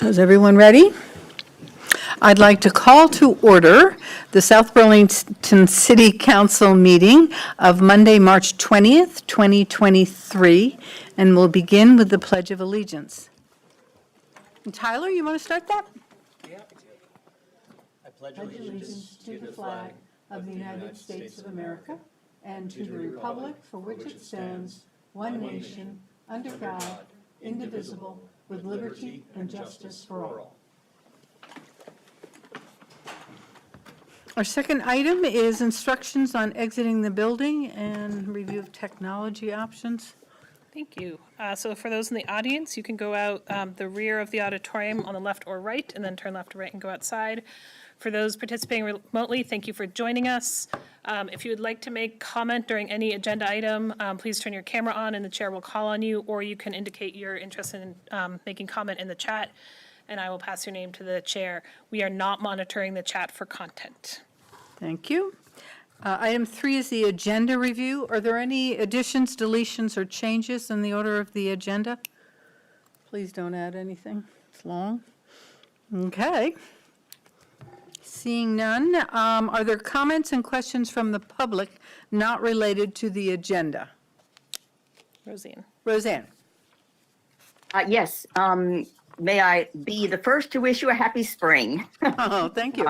Is everyone ready? I'd like to call to order the South Burlington City Council meeting of Monday, March 20th, 2023, and we'll begin with the Pledge of Allegiance. And Tyler, you want to start that? I pledge allegiance to the flag of the United States of America and to the republic for which it stands, one nation, under God, indivisible, with liberty and justice for all. Our second item is instructions on exiting the building and review of technology options. Thank you. So for those in the audience, you can go out the rear of the auditorium on the left or right, and then turn left or right and go outside. For those participating remotely, thank you for joining us. If you would like to make comment during any agenda item, please turn your camera on and the chair will call on you, or you can indicate your interest in making comment in the chat, and I will pass your name to the chair. We are not monitoring the chat for content. Thank you. Item 3 is the agenda review. Are there any additions, deletions, or changes in the order of the agenda? Please don't add anything. It's long. Okay. Seeing none, are there comments and questions from the public not related to the agenda? Roseanne. Roseanne. Yes, may I be the first to wish you a happy spring. Oh, thank you.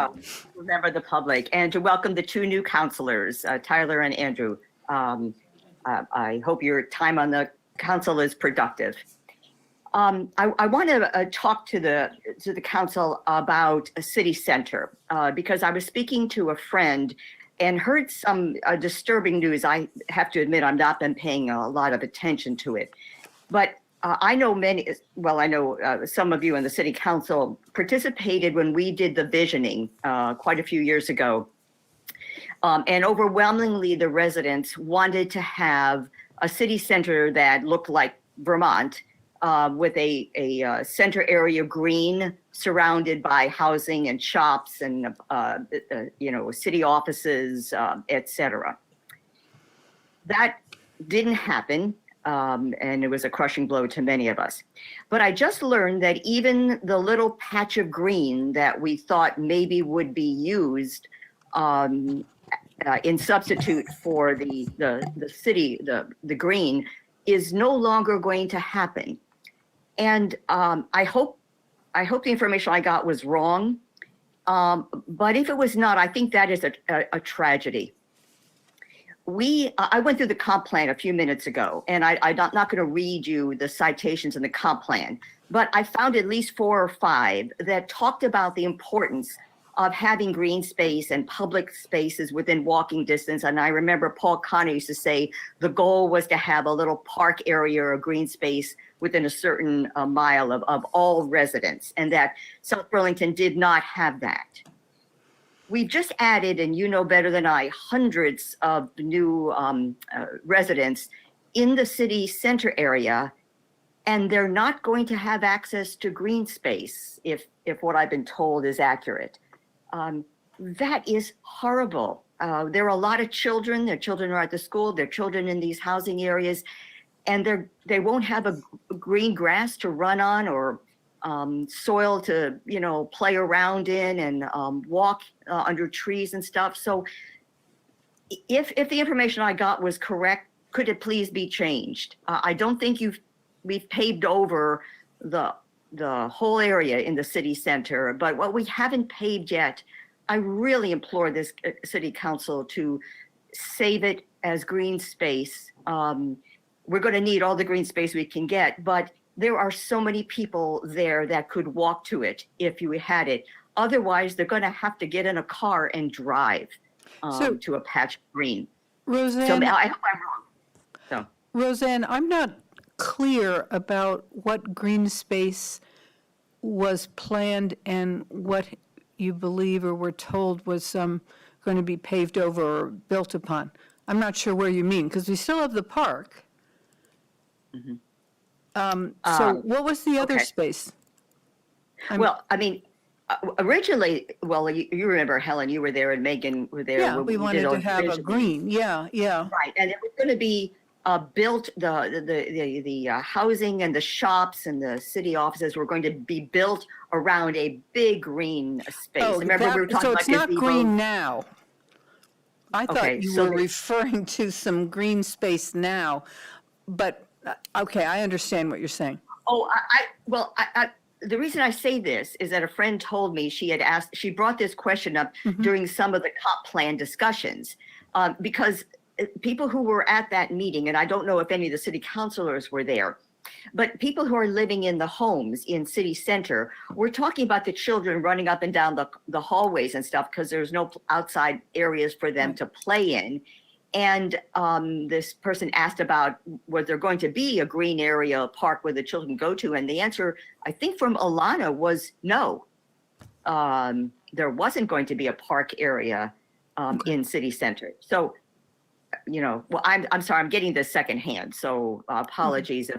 Remember the public, and to welcome the two new counselors, Tyler and Andrew. I hope your time on the council is productive. I want to talk to the council about a city center because I was speaking to a friend and heard some disturbing news. I have to admit, I've not been paying a lot of attention to it, but I know some of you in the city council participated when we did the visioning quite a few years ago. And overwhelmingly, the residents wanted to have a city center that looked like Vermont, with a center area green surrounded by housing and shops and, city offices, et cetera. That didn't happen. And it was a crushing blow to many of us. But I just learned that even the little patch of green that we thought maybe would be used in substitute for the city, the green, is no longer going to happen. And I hope the information I got was wrong. But if it was not, I think that is a tragedy. I went through the comp plan a few minutes ago, and I'm not going to read you the citations in the comp plan, but I found at least 4 or 5 that talked about the importance of having green space and public spaces within walking distance. And I remember Paul Connor used to say the goal was to have a little park area or green space within a certain mile of all residents, and that South Burlington did not have that. We've just added, and you know better than I, hundreds of new residents in the city center area, and they're not going to have access to green space if what I've been told is accurate. That is horrible. There are a lot of children. Their children are at the school. Their children in these housing areas, and they won't have a green grass to run on or soil to play around in and walk under trees and stuff. So if the information I got was correct, could it please be changed? I don't think we've paved over the whole area in the city center, but what we haven't paved yet, I really implore this city council to save it as green space. We're going to need all the green space we can get, but there are so many people there that could walk to it if you had it. Otherwise, they're going to have to get in a car and drive to a patch of green. Roseanne, So I hope I'm wrong. So. Roseanne, I'm not clear about what green space was planned and what you believe or were told was going to be paved over or built upon. I'm not sure where you mean, because we still have the park. Mm-hmm. So what was the other okay. space? Well, I mean, originally, you remember, Helen, you were there and Megan were there. Yeah, when we wanted did to all the have a visioning. green, yeah. Right, and it was going to be built the housing and the shops and the city offices were going to be built around a big green space. Oh, Remember we were talking so about it's not gazebos? green now. I Okay, thought you so were the- referring to some green space now, but, okay, I understand what you're saying. Oh, the reason I say this is that a friend told me she brought this question up during some of the comp plan discussions, because people who were at that meeting, and I don't know if any of the city councilors were there, but people who are living in the homes in city center, we're talking about the children running up and down the hallways and stuff because there's no outside areas for them to play in. And this person asked about was there going to be a green area, a park where the children go to? And the answer, I think from Alana, was no. There wasn't going to be a park area in city center. So, well, I'm sorry, I'm getting this secondhand. So apologies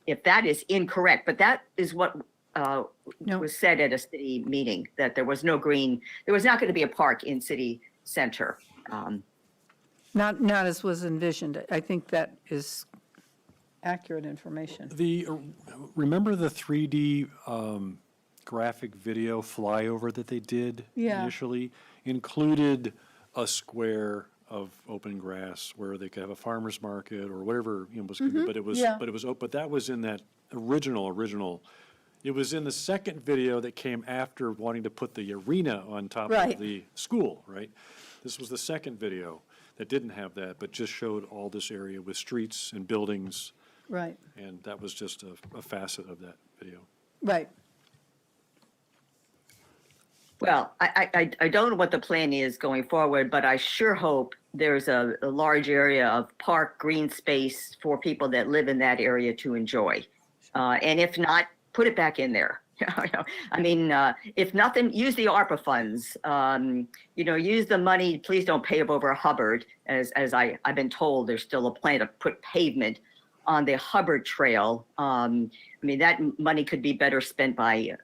if that is incorrect, but that is what was said at a city meeting, that there was not going to be a park in city center. Not as was envisioned. I think that is accurate information. Remember the 3D graphic video flyover that they did Yeah. initially? Included a square of open grass where they could have a farmer's market or whatever, was going to be, Yeah. but that was in that original. It was in the second video that came after wanting to put the arena on top Right. of the school, right? This was the second video that didn't have that, but just showed all this area with streets and buildings, Right, and that was just a facet of that video. right. Well, I don't know what the plan is going forward, but I sure hope there's a large area of park green space for people that live in that area to enjoy. And if not, put it back in there. I mean, if nothing, use the ARPA funds. Use the money. Please don't pave over Hubbard, as I've been told. There's still a plan to put pavement on the Hubbard Trail. That money could be better spent by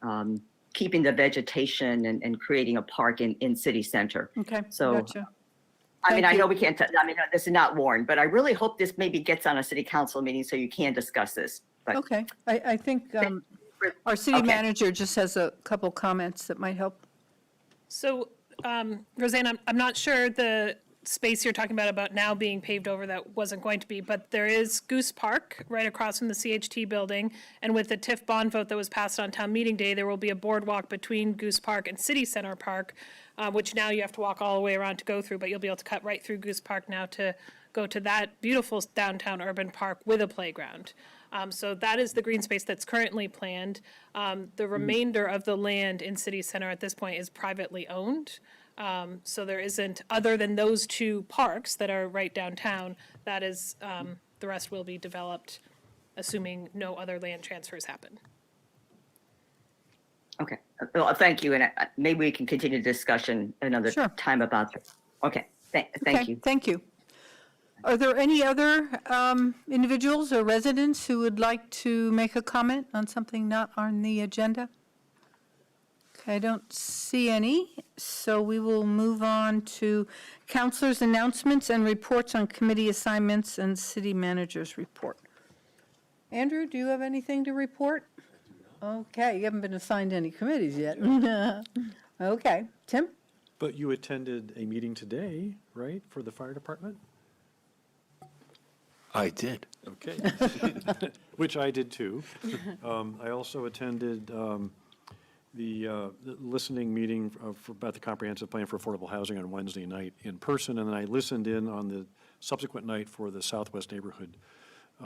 keeping the vegetation and creating a park in city center. Okay, So, gotcha. I Thank know you. we can't, this is not warned, but I really hope this maybe gets on a city council meeting so you can discuss this. But Okay, I think our city Okay. manager just has a couple comments that might help. So, Roseanne, I'm not sure the space you're talking about now being paved over that wasn't going to be, but there is Goose Park right across from the CHT building. And with the TIF bond vote that was passed on town meeting day, there will be a boardwalk between Goose Park and City Center Park, which now you have to walk all the way around to go through, but you'll be able to cut right through Goose Park now to go to that beautiful downtown urban park with a playground. So that is the green space that's currently planned. The remainder of the land in City Center at this point is privately owned. So there isn't, other than those two parks that are right downtown, that is, the rest will be developed, assuming no other land transfers happen. Okay, well, thank you, and maybe we can continue the discussion another Sure. time about this. Okay, thank Okay, you. thank you. Are there any other individuals or residents who would like to make a comment on something not on the agenda? Okay, I don't see any, so we will move on to councilors' announcements and reports on committee assignments and city manager's report. Andrew, do you have anything to report? Okay, you haven't been assigned any committees yet. Okay, Tim? But you attended a meeting today, right, for the fire department? I did. Okay. Which I did too. I also attended the listening meeting about the comprehensive plan for affordable housing on Wednesday night in person, and then I listened in on the subsequent night for the Southwest Neighborhood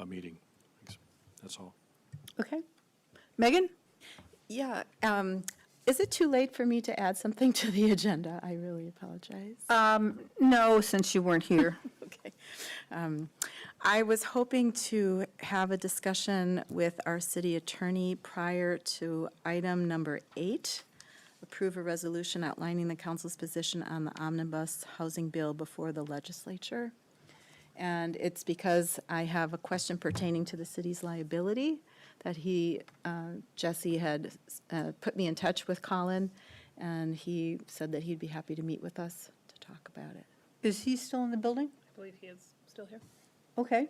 meeting. That's all. Okay. Megan? Yeah, is it too late for me to add something to the agenda? I really apologize. No, since you weren't here. Okay. I was hoping to have a discussion with our city attorney prior to item number 8, approve a resolution outlining the council's position on the Omnibus housing bill before the legislature. And it's because I have a question pertaining to the city's liability that Jesse had put me in touch with Colin, and he said that he'd be happy to meet with us to talk about it. Is he still in the building? I believe he is still here. Okay.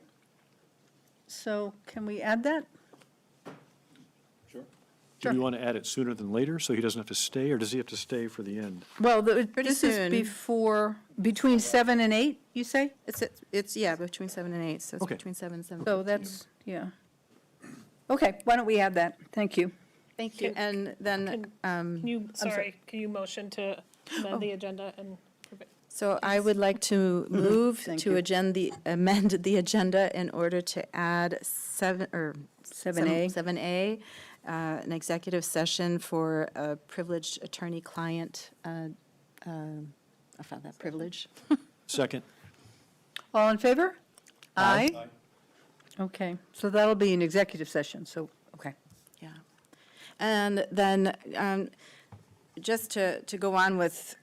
So can we add that? Do we want to add it sooner than later, so he doesn't have to stay, or does he have to stay for the end? Well, Pretty this is soon. between 7 and 8, you say? It's, yeah, between 7 and 8, so it's Okay. between 7 and 7:15. So that's, yeah. Okay, why don't we add that? Thank you. Thank you. And then, Can you, can you motion to amend the agenda and approve it? so I would like to move Thank to you. amend the agenda in order to add 7A. 7A, an executive session for a privileged attorney-client, I found that privilege. Second? All in favor? Aye. Okay, so that'll be an executive session, so, okay. Yeah. And then, just to go on with,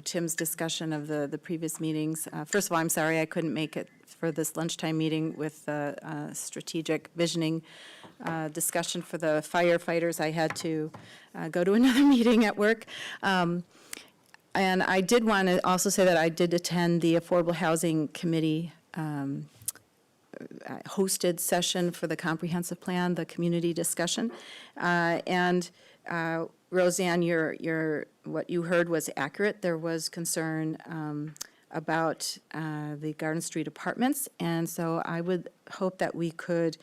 Tim's discussion of the previous meetings, first of all, I'm sorry I couldn't make it for this lunchtime meeting with the strategic visioning discussion for the firefighters. I had to go to another meeting at work. And I did want to also say that I did attend the Affordable Housing Committee hosted session for the comprehensive plan, the community discussion. And Roseanne, what you heard was accurate. There was concern about the Garden Street apartments. And so I would hope that we could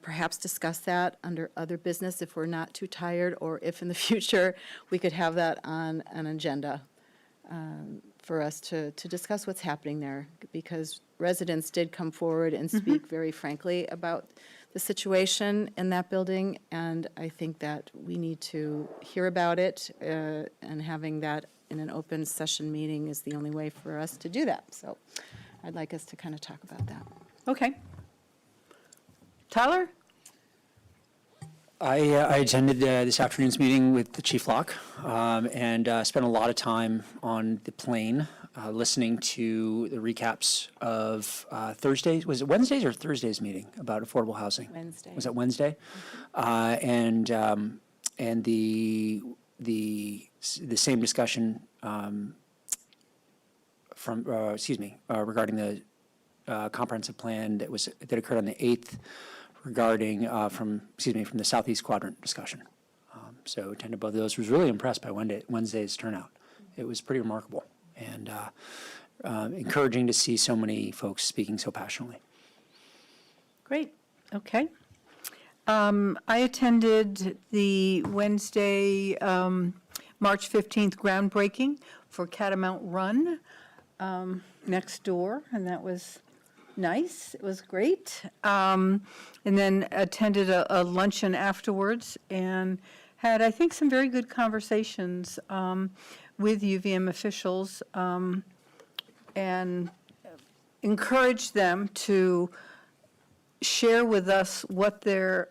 perhaps discuss that under other business if we're not too tired, or if in the future we could have that on an agenda for us to discuss what's happening there, because residents did come forward and speak very frankly about the situation in that building, and I think that we need to hear about it, and having that in an open session meeting is the only way for us to do that. So I'd like us to kind of talk about that. Okay. Tyler? I attended this afternoon's meeting with the Chief Locke, and spent a lot of time on the plane, listening to the recaps of Thursdays, was it Wednesday's or Thursday's meeting about affordable housing? Wednesday. Was it Wednesday? And the same discussion regarding the comprehensive plan that occurred on the 8th, regarding from the Southeast Quadrant discussion. So attended both of those. Was really impressed by Wednesday's turnout. It was pretty remarkable, and encouraging to see so many folks speaking so passionately. Great, okay. I attended the Wednesday, March 15th groundbreaking for Catamount Run next door, and that was nice. It was great. And then attended a luncheon afterwards and had, I think, some very good conversations with UVM officials, and encouraged them to share with us what their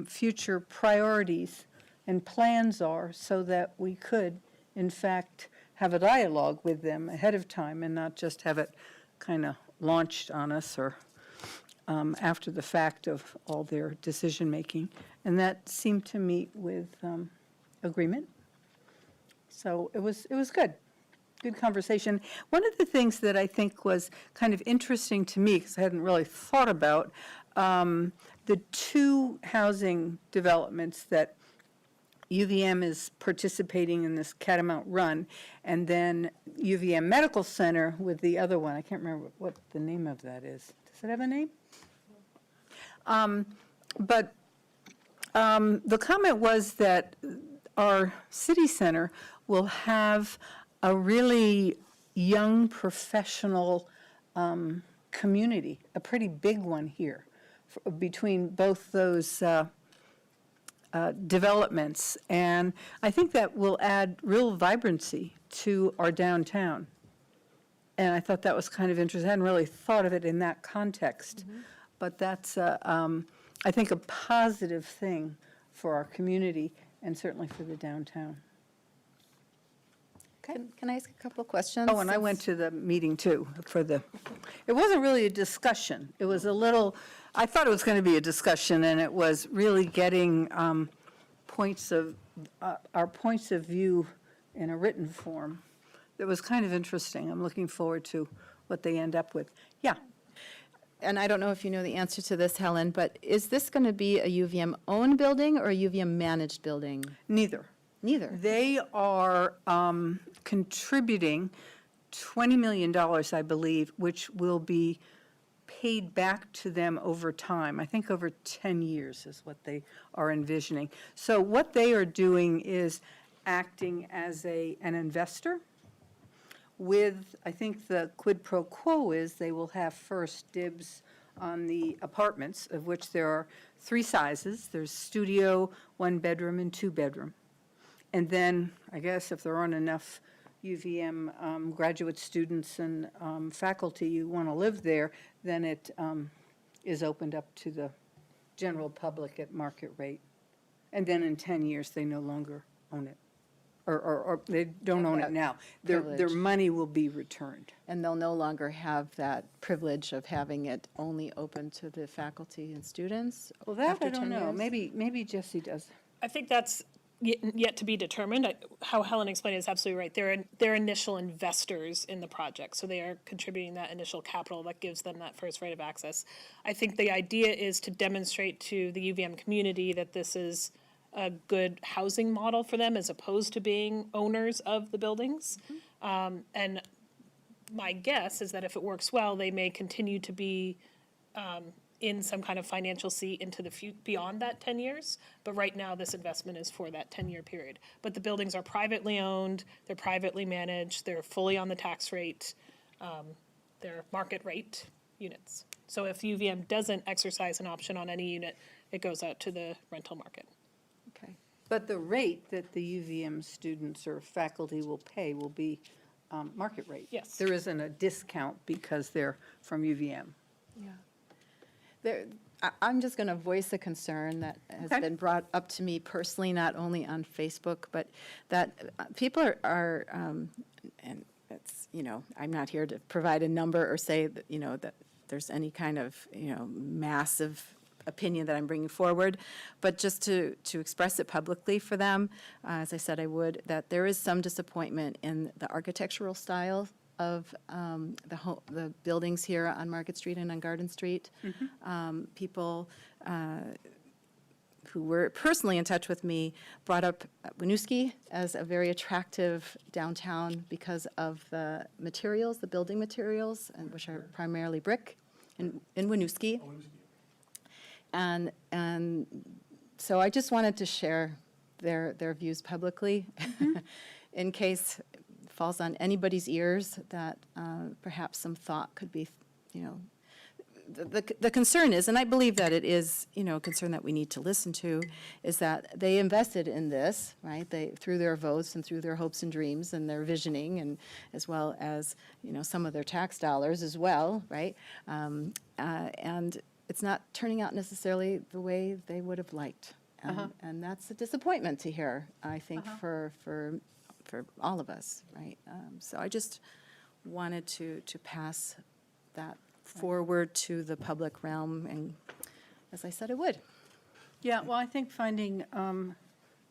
future priorities and plans are, so that we could, in fact, have a dialogue with them ahead of time and not just have it kind of launched on us or after the fact of all their decision-making. And that seemed to meet with agreement. So it was good. Good conversation. One of the things that I think was kind of interesting to me, because I hadn't really thought about, the two housing developments that UVM is participating in this Catamount Run, and then UVM Medical Center with the other one. I can't remember what the name of that is. Does it have a name? But the comment was that our city center will have a really young professional community, a pretty big one here, between both those developments. And I think that will add real vibrancy to our downtown. And I thought that was kind of interesting. I hadn't really thought of it in that context. But that's, I think, a positive thing for our community and certainly for the downtown. Can I ask a couple of questions? Oh, and I went to the meeting too it wasn't really a discussion. It was a little, I thought it was going to be a discussion, and it was really getting our points of view in a written form. It was kind of interesting. I'm looking forward to what they end up with. Yeah. and I don't know if you know the answer to this, Helen, but is this going to be a UVM-owned building or a UVM-managed building? Neither. Neither. They are contributing $20 million, I believe, which will be paid back to them over time. I think over 10 years is what they are envisioning. So what they are doing is acting as an investor with, I think the quid pro quo is they will have first dibs on the apartments, of which there are 3 sizes. There's studio, 1-bedroom, and 2-bedroom. And then, I guess if there aren't enough UVM graduate students and faculty who want to live there, then it is opened up to the general public at market rate. And then in 10 years, they no longer own it. Or they don't own it now. Their privilege. money will be returned. And they'll no longer have that privilege of having it only open to the faculty and students? Well, that after I don't 10 know. years? Maybe Jesse does. I think that's yet to be determined. How Helen explained it is absolutely right. They're initial investors in the project, so they are contributing that initial capital that gives them that first right of access. I think the idea is to demonstrate to the UVM community that this is a good housing model for them as opposed to being owners of the buildings. And my guess is that if it works well, they may continue to be in some kind of financial seat into the beyond that 10 years. But right now, this investment is for that 10-year period. But the buildings are privately owned, they're privately managed, they're fully on the tax rate, they're market rate units. So if UVM doesn't exercise an option on any unit, it goes out to the rental market. Okay. But the rate that the UVM students or faculty will pay will be market rate. Yes. There isn't a discount because they're from UVM. Yeah. I'm just going to voice a concern that has Okay. been brought up to me personally, not only on Facebook, but that people are and it's, I'm not here to provide a number or say that, that there's any kind of, massive opinion that I'm bringing forward, but just to express it publicly for them, as I said I would, that there is some disappointment in the architectural style of the buildings here on Market Street and on Garden Street. People who were personally in touch with me brought up Winooski as a very attractive downtown because of the materials, the building materials, and which are primarily brick in Winooski. And so I just wanted to share their views publicly in case it falls on anybody's ears that perhaps some thought could be, the concern is, and I believe that it is, a concern that we need to listen to, is that they invested in this, right? They, through their votes and through their hopes and dreams and their visioning, and as well as, some of their tax dollars as well, right? And it's not turning out necessarily the way they would have liked. And that's a disappointment to hear, I think, for all of us, right? So I just wanted to pass that forward to the public realm, and as I said I would. Yeah, well, I think finding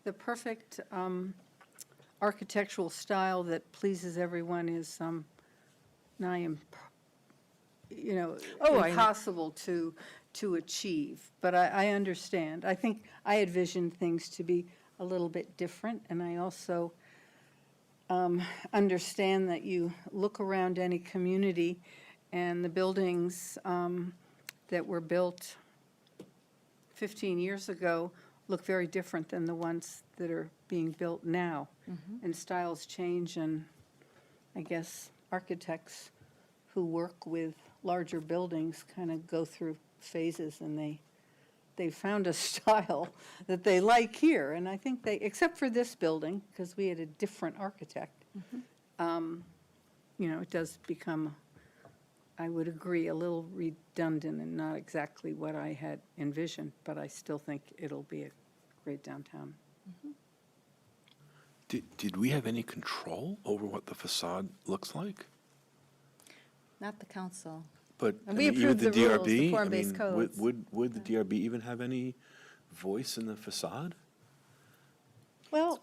the perfect architectural style that pleases everyone is nigh impossible to achieve. But I understand. I think I envisioned things to be a little bit different, and I also understand that you look around any community and the buildings that were built 15 years ago look very different than the ones that are being built now. And styles change, and I guess architects who work with larger buildings kind of go through phases, and they found a style that they like here. And I think except for this building, because we had a different architect, it does become, I would agree, a little redundant and not exactly what I had envisioned, but I still think it'll be a great downtown. Did we have any control over what the facade looks like? Not the council. But And I we mean, even approved the rules, the DRB, I form-based mean, codes. would the DRB even have any voice in the facade? Well,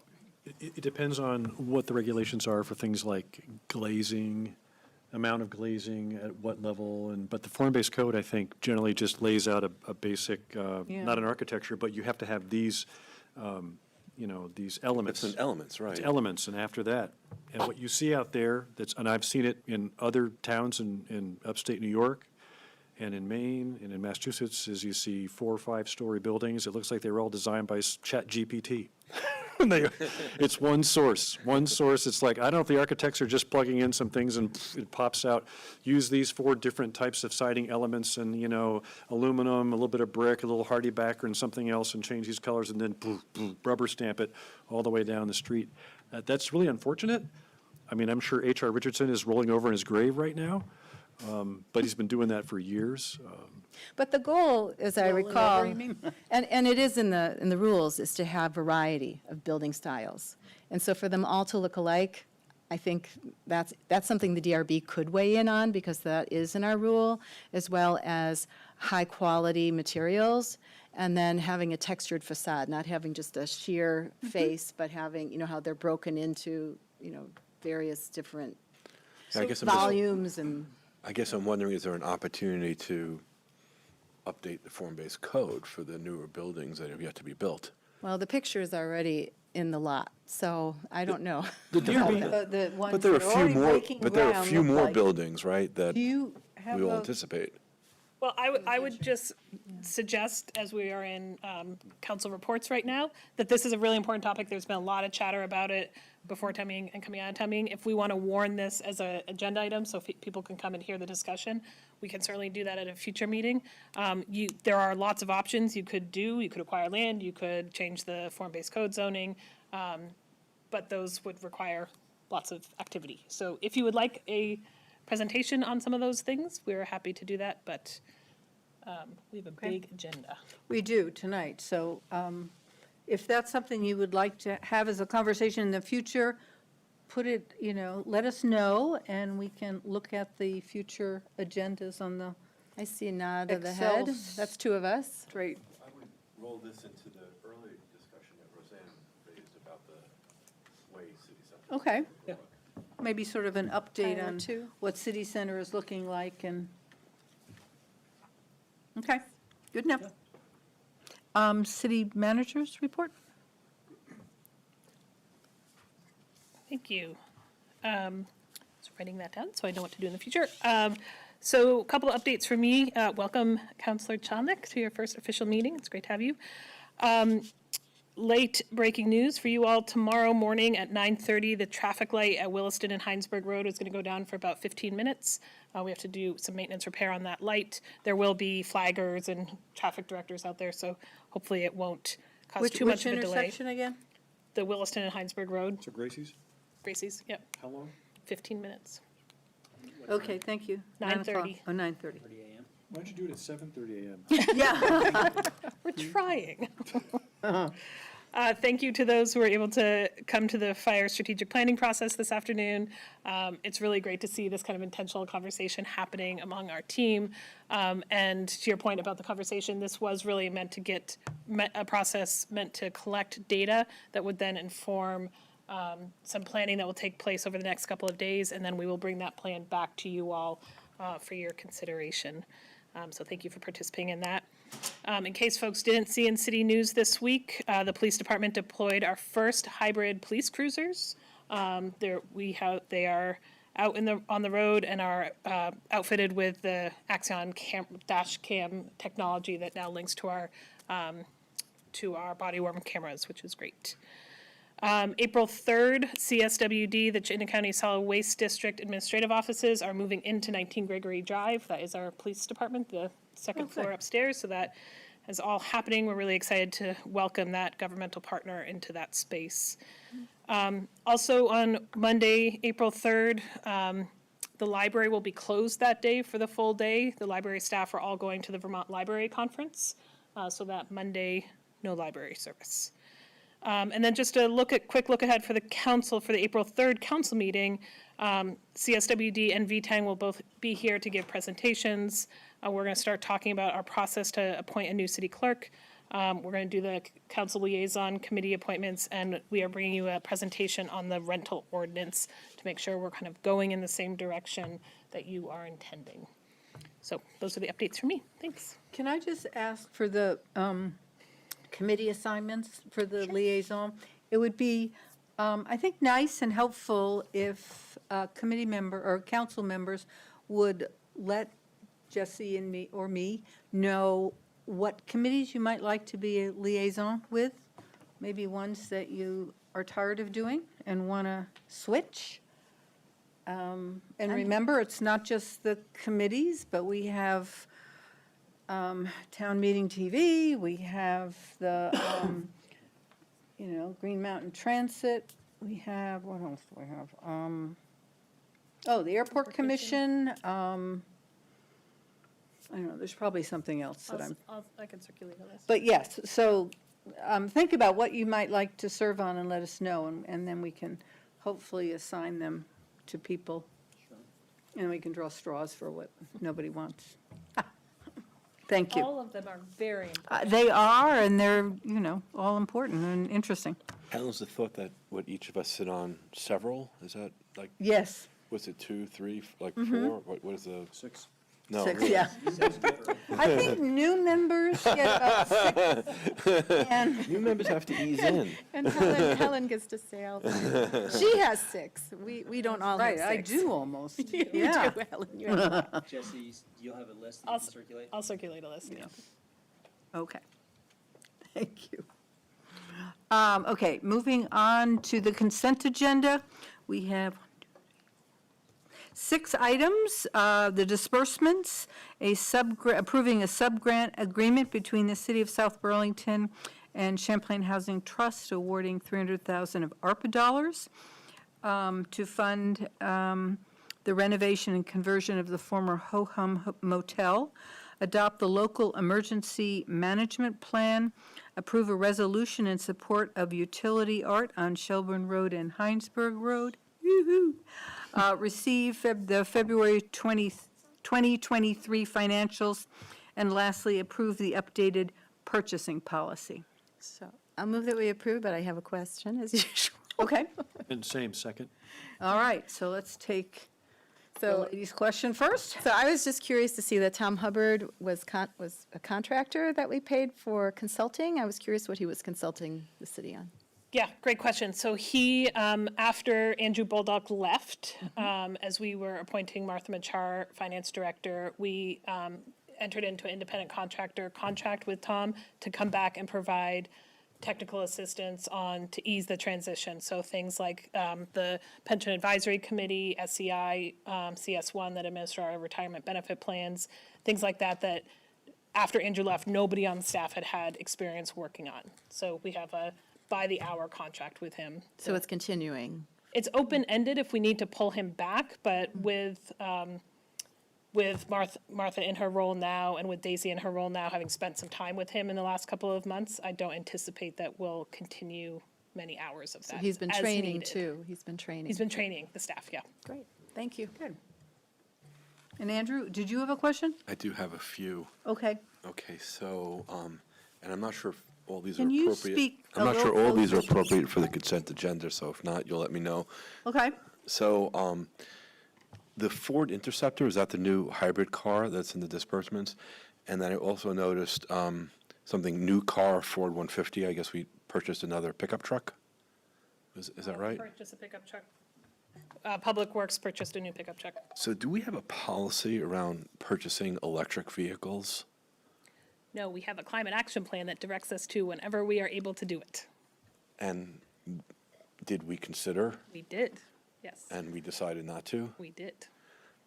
It depends on what the regulations are for things like glazing, amount of glazing, at what level, but the form-based code, I think, generally just lays out a basic, Yeah. not an architecture, but you have to have these, these elements. It's an elements, right? It's elements, and after that, and what you see out there, and I've seen it in other towns in upstate New York, and in Maine, and in Massachusetts, is you see 4 or 5-story buildings. It looks like they were all designed by ChatGPT. It's one source. It's like, I don't know if the architects are just plugging in some things and it pops out. Use these 4 different types of siding elements and, aluminum, a little bit of brick, a little hardy backer and something else, and change these colors, and then rubber stamp it all the way down the street. That's really unfortunate. I mean, I'm sure H.R. Richardson is rolling over in his grave right now, but he's been doing that for years. But the goal, as I Rolling recall, over, you mean? and it is in the rules, is to have variety of building styles. And so for them all to look alike, I think that's something the DRB could weigh in on, because that is in our rule, as well as high-quality materials, and then having a textured facade, not having just a sheer face, but having, how they're broken into, various different I guess volumes and. I guess I'm wondering, is there an opportunity to update the form-based code for the newer buildings that have yet to be built? Well, the picture is already in the lot, so I don't know. The ones But there are that a are few already more, breaking but there are a ground few look more like- buildings, right, that Do you have we will a, anticipate. Well, I would just suggest, as we are in council reports right now, that this is a really important topic. There's been a lot of chatter about it before town meeting and coming out of town meeting. If we want to warn this as an agenda item, so people can come and hear the discussion, we can certainly do that at a future meeting. There are lots of options you could do. You could acquire land, you could change the form-based code zoning, but those would require lots of activity. So if you would like a presentation on some of those things, we're happy to do that, but we have a big agenda. we do tonight, so if that's something you would like to have as a conversation in the future, put it, let us know, and we can look at the future agendas on the I see a nod of the Excel head. That's 2 of us. straight. I would roll this into the earlier discussion that Roseanne raised about the way city center. Okay. Maybe sort of an update Tyler, on too. what city center is looking like and, okay, good enough. City managers report? Thank you. Just writing that down so I know what to do in the future. So a couple of updates for me. Welcome, Councillor Chalnick, to your first official meeting. It's great to have you. Late breaking news for you all. Tomorrow morning at 9:30, the traffic light at Williston and Heinsberg Road is going to go down for about 15 minutes. We have to do some maintenance repair on that light. There will be flaggers and traffic directors out there, so hopefully it won't cause too much of a Which delay. intersection again? The Williston and Heinsberg Road, So Gracie's, Gracie's, yep, how long? 15 minutes. Okay, thank you. 9:30. Oh, 9:30. Why don't you do it at 7:30 a.m.? Yeah. We're trying. Thank you to those who were able to come to the fire strategic planning process this afternoon. It's really great to see this kind of intentional conversation happening among our team. And to your point about the conversation, this was really meant to get a process meant to collect data that would then inform some planning that will take place over the next couple of days, and then we will bring that plan back to you all for your consideration. So thank you for participating in that. In case folks didn't see in city news this week, the police department deployed our first hybrid police cruisers. They are out on the road and are outfitted with the Axion dash cam technology that now links to our body worn cameras, which is great. April 3rd, CSWD, the Chittenden County Solid Waste District Administrative Offices are moving into 19 Gregory Drive. That is our police department, the second floor upstairs, so that is all happening. We're really excited to welcome that governmental partner into that space. Also on Monday, April 3rd, the library will be closed that day for the full day. The library staff are all going to the Vermont Library Conference, so that Monday, no library service. And then just a quick look ahead for the council for the April 3rd council meeting. CSWD and VTANG will both be here to give presentations. We're going to start talking about our process to appoint a new city clerk. We're going to do the council liaison committee appointments, and we are bringing you a presentation on the rental ordinance to make sure we're kind of going in the same direction that you are intending. So those are the updates for me. Thanks. Can I just ask for the committee assignments for the liaison? It would be, I think, nice and helpful if committee member or council members would let Jesse and me, or me, know what committees you might like to be a liaison with, maybe ones that you are tired of doing and want to switch. And remember, it's not just the committees, but we have Town Meeting TV, we have the, Green Mountain Transit, we have, what else do we have? The Airport Commission, I don't know, there's probably something else that I can circulate a list. but yes, so think about what you might like to serve on and let us know, and then we can hopefully assign them to people. And we can draw straws for what nobody wants. Thank you. All of them are very important. They are, and they're, all important and interesting. Helen's the thought that would each of us sit on several? Is that like, Yes, was it 2, 3, like 4? What is the? 6. No, 6, really? yeah. I think new members get about 6. And New members have to ease in. And Helen gets to stay all the She has 6. We don't all have right, 6. I do almost. You Yeah. do, Helen. You have Jesse, you'll have a list that I'll you can circulate? I'll circulate a list, yeah. Okay. Thank you. Okay, moving on to the consent agenda. We have 6 items, the disbursements, approving a sub-grant agreement between the City of South Burlington and Champlain Housing Trust awarding $300,000 of ARPA dollars to fund the renovation and conversion of the former Ho-Hum Motel, adopt the local emergency management plan, approve a resolution in support of utility art on Shelburne Road and Heinsberg Road, woo-hoo, receive the February 2023 financials, and lastly, approve the updated purchasing policy. So I'll move that we approve, but I have a question, as usual. Okay, And same, second. all right, so let's take the So, lady's question first. so I was just curious to see that Tom Hubbard was a contractor that we paid for consulting. I was curious what he was consulting the city on. Yeah, great question. So he, after Andrew Boldock left, as we were appointing Martha Machar, finance director, we entered into an independent contract with Tom to come back and provide technical assistance to ease the transition. So things like the Pension Advisory Committee, SCI, CS1 that administer our retirement benefit plans, things like that, that after Andrew left, nobody on staff had experience working on. So we have a by-the-hour contract with him. So it's continuing. It's open-ended if we need to pull him back, but with Martha in her role now and with Daisy in her role now, having spent some time with him in the last couple of months, I don't anticipate that we'll continue many hours of that. So he's been as training needed. too. He's been training. He's been training the staff, yeah. Great. Thank you. Good. And Andrew, did you have a question? I do have a few. Okay. Okay, so, and I'm not sure if all these are Can you appropriate. speak I'm a not sure little all these are closer? appropriate for the consent agenda, so if not, you'll let me know. Okay. So, the Ford Interceptor, is that the new hybrid car that's in the disbursements? And then I also noticed something, new car, Ford 150, I guess we purchased another pickup truck? Is that right? Purchase a pickup truck. Public Works purchased a new pickup truck. So do we have a policy around purchasing electric vehicles? No, we have a climate action plan that directs us to whenever we are able to do it. And did we consider, We did, yes, and we decided not to? we did.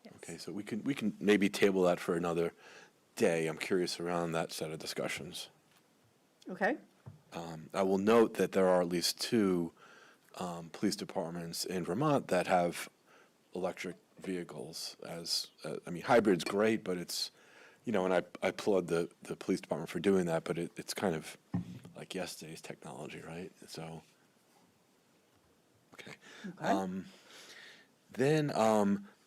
Yes. Okay, so we can maybe table that for another day. I'm curious around that set of discussions. Okay. I will note that there are at least 2 police departments in Vermont that have electric vehicles as, I mean, hybrid's great, but it's, and I applaud the police department for doing that, but it's kind of like yesterday's technology, right? So, okay. Then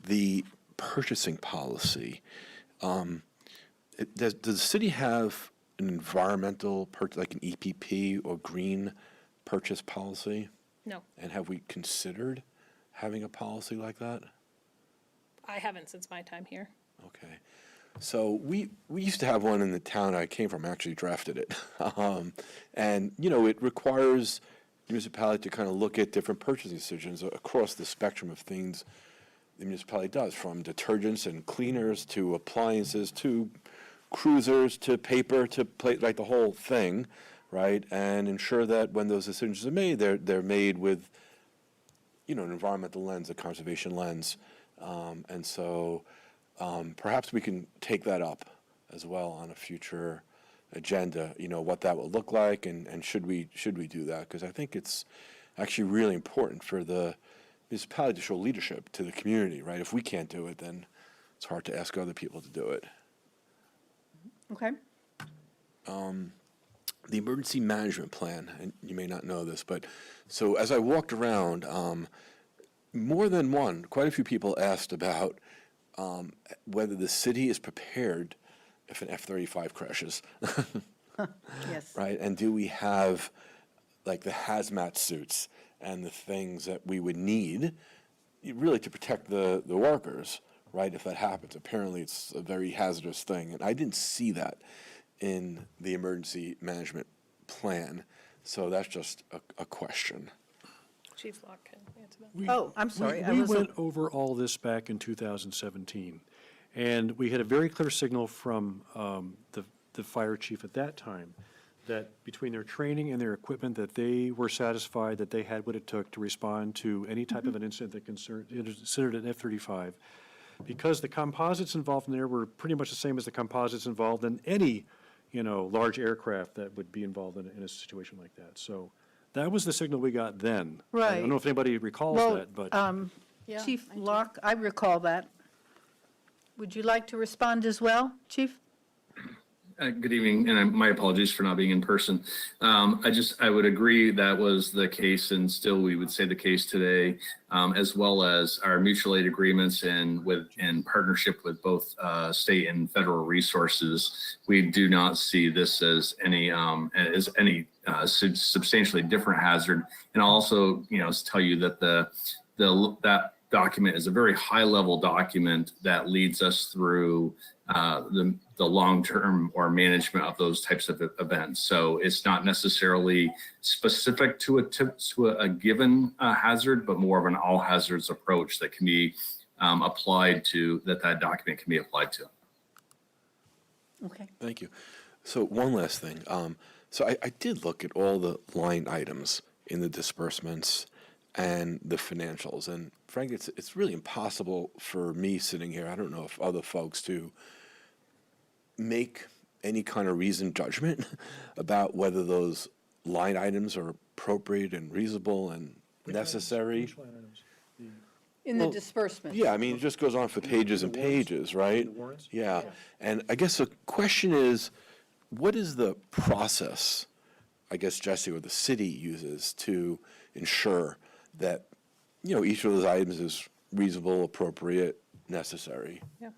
the purchasing policy. Does the city have an environmental, like an EPP or green purchase policy? No, And have we considered having a policy like that? I haven't since my time here. Okay. So we used to have one in the town I came from, I actually drafted it. And, you know, it requires the municipality to kind of look at different purchasing decisions across the spectrum of things the municipality does, from detergents and cleaners to appliances to cruisers to paper to plate, like the whole thing, right? And ensure that when those decisions are made, they're made with, you know, an environmental lens, a conservation lens. And so perhaps we can take that up as well on a future agenda, you know, what that will look like, and should we do that? Because I think it's actually really important for the municipality to show leadership to the community, right? If we can't do it, then it's hard to ask other people to do it. Okay. The emergency management plan, and you may not know this, but so as I walked around, more than quite a few people asked about whether the city is prepared if an F-35 crashes. Yes. Right? And do we have like the hazmat suits and the things that we would need really to protect the workers, right, if that happens? Apparently it's a very hazardous thing, and I didn't see that in the emergency management plan, so that's just a question. Chief Locke can answer that. Oh, I'm sorry. I We was- went over all this back in 2017, and we had a very clear signal from the fire chief at that time that between their training and their equipment, that they were satisfied that they had what it took to respond to any type of an incident that considered an F-35. Because the composites involved in there were pretty much the same as the composites involved in any, you know, large aircraft that would be involved in a situation like that. So that was the signal we got then. I Right. don't know if anybody recalls Well, that, but. Chief Locke, I recall that. Would you like to respond as well, Chief? Good evening, and my apologies for not being in person. I would agree that was the case, and still we would say the case today, as well as our mutual aid agreements and in partnership with both state and federal resources. We do not see this as any substantially different hazard. And I'll also, you know, tell you that that document is a very high-level document that leads us through the long-term or management of those types of events. So it's not necessarily specific to a given hazard, but more of an all hazards approach that can be applied to, that document can be applied to. Okay. Thank you. So one last thing. So I did look at all the line items in the disbursements and the financials, and frankly, it's really impossible for me sitting here, I don't know if other folks, to make any kind of reasoned judgment about whether those line items are appropriate and reasonable and necessary. In the Well, disbursement? Yeah, I mean, it just goes on for pages and pages, right? The warrants? Yeah, and I guess the question is, what is the process, I guess, Jesse, or the city uses to ensure that, you know, each of those items is reasonable, appropriate, necessary? Yeah.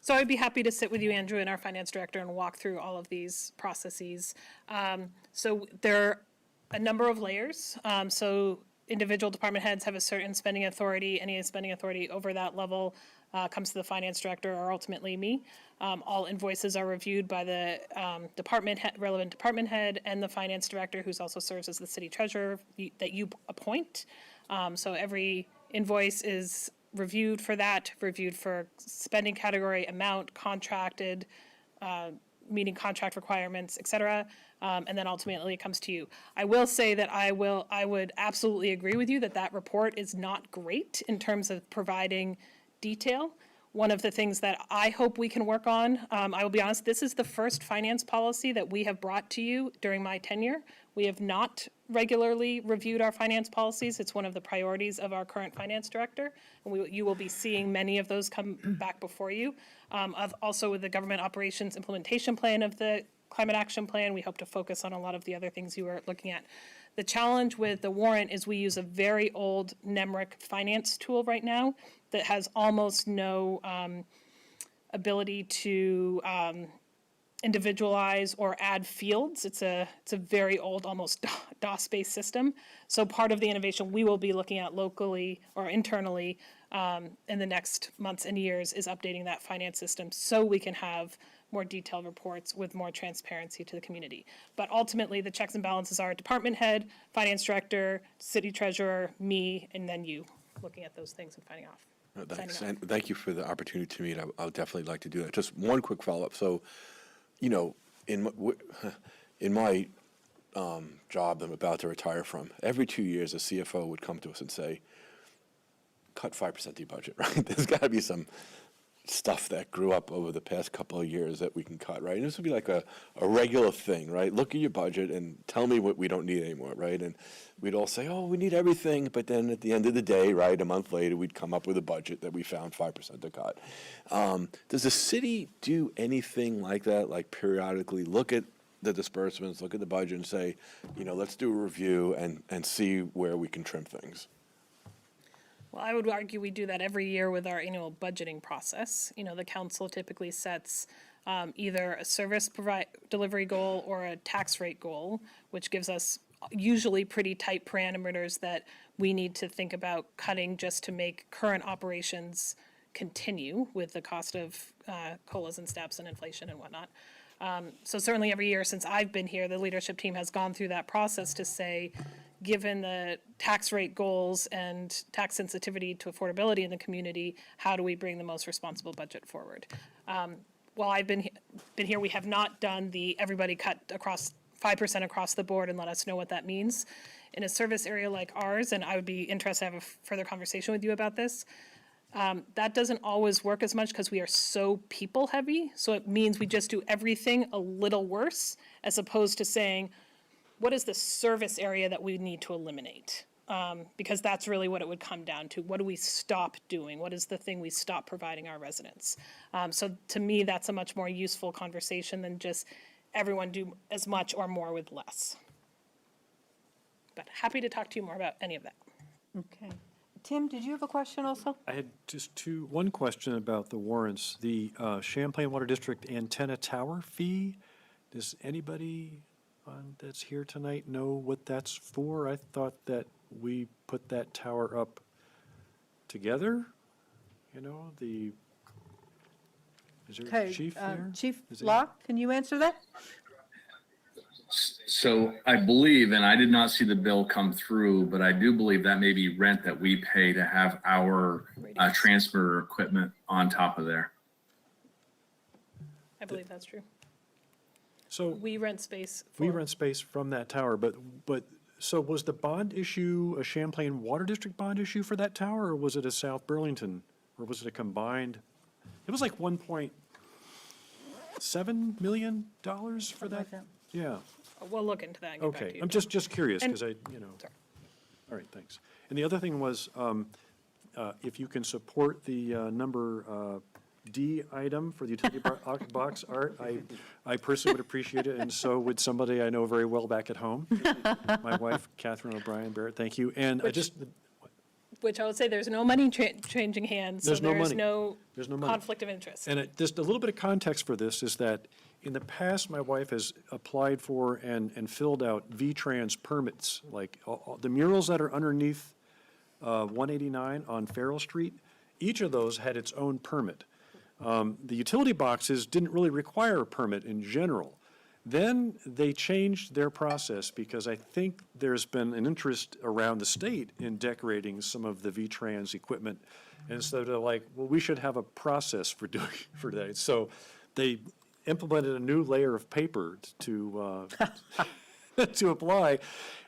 So I'd be happy to sit with you, Andrew, and our finance director and walk through all of these processes. So there are a number of layers. So individual department heads have a certain spending authority. Any spending authority over that level comes to the finance director or ultimately me. All invoices are reviewed by the relevant department head and the finance director, who also serves as the city treasurer that you appoint. So every invoice is reviewed for spending category, amount, contracted, meeting contract requirements, et cetera. And then ultimately it comes to you. I will say that I would absolutely agree with you that report is not great in terms of providing detail. One of the things that I hope we can work on, I will be honest, this is the first finance policy that we have brought to you during my tenure. We have not regularly reviewed our finance policies. It's one of the priorities of our current finance director. And you will be seeing many of those come back before you. Also with the government operations implementation plan of the climate action plan, we hope to focus on a lot of the other things you were looking at. The challenge with the warrant is we use a very old NEMRIC finance tool right now that has almost no ability to individualize or add fields. It's a very old, almost DOS-based system. So part of the innovation we will be looking at locally or internally in the next months and years is updating that finance system so we can have more detailed reports with more transparency to the community. But ultimately, the checks and balances are department head, finance director, city treasurer, me, and then you, looking at those things and signing off. Thanks, and thank you for the opportunity to meet. I'll definitely like to do that. Just one quick follow-up. So, you know, in my job I'm about to retire from, every 2 years a CFO would come to us and say, cut 5% of your budget, right? There's got to be some stuff that grew up over the past couple of years that we can cut, right? And this would be like a regular thing, right? Look at your budget and tell me what we don't need anymore, right? And we'd all say, oh, we need everything. But then at the end of the day, right, a month later, we'd come up with a budget that we found 5% to cut. Does the city do anything like that, like periodically look at the disbursements, look at the budget and say, you know, let's do a review and see where we can trim things? Well, I would argue we do that every year with our annual budgeting process. You know, the council typically sets either a service delivery goal or a tax rate goal, which gives us usually pretty tight parameters that we need to think about cutting just to make current operations continue with the cost of COLAs and steps and inflation and whatnot. So certainly every year since I've been here, the leadership team has gone through that process to say, given the tax rate goals and tax sensitivity to affordability in the community, how do we bring the most responsible budget forward? While I've been here, we have not done the everybody cut across 5% across the board and let us know what that means. In a service area like ours, and I would be interested to have a further conversation with you about this, that doesn't always work as much because we are so people heavy. So it means we just do everything a little worse as opposed to saying, what is the service area that we need to eliminate? Because that's really what it would come down to. What do we stop doing? What is the thing we stop providing our residents? So to me, that's a much more useful conversation than just everyone do as much or more with less. But happy to talk to you more about any of that. Okay. Tim, did you have a question also? I had just one question about the warrants. The Champlain Water District antenna tower fee, does anybody that's here tonight know what that's for? I thought that we put that tower up together, you know, is there a Okay, chief there? Chief Is it- Locke, can you answer that? So I believe, and I did not see the bill come through, but I do believe that may be rent that we pay to have our transfer equipment on top of there. I believe that's true. So We rent space. we rent space from that tower, but so was the bond issue a Champlain Water District bond issue for that tower, or was it a South Burlington, or was it a combined? It was like $1.7 million for that? like that. Yeah, We'll look into that and get back to okay. you. I'm just curious, And- because All Sorry. right, thanks. And the other thing was, if you can support the number D item for the utility box art, I personally would appreciate it, and so would somebody I know very well back at home. My wife, Catherine O'Brien Barrett, thank you. And Which I would say there's no money changing hands, so There's no there's money. no There's no money. conflict of interest. And just a little bit of context for this is that in the past, my wife has applied for and filled out V-Trans permits, like the murals that are underneath 189 on Farrell Street, each of those had its own permit. The utility boxes didn't really require a permit in general. Then they changed their process because I think there's been an interest around the state in decorating some of the V-Trans equipment. And so they're like, well, we should have a process for that. So they implemented a new layer of paper to to apply.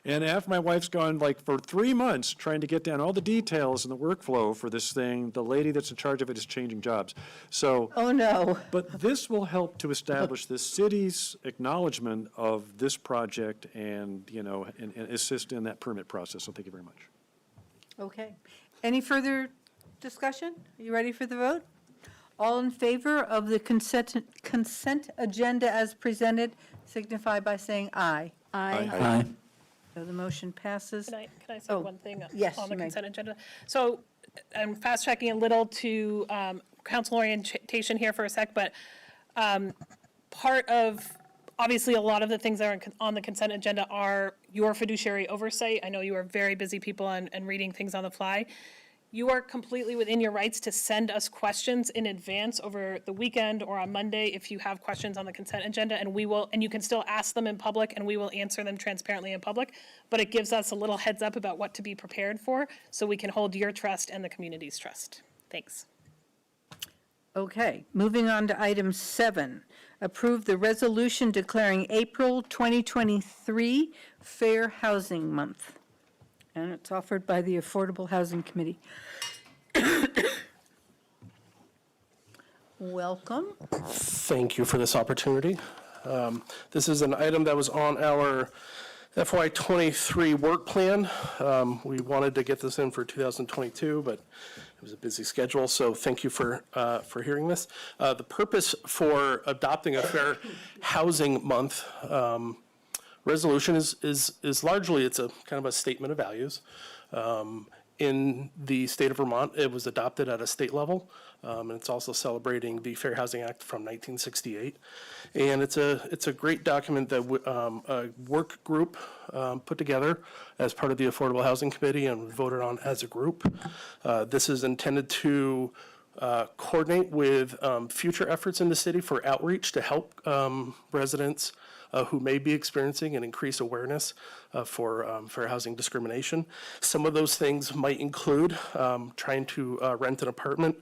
And after my wife's gone for 3 months trying to get down all the details and the workflow for this thing, the lady that's in charge of it is changing jobs. So, Oh, no. but this will help to establish the city's acknowledgement of this project and, and assist in that permit process. So thank you very much. Okay. Any further discussion? Are you ready for the vote? All in favor of the consent agenda as presented signify by saying aye. Aye. So the motion passes. Can I say Oh, one thing yes, on the you may. consent agenda? So I'm fast tracking a little to council orientation here for a sec, but part of, obviously, a lot of the things that are on the consent agenda are your fiduciary oversight. I know you are very busy people and reading things on the fly. You are completely within your rights to send us questions in advance over the weekend or on Monday if you have questions on the consent agenda, and we will, and you can still ask them in public, and we will answer them transparently in public, but it gives us a little heads up about what to be prepared for, so we can hold your trust and the community's trust. Thanks. Okay, moving on to item 7, approve the resolution declaring April 2023 Fair Housing Month. And it's offered by the Affordable Housing Committee. Welcome. Thank you for this opportunity. This is an item that was on our FY23 work plan. We wanted to get this in for 2022, but it was a busy schedule, so thank you for hearing this. The purpose for adopting a Fair Housing Month resolution is largely, it's a kind of a statement of values. In the state of Vermont, it was adopted at a state level, and it's also celebrating the Fair Housing Act from 1968. And it's a great document that a work group put together as part of the Affordable Housing Committee and voted on as a group. This is intended to coordinate with future efforts in the city for outreach to help residents who may be experiencing an increased awareness for fair housing discrimination. Some of those things might include trying to rent an apartment,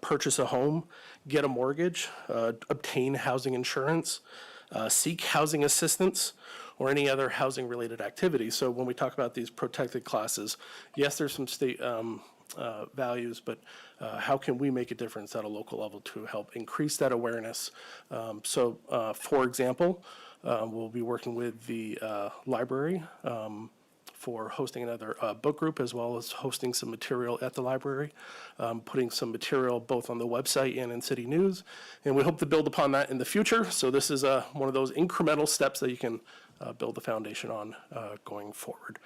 purchase a home, get a mortgage, obtain housing insurance, seek housing assistance, or any other housing-related activity. So when we talk about these protected classes, yes, there's some state values, but how can we make a difference at a local level to help increase that awareness? For example, we'll be working with the library for hosting another book group, as well as hosting some material at the library, putting some material both on the website and in city news. And we hope to build upon that in the future. So this is one of those incremental steps that you can build the foundation on going forward.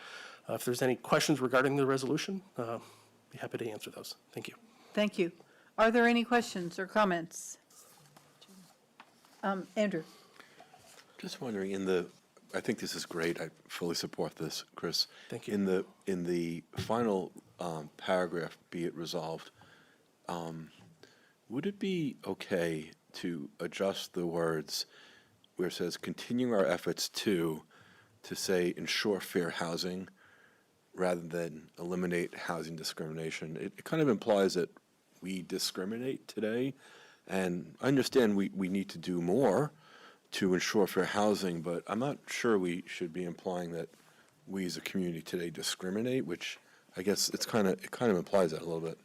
If there's any questions regarding the resolution, be happy to answer those. Thank you. Thank you. Are there any questions or comments? Andrew. Just wondering, I think this is great. I fully support this, Chris. Thank you. In the final paragraph, be it resolved, would it be okay to adjust the words where it says continue our efforts to say ensure fair housing rather than eliminate housing discrimination? It kind of implies that we discriminate today, and I understand we need to do more to ensure fair housing, but I'm not sure we should be implying that we as a community today discriminate, which I guess it kind of implies that a little bit.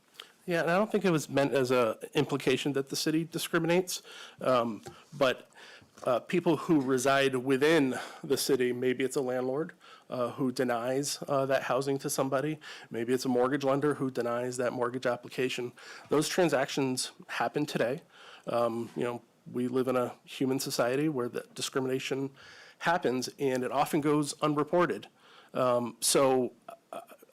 Yeah, and I don't think it was meant as a implication that the city discriminates, but people who reside within the city, maybe it's a landlord who denies that housing to somebody, maybe it's a mortgage lender who denies that mortgage application. Those transactions happen today. We live in a human society where the discrimination happens, and it often goes unreported. So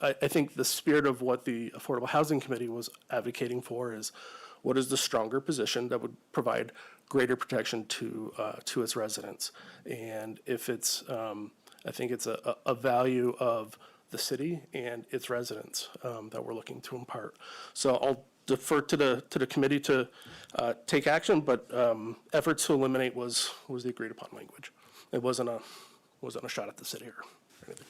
I think the spirit of what the Affordable Housing Committee was advocating for is what is the stronger position that would provide greater protection to its residents. And if it's, I think it's a value of the city and its residents that we're looking to impart. So I'll defer to the committee to take action, but efforts to eliminate was the agreed upon language. It wasn't a shot at the city or anything.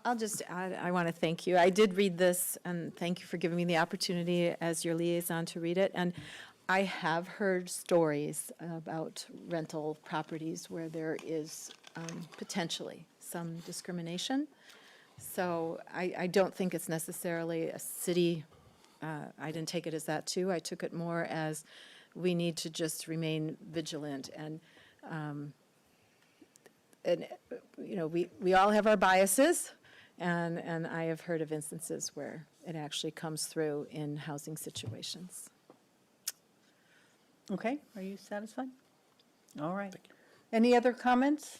I'll just add, I want to thank you. I did read this, and thank you for giving me the opportunity as your liaison to read it. And I have heard stories about rental properties where there is potentially some discrimination. So I don't think it's necessarily a city, I didn't take it as that too. I took it more as we need to just remain vigilant and we all have our biases, and I have heard of instances where it actually comes through in housing situations. Okay, are you satisfied? All right. Any other comments?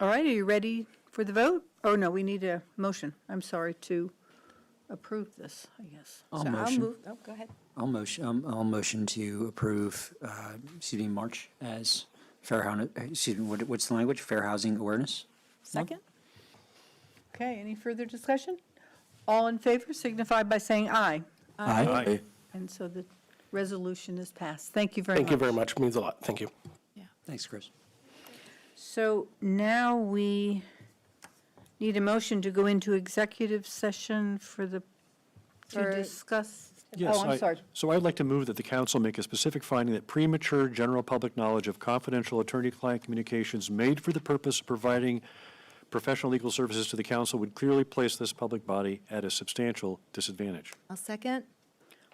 All right, are you ready for the vote? Oh, no, we need a motion. I'm sorry, to approve this, I guess. I'll So motion. move, oh, go ahead. I'll motion to approve, March as what's the language? Fair Housing Awareness? Second? Okay, any further discussion? All in favor signify by saying aye. Aye. And so the resolution is passed. Thank you very much. Thank you very much. Means a lot. Thank you. Thanks, Chris. So now we need a motion to go into executive session to discuss. Yes, Oh, I'm sorry. So I'd like to move that the council make a specific finding that premature general public knowledge of confidential attorney-client communications made for the purpose of providing professional legal services to the council would clearly place this public body at a substantial disadvantage. I'll second.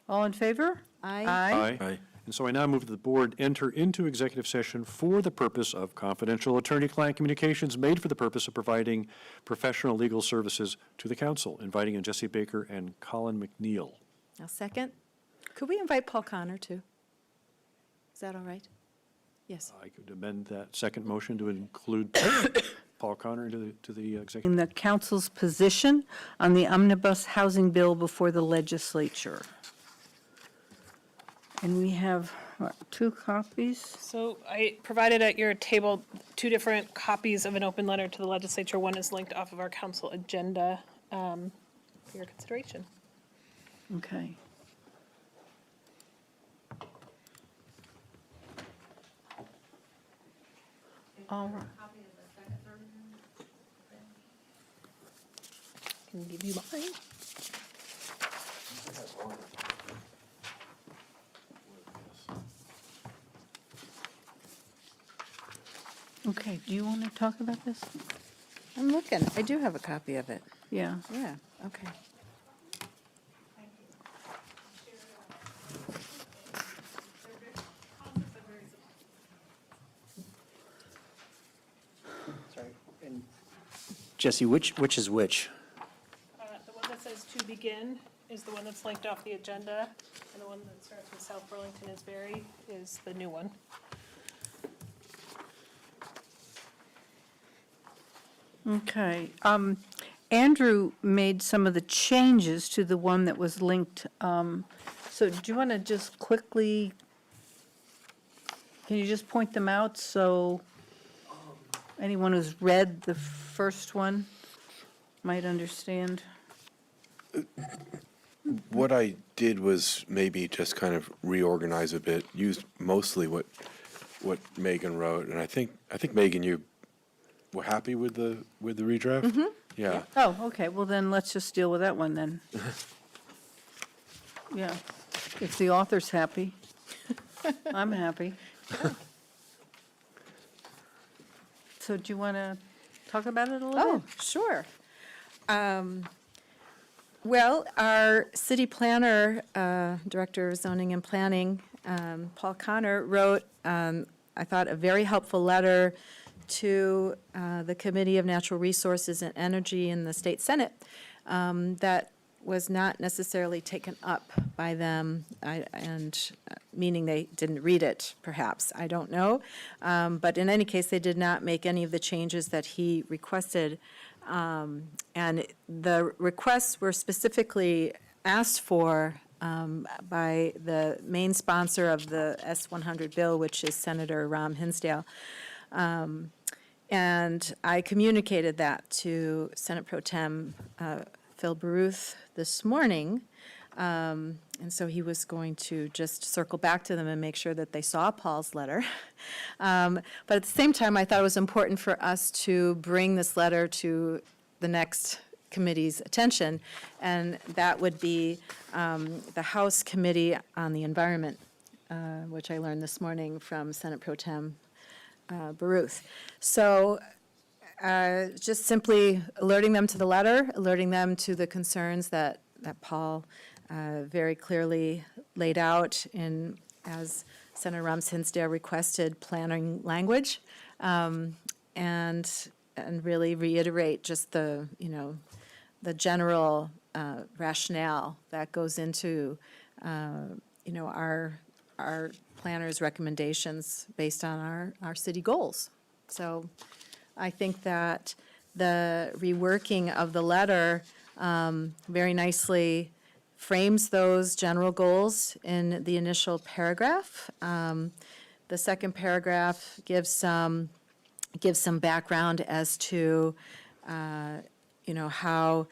All in favor? Aye. Aye. And so I now move that the board enter into executive session for the purpose of confidential attorney-client communications made for the purpose of providing professional legal services to the council, inviting in Jesse Baker and Colin McNeil. I'll second. Could we invite Paul Connor, too? Is that all right? Yes. I could amend that second motion to include Paul Connor to the executive. In the council's position on the omnibus housing bill before the legislature. And we have, what, 2 copies? So I provided at your table 2 different copies of an open letter to the legislature. One is linked off of our council agenda for your consideration. Okay. All right. I can give you mine. Okay, do you want to talk about this? I'm looking. I do have a copy of it. Yeah. Yeah, okay. Jesse, which is which? The one that says "to begin" is the one that's linked off the agenda, and the one that starts with South Burlington is the new one. Okay. Andrew made some of the changes to the one that was linked. So do you want to just quickly, can you just point them out so anyone who's read the first one might understand? What I did was maybe just kind of reorganize a bit, used mostly what Megan wrote, and I think Megan, you were happy with the redraft? Mm-hmm. Yeah. Oh, okay, well then, let's just deal with that one then. Yeah, if the author's happy, I'm happy. So do you want to talk about it a little Oh, bit? sure. Well, our city planner, Director of Zoning and Planning, Paul Connor, wrote, I thought, a very helpful letter to the Committee of Natural Resources and Energy in the State Senate that was not necessarily taken up by them, meaning they didn't read it, perhaps. I don't know. But in any case, they did not make any of the changes that he requested. And the requests were specifically asked for by the main sponsor of the S-100 bill, which is Senator Rahm Hinsdale. And I communicated that to Senate Pro Tem Phil Baruth this morning. And so he was going to just circle back to them and make sure that they saw Paul's letter. But at the same time, I thought it was important for us to bring this letter to the next committee's attention, and that would be the House Committee on the Environment, which I learned this morning from Senate Pro Tem Baruth. So just simply alerting them to the letter, alerting them to the concerns that Paul very clearly laid out as Senator Rahm Hinsdale requested planning language, and really reiterate just the general rationale that goes into our planners' recommendations based on our city goals. So I think that the reworking of the letter very nicely frames those general goals in the initial paragraph. The second paragraph gives some background as to, how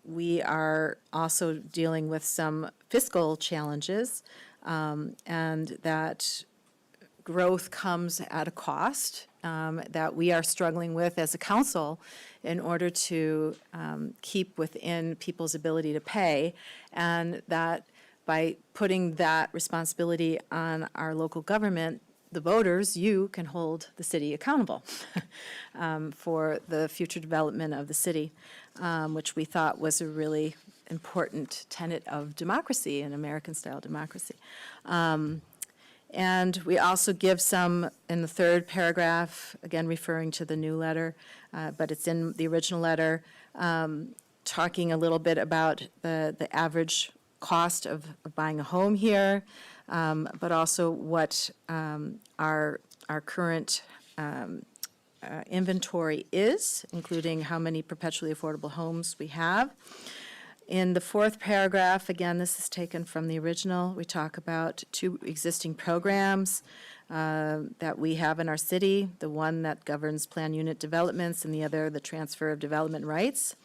we are also dealing with some fiscal challenges, and that growth comes at a cost that we are struggling with as a council in order to keep within people's ability to pay, and that by putting that responsibility on our local government, the voters, you can hold the city accountable for the future development of the city, which we thought was a really important tenet of democracy and American-style democracy. And we also give some, in the third paragraph, again referring to the new letter, but it's in the original letter, talking a little bit about the average cost of buying a home here, but also what our current inventory is, including how many perpetually affordable homes we have. In the fourth paragraph, again, this is taken from the original, we talk about 2 existing programs that we have in our city, the one that governs plan unit developments and the other the transfer of development rights,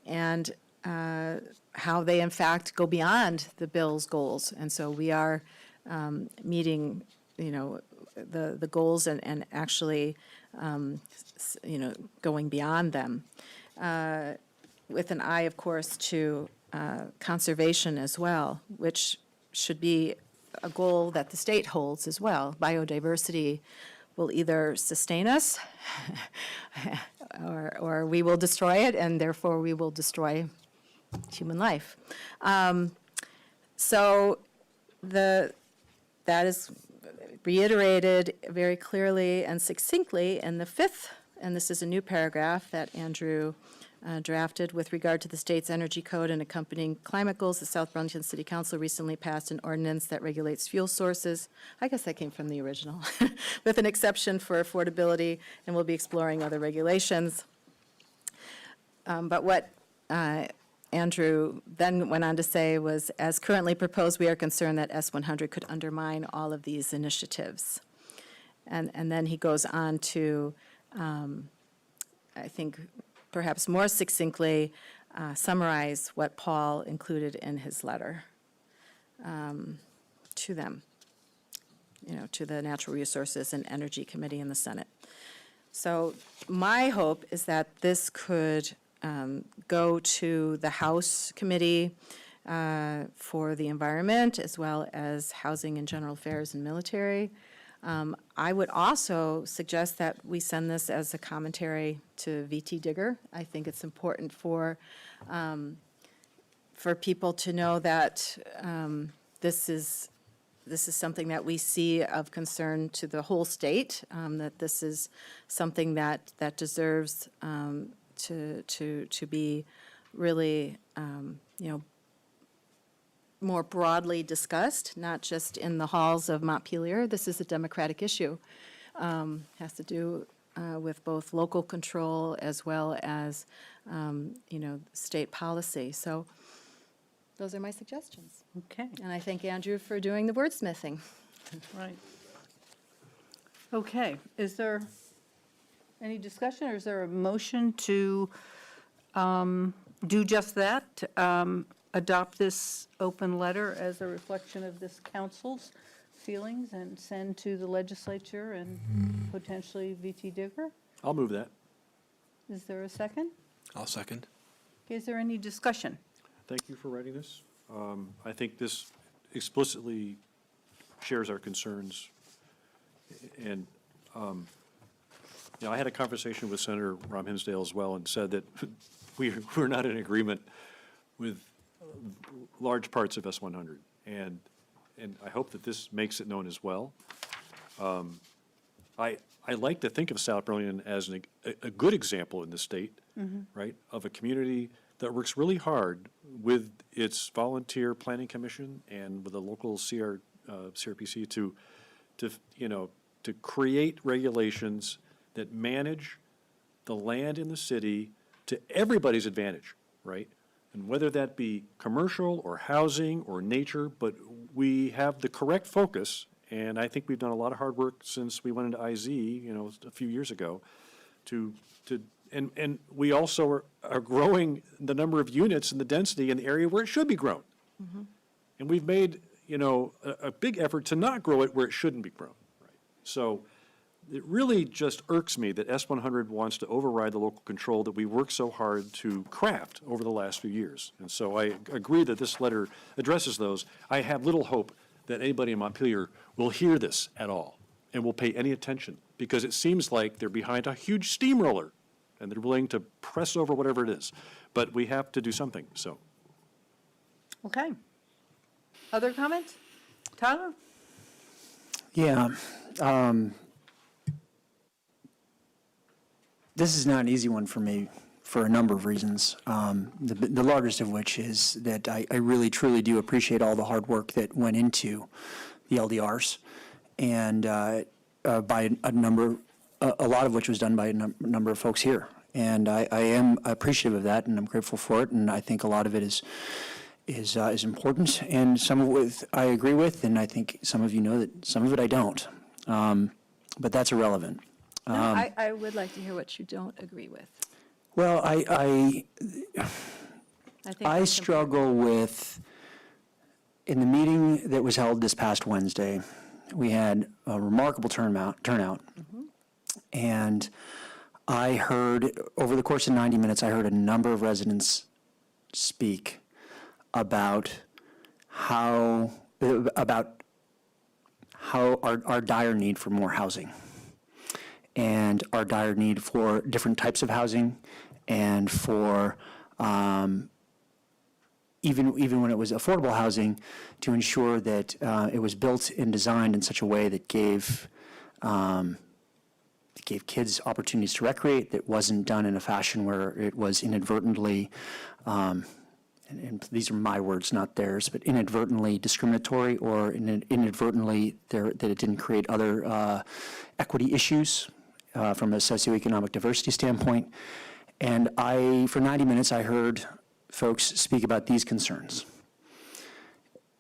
and how they in fact go beyond the bill's goals. And so we are meeting, the goals and actually, going beyond them. With an eye, of course, to conservation as well, which should be a goal that the state holds as well. Biodiversity will either sustain us or we will destroy it, and therefore we will destroy human life. So that is reiterated very clearly and succinctly in the fifth, and this is a new paragraph that Andrew drafted with regard to the state's energy code and accompanying climate goals. The South Burlington City Council recently passed an ordinance that regulates fuel sources. I guess that came from the original, with an exception for affordability, and we'll be exploring other regulations. But what Andrew then went on to say was, as currently proposed, we are concerned that S100 could undermine all of these initiatives. And then he goes on to, I think, perhaps more succinctly summarize what Paul included in his letter to them, to the Natural Resources and Energy Committee in the Senate. So my hope is that this could go to the House Committee for the Environment, as well as Housing and General Affairs and Military. I would also suggest that we send this as a commentary to VT Digger. I think it's important for people to know that this is something that we see of concern to the whole state, that this is something that deserves to be really, more broadly discussed, not just in the halls of Montpelier. This is a democratic issue. Has to do with both local control as well as, state policy. So those are my suggestions. Okay, And I thank Andrew for doing the wordsmithing. right. Okay, is there any discussion, or is there a motion to do just that? Adopt this open letter as a reflection of this council's feelings and send to the legislature and potentially VT Digger? I'll move that. Is there a second? I'll second. Okay, is there any discussion? Thank you for writing this. I think this explicitly shares our concerns. And, I had a conversation with Senator Rom Hinsdale as well, and said that we're not in agreement with large parts of S100. And I hope that this makes it known as well. I like to think of South Burlington as a good example in the state, right, of a community that works really hard with its volunteer planning commission and with the local CRPC to create regulations that manage the land in the city to everybody's advantage, right? And whether that be commercial or housing or nature, but we have the correct focus, and I think we've done a lot of hard work since we went into IZ, a few years ago, and we also are growing the number of units and the density in the area where it should be grown. And we've made, a big effort to not grow it where it shouldn't be grown. Right. So it really just irks me that S100 wants to override the local control that we worked so hard to craft over the last few years. And so I agree that this letter addresses those. I have little hope that anybody in Montpelier will hear this at all and will pay any attention, because it seems like they're behind a huge steamroller and they're willing to press over whatever it is. But we have to do something, so. Okay. Other comments? Tyler? Yeah. This is not an easy one for me for a number of reasons, the largest of which is that I really, truly do appreciate all the hard work that went into the LDRs, and by a lot of which was done by a number of folks here. And I am appreciative of that, and I'm grateful for it, and I think a lot of it is important, and some of it I agree with, and I think some of you know that some of it I don't. But that's irrelevant. No, I would like to hear what you don't agree with. Well, I think I that's struggle with, in the meeting that was held this past Wednesday, we had a remarkable turnout, and I heard, over the course of 90 minutes, I heard a number of residents speak about how our dire need for more housing, and our dire need for different types of housing, and for even when it was affordable housing, to ensure that it was built and designed in such a way that gave kids opportunities to recreate, that wasn't done in a fashion where it was inadvertently, and these are my words, not theirs, but inadvertently discriminatory, or inadvertently that it didn't create other equity issues from a socioeconomic diversity standpoint. And for 90 minutes, I heard folks speak about these concerns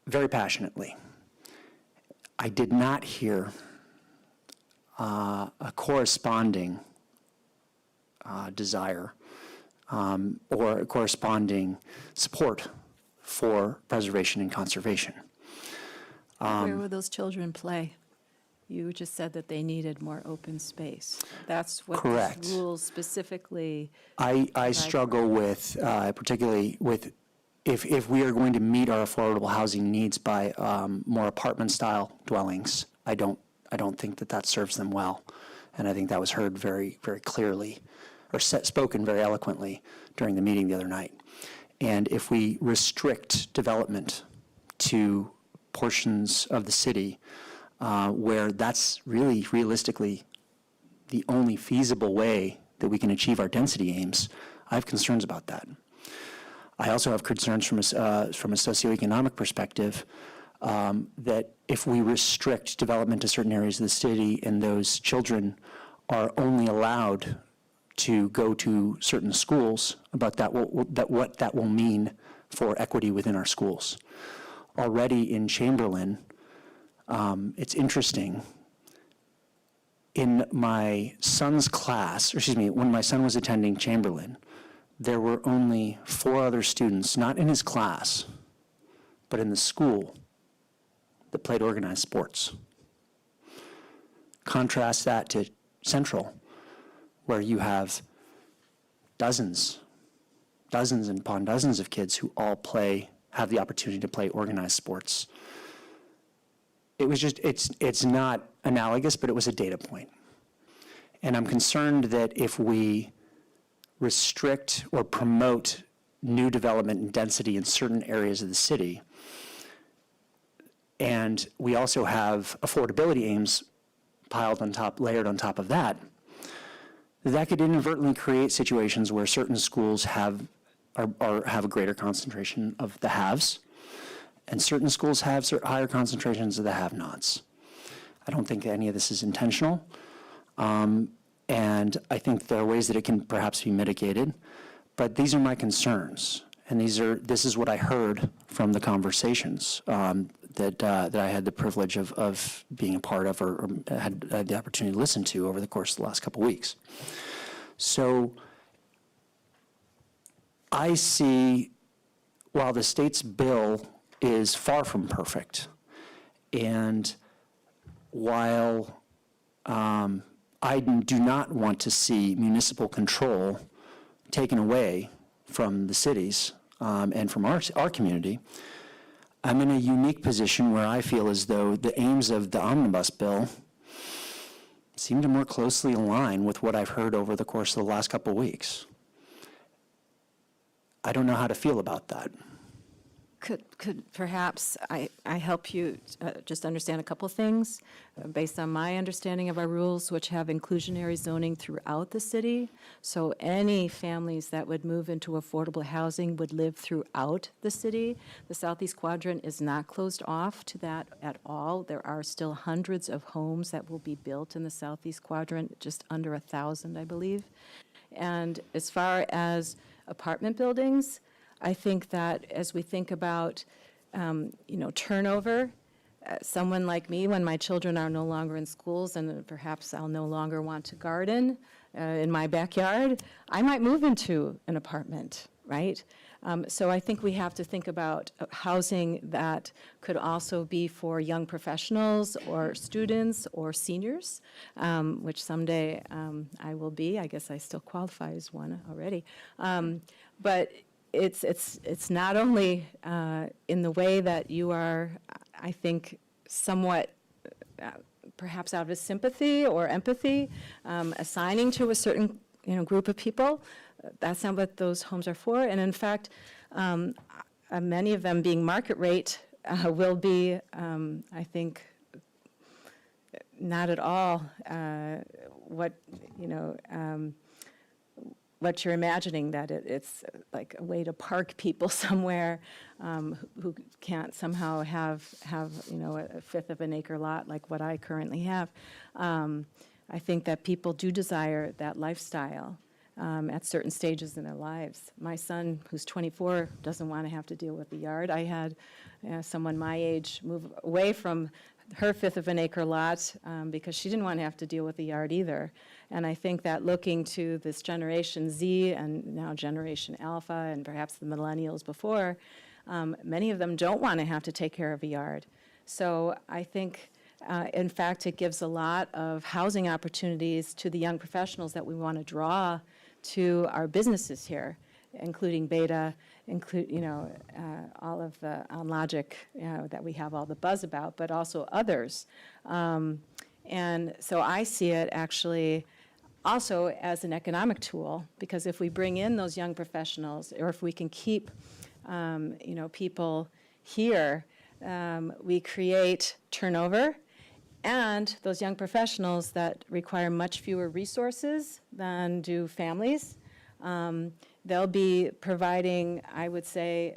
very passionately. I did not hear a corresponding desire or a corresponding support for preservation and conservation. Where will those children play? You just said that they needed more open space. That's what Correct. these rules specifically. I struggle with, particularly with, if we are going to meet our affordable housing needs by more apartment-style dwellings, I don't think that serves them well. And I think that was heard very, very clearly, or spoken very eloquently during the meeting the other night. And if we restrict development to portions of the city where that's really realistically the only feasible way that we can achieve our density aims, I have concerns about that. I also have concerns from a socioeconomic perspective that if we restrict development to certain areas of the city and those children are only allowed to go to certain schools, what that will mean for equity within our schools. Already in Chamberlain, it's interesting, in my son's class, when my son was attending Chamberlain, there were only 4 other students, not in his class, but in the school, that played organized sports. Contrast that to Central, where you have dozens upon dozens of kids who all have the opportunity to play organized sports. It's not analogous, but it was a data point. And I'm concerned that if we restrict or promote new development and density in certain areas of the city, and we also have affordability aims layered on top of that, that could inadvertently create situations where certain schools have a greater concentration of the haves, and certain schools have higher concentrations of the have-nots. I don't think any of this is intentional, and I think there are ways that it can perhaps be mitigated, but these are my concerns. And this is what I heard from the conversations that I had the privilege of being a part of or had the opportunity to listen to over the course of the last couple of weeks. So I see, while the state's bill is far from perfect, and while I do not want to see municipal control taken away from the cities and from our community, I'm in a unique position where I feel as though the aims of the Omnibus bill seem to more closely align with what I've heard over the course of the last couple of weeks. I don't know how to feel about that. Could perhaps I help you just understand a couple of things based on my understanding of our rules, which have inclusionary zoning throughout the city. So any families that would move into affordable housing would live throughout the city. The Southeast Quadrant is not closed off to that at all. There are still hundreds of homes that will be built in the Southeast Quadrant, just under 1,000, I believe. And as far as apartment buildings, I think that as we think about, turnover, someone like me, when my children are no longer in schools and perhaps I'll no longer want to garden in my backyard, I might move into an apartment, right? So I think we have to think about housing that could also be for young professionals or students or seniors, which someday I will be. I guess I still qualify as one already. But it's not only in the way that you are, I think, somewhat perhaps out of sympathy or empathy, assigning to a certain group of people. That's not what those homes are for. And in fact, many of them being market rate will be, I think, not at all what you're imagining, that it's like a way to park people somewhere who can't somehow have a fifth of an acre lot like what I currently have. I think that people do desire that lifestyle at certain stages in their lives. My son, who's 24, doesn't want to have to deal with the yard. I had someone my age move away from her fifth of an acre lot because she didn't want to have to deal with the yard either. And I think that looking to this Generation Z and now Generation Alpha and perhaps the millennials before, many of them don't want to have to take care of a yard. So I think, in fact, it gives a lot of housing opportunities to the young professionals that we want to draw to our businesses here, including Beta, all of the OnLogic that we have all the buzz about, but also others. And so I see it actually also as an economic tool, because if we bring in those young professionals, or if we can keep people here, we create turnover, and those young professionals that require much fewer resources than do families. They'll be providing, I would say,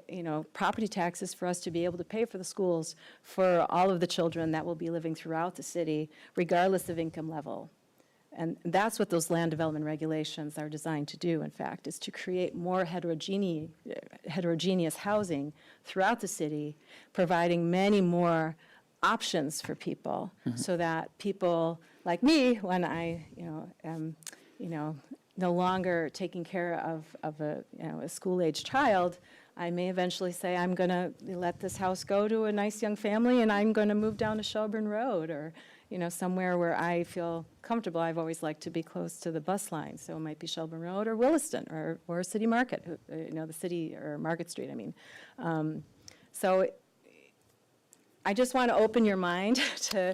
property taxes for us to be able to pay for the schools for all of the children that will be living throughout the city, regardless of income level. And that's what those land development regulations are designed to do, in fact, is to create more heterogeneous housing throughout the city, providing many more options for people, so that people like me, when I am no longer taking care of a school-age child, I may eventually say, I'm going to let this house go to a nice young family, and I'm going to move down to Shelburne Road, or somewhere where I feel comfortable. I've always liked to be close to the bus line, so it might be Shelburne Road or Williston or City Market, the city or Market Street, I mean. So I just want to open your mind to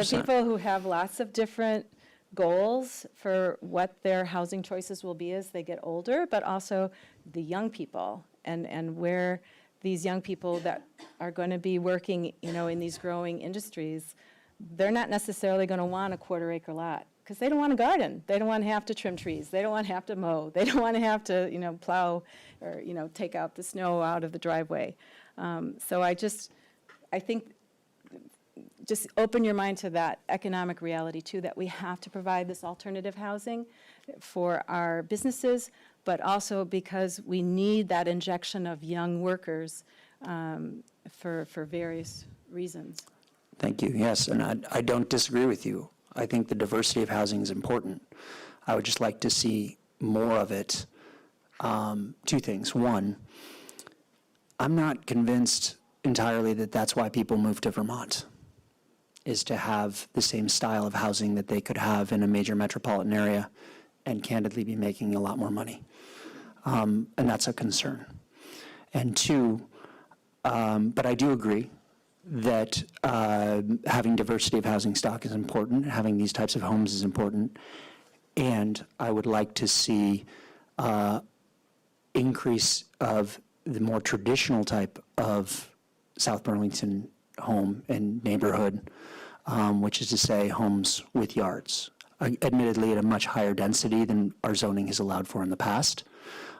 people who have lots of different goals for what their housing choices will be as they get older, but also the young people and where these young people that are going to be working, in these growing industries, they're not necessarily going to want a quarter-acre lot because they don't want to garden. They don't want to have to trim trees. They don't want to have to mow. They don't want to have to, plow or, take out the snow out of the driveway. So I think just open your mind to that economic reality, too, that we have to provide this alternative housing for our businesses, but also because we need that injection of young workers for various reasons. Thank you. Yes, and I don't disagree with you. I think the diversity of housing is important. I would just like to see more of it. Two things. One, I'm not convinced entirely that that's why people move to Vermont, is to have the same style of housing that they could have in a major metropolitan area and candidly be making a lot more money. And that's a concern. And two, but I do agree that having diversity of housing stock is important, having these types of homes is important, and I would like to see increase of the more traditional type of South Burlington home and neighborhood, which is to say homes with yards, admittedly at a much higher density than our zoning has allowed for in the past.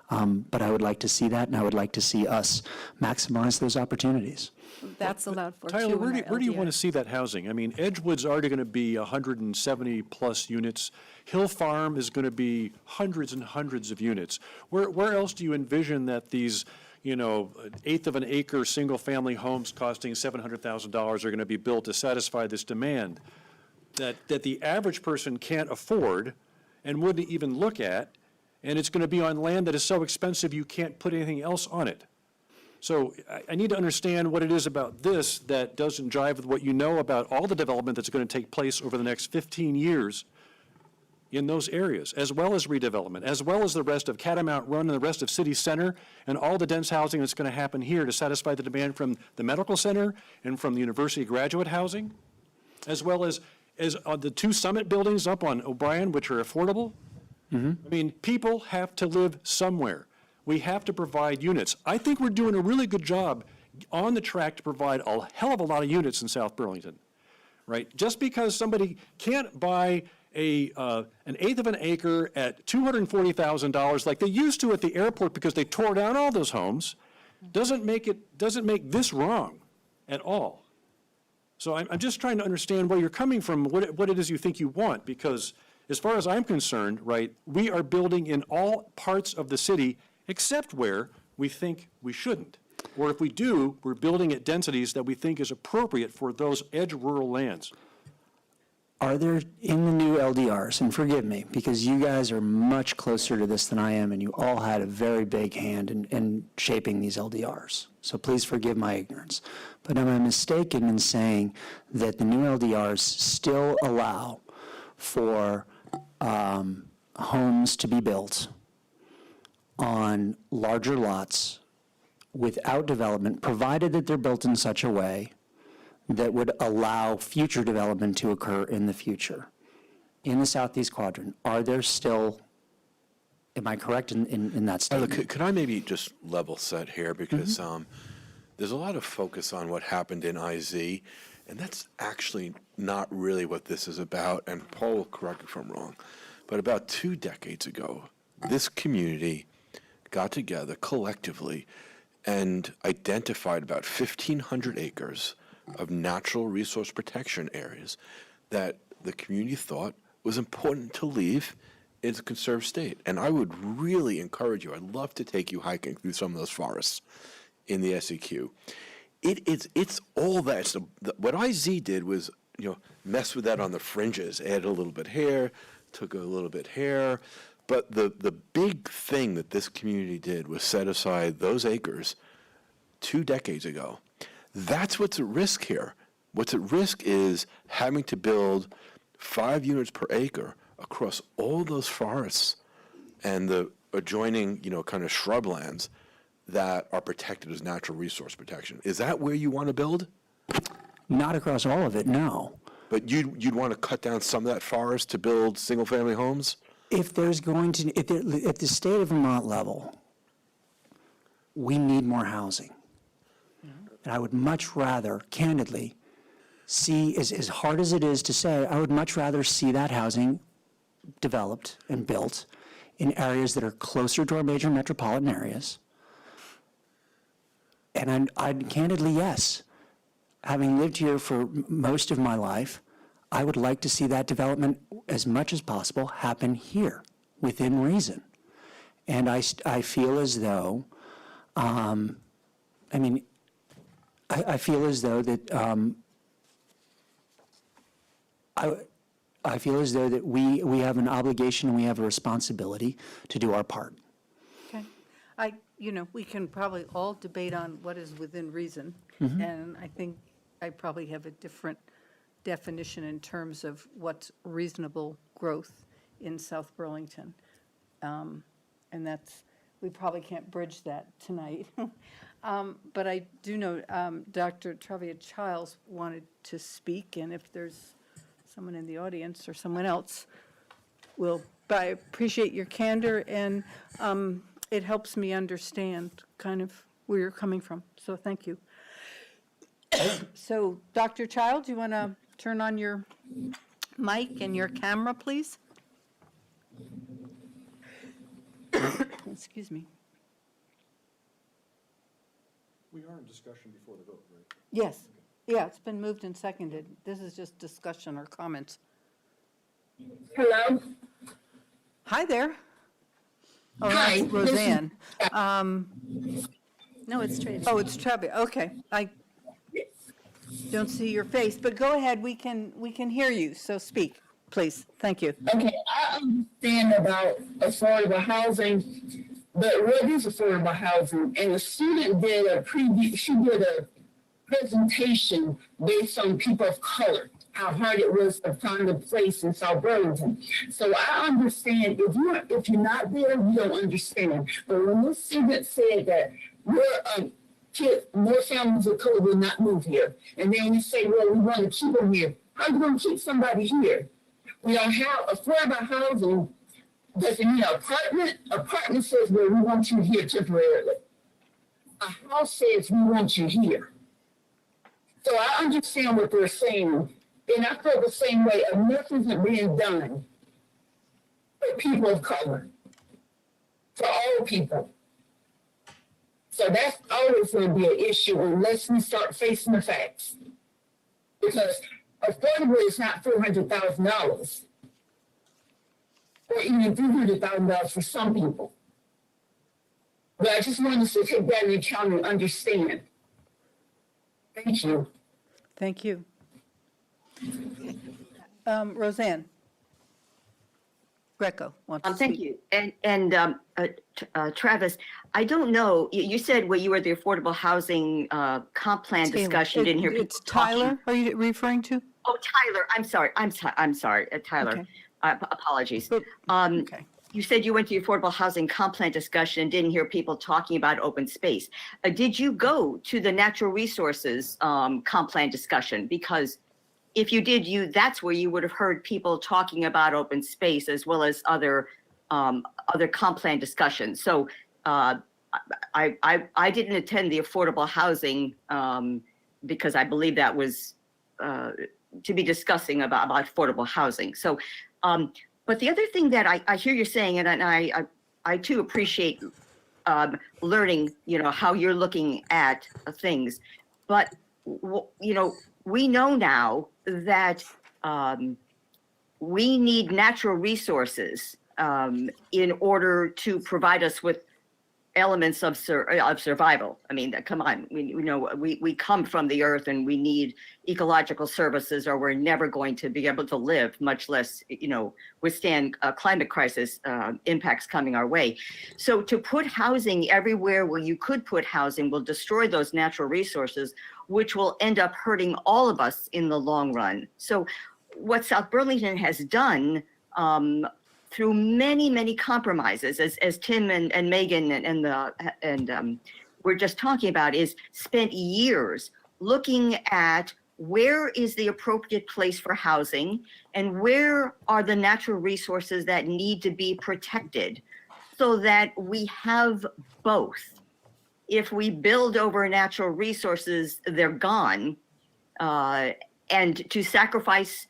But I would like to see that, and I would like to see us maximize those opportunities. That's allowed for too. Tyler, in our where do you want to LDRs. see that housing? I mean, Edgewood's already going to be 170-plus units. Hill Farm is going to be hundreds and hundreds of units. Where else do you envision that these, eighth of an acre single-family homes costing $700,000 are going to be built to satisfy this demand that the average person can't afford and wouldn't even look at, and it's going to be on land that is so expensive you can't put anything else on it? So I need to understand what it is about this that doesn't jive with what you know about all the development that's going to take place over the next 15 years in those areas, as well as redevelopment, as well as the rest of Catamount Run and the rest of City Center, and all the dense housing that's going to happen here to satisfy the demand from the medical center and from the university graduate housing, as well as the two Summit buildings up on O'Brien, which are affordable. I mean, people have to live somewhere. We have to provide units. I think we're doing a really good job on the track to provide a hell of a lot of units in South Burlington, right? Just because somebody can't buy an eighth of an acre at $240,000 like they used to at the airport because they tore down all those homes, doesn't make this wrong at all. So I'm just trying to understand where you're coming from, what it is you think you want, because as far as I'm concerned, right, we are building in all parts of the city except where we think we shouldn't. Or if we do, we're building at densities that we think is appropriate for those edge rural lands. Are there, in the new LDRs, and forgive me, because you guys are much closer to this than I am, and you all had a very big hand in shaping these LDRs, so please forgive my ignorance. But am I mistaken in saying that the new LDRs still allow for homes to be built on larger lots without development, provided that they're built in such a way that would allow future development to occur in the future? In the southeast quadrant, are there still, am I correct in that statement? Could I maybe just level set here, because there's a lot of focus on what happened in IZ, and that's actually not really what this is about, and Paul will correct me if I'm wrong, but about 2 decades ago, this community got together collectively and identified about 1,500 acres of natural resource protection areas that the community thought was important to leave in a conserved state. And I would really encourage you, I'd love to take you hiking through some of those forests in the SEQ. It's all that. So what IZ did was, mess with that on the fringes, add a little bit here, took a little bit here. But the big thing that this community did was set aside those acres 2 decades ago. That's what's at risk here. What's at risk is having to build 5 units per acre across all those forests and the adjoining, kind of shrublands that are protected as natural resource protection. Is that where you want to build? Not across all of it, no. But you'd want to cut down some of that forest to build single-family homes? If there's going to, at the state of Vermont level, we need more housing. And I would much rather, candidly, see, as hard as it is to say, I would much rather see that housing developed and built in areas that are closer to our major metropolitan areas. And I'd candidly, yes, having lived here for most of my life, I would like to see that development, as much as possible, happen here, within reason. And I feel as though, I feel as though that, I feel as though that we have an obligation and we have a responsibility to do our part. Okay. We can probably all debate on what is within reason, and I think I probably have a different definition in terms of what's reasonable growth in South Burlington. And we probably can't bridge that tonight. But I do know Dr. Travia Childs wanted to speak, and if there's someone in the audience or someone else, but I appreciate your candor, and it helps me understand kind of where you're coming from, so thank you. So, Dr. Childs, you want to turn on your mic and your camera, please? Excuse me. We are in discussion before the vote, right? Yes, yeah, it's been moved and seconded. This is just discussion or comments. Hello. Hi there. Oh, Hi, that's this is- Roseanne. No, it's Tracy. Oh, it's Travia, okay. I don't see your face, but go ahead, we can hear you, so speak, please. Thank you. Okay, I understand about affordable housing, but what is affordable housing? And the student did she did a presentation based on people of color, how hard it was to find a place in South Burlington. So I understand if you're not there, you don't understand. But when this student said that more families of color will not move here, and then we say, well, we want to keep them here. How are you going to keep somebody here? We don't have affordable housing. Doesn't mean an apartment. Apartment says, well, we want you here temporarily. A house says, we want you here. So I understand what they're saying, and I feel the same way. Enough isn't being done for people of color, for all people. So that's always going to be an issue unless we start facing the facts. Because affordable is not $400,000 or even $300,000 for some people. But I just want us to take that into account and understand. Thank you. Thank you. Roseanne Greco wants to speak. Thank you. And Travis, I don't know, you said when you were at the affordable housing comp plan Taylor. discussion, didn't hear people It's talking. Tyler, are you referring to? Oh, Tyler, I'm sorry, Tyler. Okay. Apologies. But- Okay. You said you went to the affordable housing comp plan discussion and didn't hear people talking about open space. Did you go to the natural resources comp plan discussion? Because if you did, that's where you would have heard people talking about open space as well as other comp plan discussions. So I didn't attend the affordable housing because I believe that was to be discussing about affordable housing. So, but the other thing that I hear you saying, and I too appreciate learning, how you're looking at things, but we know now that we need natural resources in order to provide us with elements of survival. I mean, come on, we come from the earth and we need ecological services, or we're never going to be able to live, much less, withstand climate crisis impacts coming our way. So to put housing everywhere where you could put housing will destroy those natural resources, which will end up hurting all of us in the long run. So what South Burlington has done through many, many compromises, as Tim and Megan and we're just talking about, is spent years looking at where is the appropriate place for housing and where are the natural resources that need to be protected so that we have both. If we build over natural resources, they're gone. And to sacrifice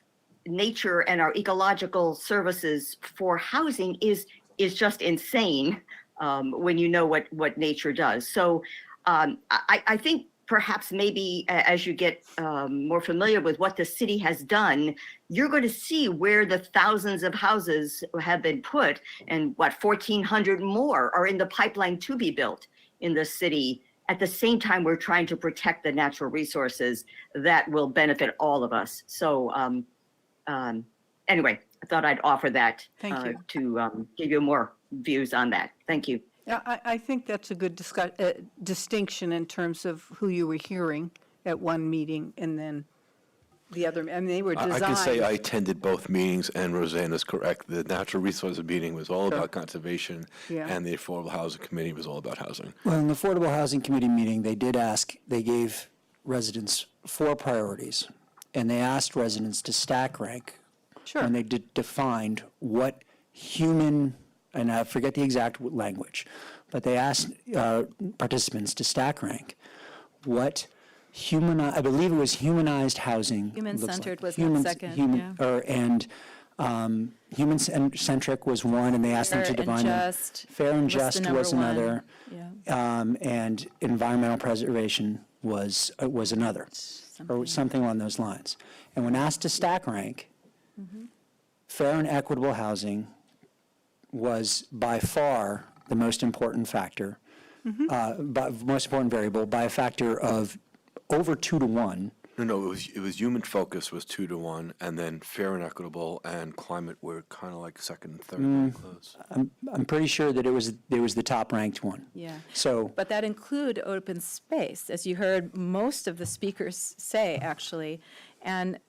nature and our ecological services for housing is just insane when you know what nature does. So I think perhaps maybe as you get more familiar with what the city has done, you're going to see where the thousands of houses have been put, and what 1,400 more are in the pipeline to be built in the city. At the same time, we're trying to protect the natural resources that will benefit all of us. So anyway, I thought I'd offer that Thank you. to give you more views on that. Thank you. Yeah, I think that's a good distinction in terms of who you were hearing at one meeting and then the other. I mean, they were designed. I can say I attended both meetings, and Roseanne is correct. The natural resources meeting was all about conservation, Yeah. and the Affordable Housing Committee was all about housing. Well, in the Affordable Housing Committee meeting, they gave residents 4 priorities, and they asked residents to stack rank. Sure. And they defined what human, and I forget the exact language, but they asked participants to stack rank what I believe it was humanized housing. Human-centered was the second, yeah. Human-centric was one, and they asked them to Fair and define them. just Fair and was the just number was one. another. Yeah. And environmental preservation was another, or something along those lines. And when asked to stack rank, fair and equitable housing was by far the most important factor, most important variable, by a factor of over 2 to 1. No, it was human focus was 2 to 1, and then fair and equitable and climate were kind of like second and third. Very close. I'm pretty sure that it was the top ranked one. Yeah. So But that include open space, as you heard most of the speakers say, actually. And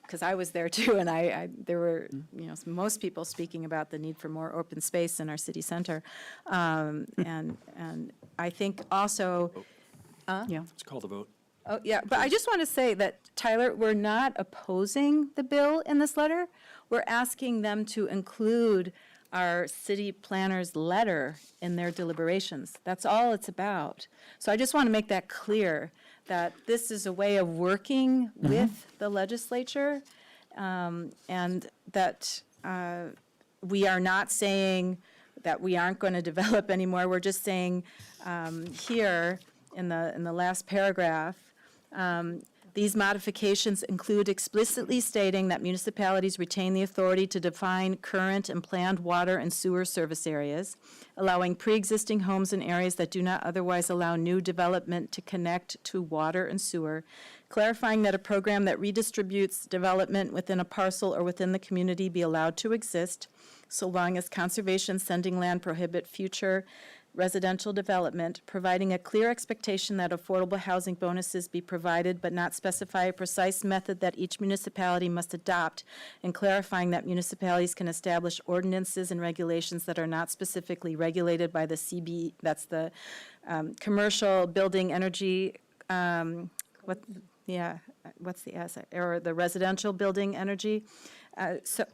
because I was there too, and there were, most people speaking about the need for more open space in our city center. And I think also, Yeah. Let's call the vote. oh, yeah, but I just want to say that, Tyler, we're not opposing the bill in this letter. We're asking them to include our city planner's letter in their deliberations. That's all it's about. So I just want to make that clear, that this is a way of working with the legislature, and that we are not saying that we aren't going to develop anymore. We're just saying here in the last paragraph, these modifications include explicitly stating that municipalities retain the authority to define current and planned water and sewer service areas, allowing pre-existing homes in areas that do not otherwise allow new development to connect to water and sewer, clarifying that a program that redistributes development within a parcel or within the community be allowed to exist, so long as conservation sending land prohibit future residential development, providing a clear expectation that affordable housing bonuses be provided but not specify a precise method that each municipality must adopt, and clarifying that municipalities can establish ordinances and regulations that are not specifically regulated by the that's the Commercial Building Energy, what's the S, or the Residential Building Energy.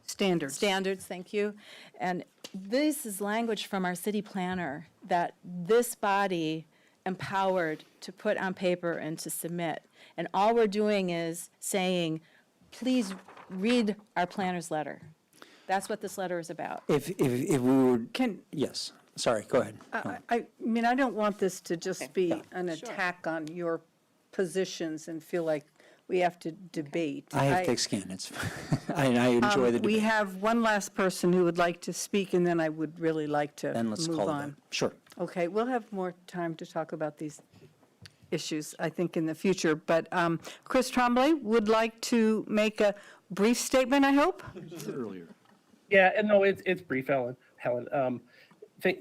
Standards. Standards, thank you. And this is language from our city planner that this body empowered to put on paper and to submit. And all we're doing is saying, please read our planner's letter. That's what this letter is about. if we were, Can, yes, sorry, go ahead. I mean, I don't want this to just be an attack on your positions and feel like we have to debate. I have thick skin, I enjoy the We debate. have one last person who would like to speak, and then I would really like to Then let's move call it. on. Sure. Okay, we'll have more time to talk about these issues, I think, in the future. But Chris Tremblay would like to make a brief statement, I hope? Earlier. Yeah, and no, it's brief, Helen.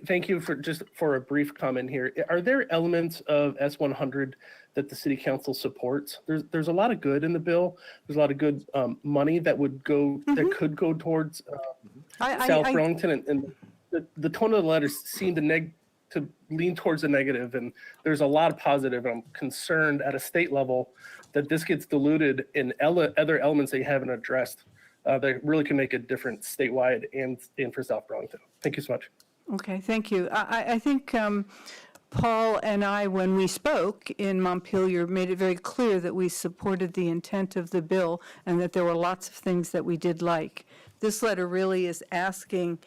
Thank you for a brief comment here. Are there elements of S100 that the city council supports? There's a lot of good in the bill. There's a lot of good money that would go that could go towards South Burlington, and the tone of the letter seemed to lean towards the negative, and there's a lot of positive. And I'm concerned at a state level that this gets diluted in other elements that you haven't addressed that really can make a difference statewide and for South Burlington. Thank you so much. Okay, thank you. I think Paul and I, when we spoke in Montpelier, made it very clear that we supported the intent of the bill and that there were lots of things that we did like. This letter really is asking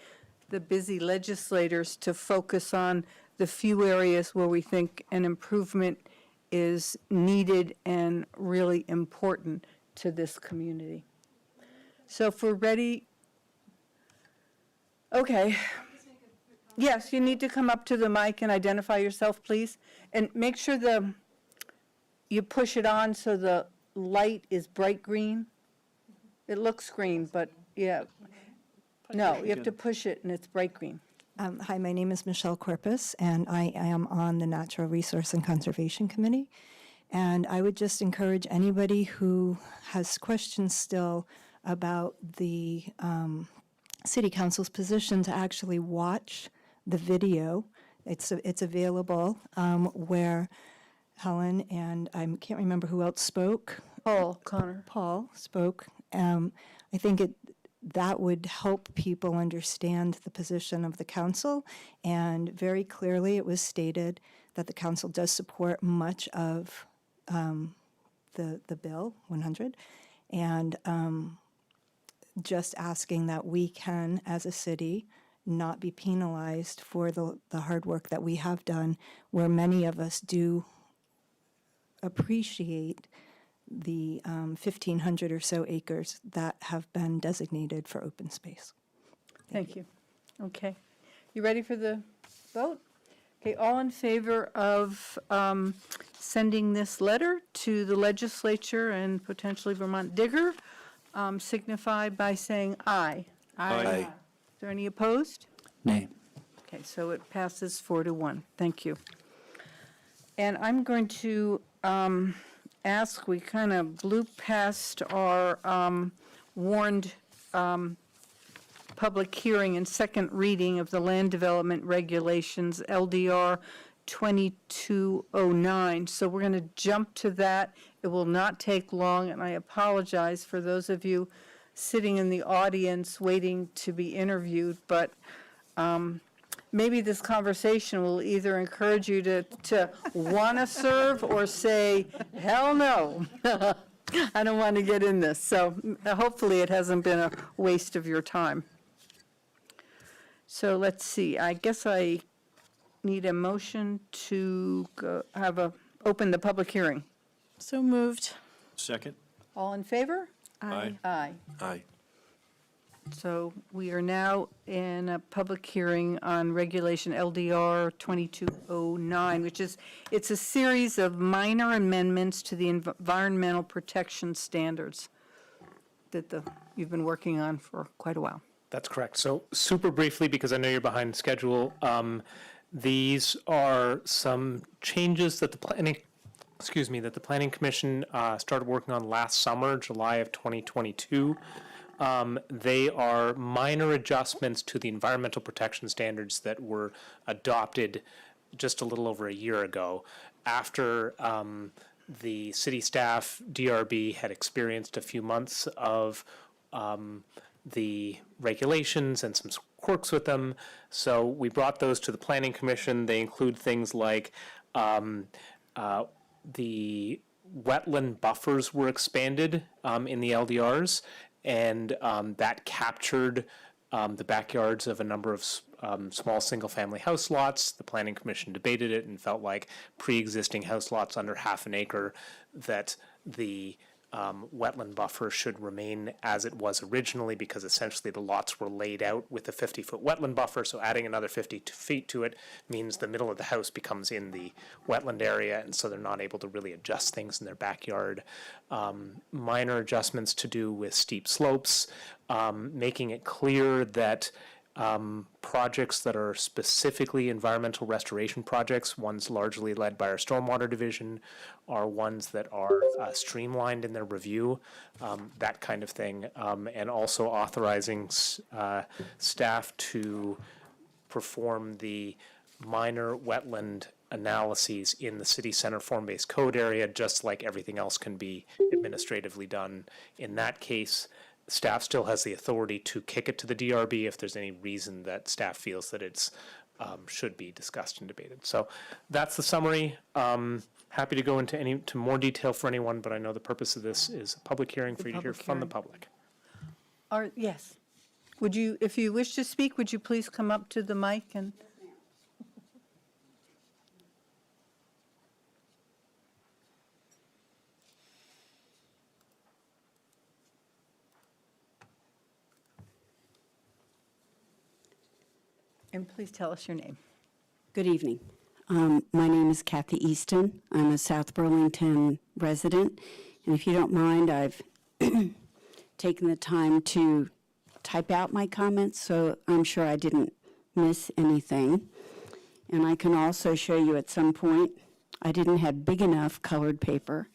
the busy legislators to focus on the few areas where we think an improvement is needed and really important to this community. So if we're ready, okay. Yes, you need to come up to the mic and identify yourself, please. And make sure you push it on so the light is bright green. It looks green, but yeah. No, you have to push it and it's bright green. Hi, my name is Michelle Corpus, and I am on the Natural Resource and Conservation Committee. And I would just encourage anybody who has questions still about the City Council's position to actually watch the video. It's available where Helen and I can't remember who else spoke. Paul Connor. Paul spoke. I think that would help people understand the position of the council. And very clearly, it was stated that the council does support much of the bill 100, and just asking that we can, as a city, not be penalized for the hard work that we have done, where many of us do appreciate the 1,500 or so acres that have been designated for open space. Thank you. Okay. You ready for the vote? Okay, all in favor of sending this letter to the legislature and potentially Vermont Digger, signify by saying aye. Aye. Is there any opposed? Nay. Okay, so it passes 4-1. Thank you. And I'm going to ask, we kind of blew past our warned public hearing and second reading of the Land Development Regulations, LDR 2209. So we're going to jump to that. It will not take long, and I apologize for those of you sitting in the audience waiting to be interviewed, but maybe this conversation will either encourage you to want to serve or say, hell no, I don't want to get in this. So hopefully it hasn't been a waste of your time. So let's see, I guess I need a motion to open the public hearing. So moved. Second? All in favor? Aye. Aye. Aye. So we are now in a public hearing on Regulation LDR 2209, which is, it's a series of minor amendments to the environmental protection standards that you've been working on for quite a while. That's correct. So super briefly, because I know you're behind schedule, these are some changes that the Planning Commission started working on last summer, July of 2022. They are minor adjustments to the environmental protection standards that were adopted just a little over a year ago after the city staff, DRB, had experienced a few months of the regulations and some quirks with them. So we brought those to the Planning Commission. They include things like the wetland buffers were expanded in the LDRs, and that captured the backyards of a number of small single-family house lots. The Planning Commission debated it and felt like pre-existing house lots under half an acre, that the wetland buffer should remain as it was originally, because essentially the lots were laid out with a 50-foot wetland buffer, so adding another 50 feet to it means the middle of the house becomes in the wetland area, and so they're not able to really adjust things in their backyard. Minor adjustments to do with steep slopes, making it clear that projects that are specifically environmental restoration projects, ones largely led by our stormwater division, are ones that are streamlined in their review, that kind of thing, and also authorizing staff to perform the minor wetland analyses in the city center form-based code area, just like everything else can be administratively done. In that case, staff still has the authority to kick it to the DRB if there's any reason that staff feels that it's should be discussed and debated. So that's the summary. Happy to go into more detail for anyone, but I know the purpose of this is a public hearing for you to hear from the public. Yes. Would you, if you wish to speak, would you please come up to the mic and? And please tell us your name. Good evening. My name is Kathy Easton. I'm a South Burlington resident. And if you don't mind, I've taken the time to type out my comments, so I'm sure I didn't miss anything. And I can also show you at some point, I didn't have big enough colored paper,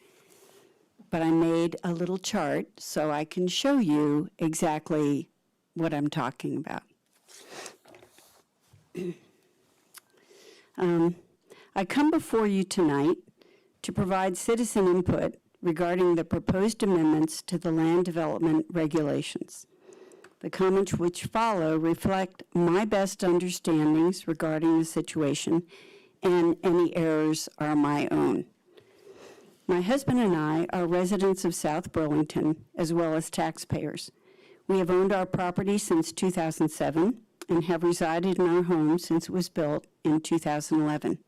but I made a little chart so I can show you exactly what I'm talking about. I come before you tonight to provide citizen input regarding the proposed amendments to the land development regulations. The comments which follow reflect my best understandings regarding the situation, and any errors are my own. My husband and I are residents of South Burlington, as well as taxpayers. We have owned our property since 2007 and have resided in our home since it was built in 2011.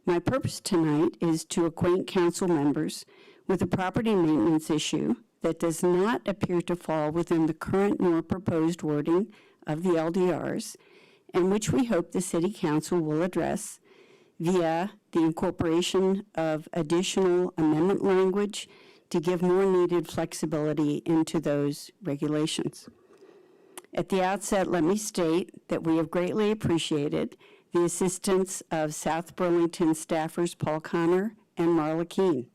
My purpose tonight is to acquaint council members with a property maintenance issue that does not appear to fall within the current nor proposed wording of the LDRs, and which we hope the City Council will address via the incorporation of additional amendment language to give more needed flexibility into those regulations. At the outset, let me state that we have greatly appreciated the assistance of South Burlington staffers Paul Connor and Marla Keene.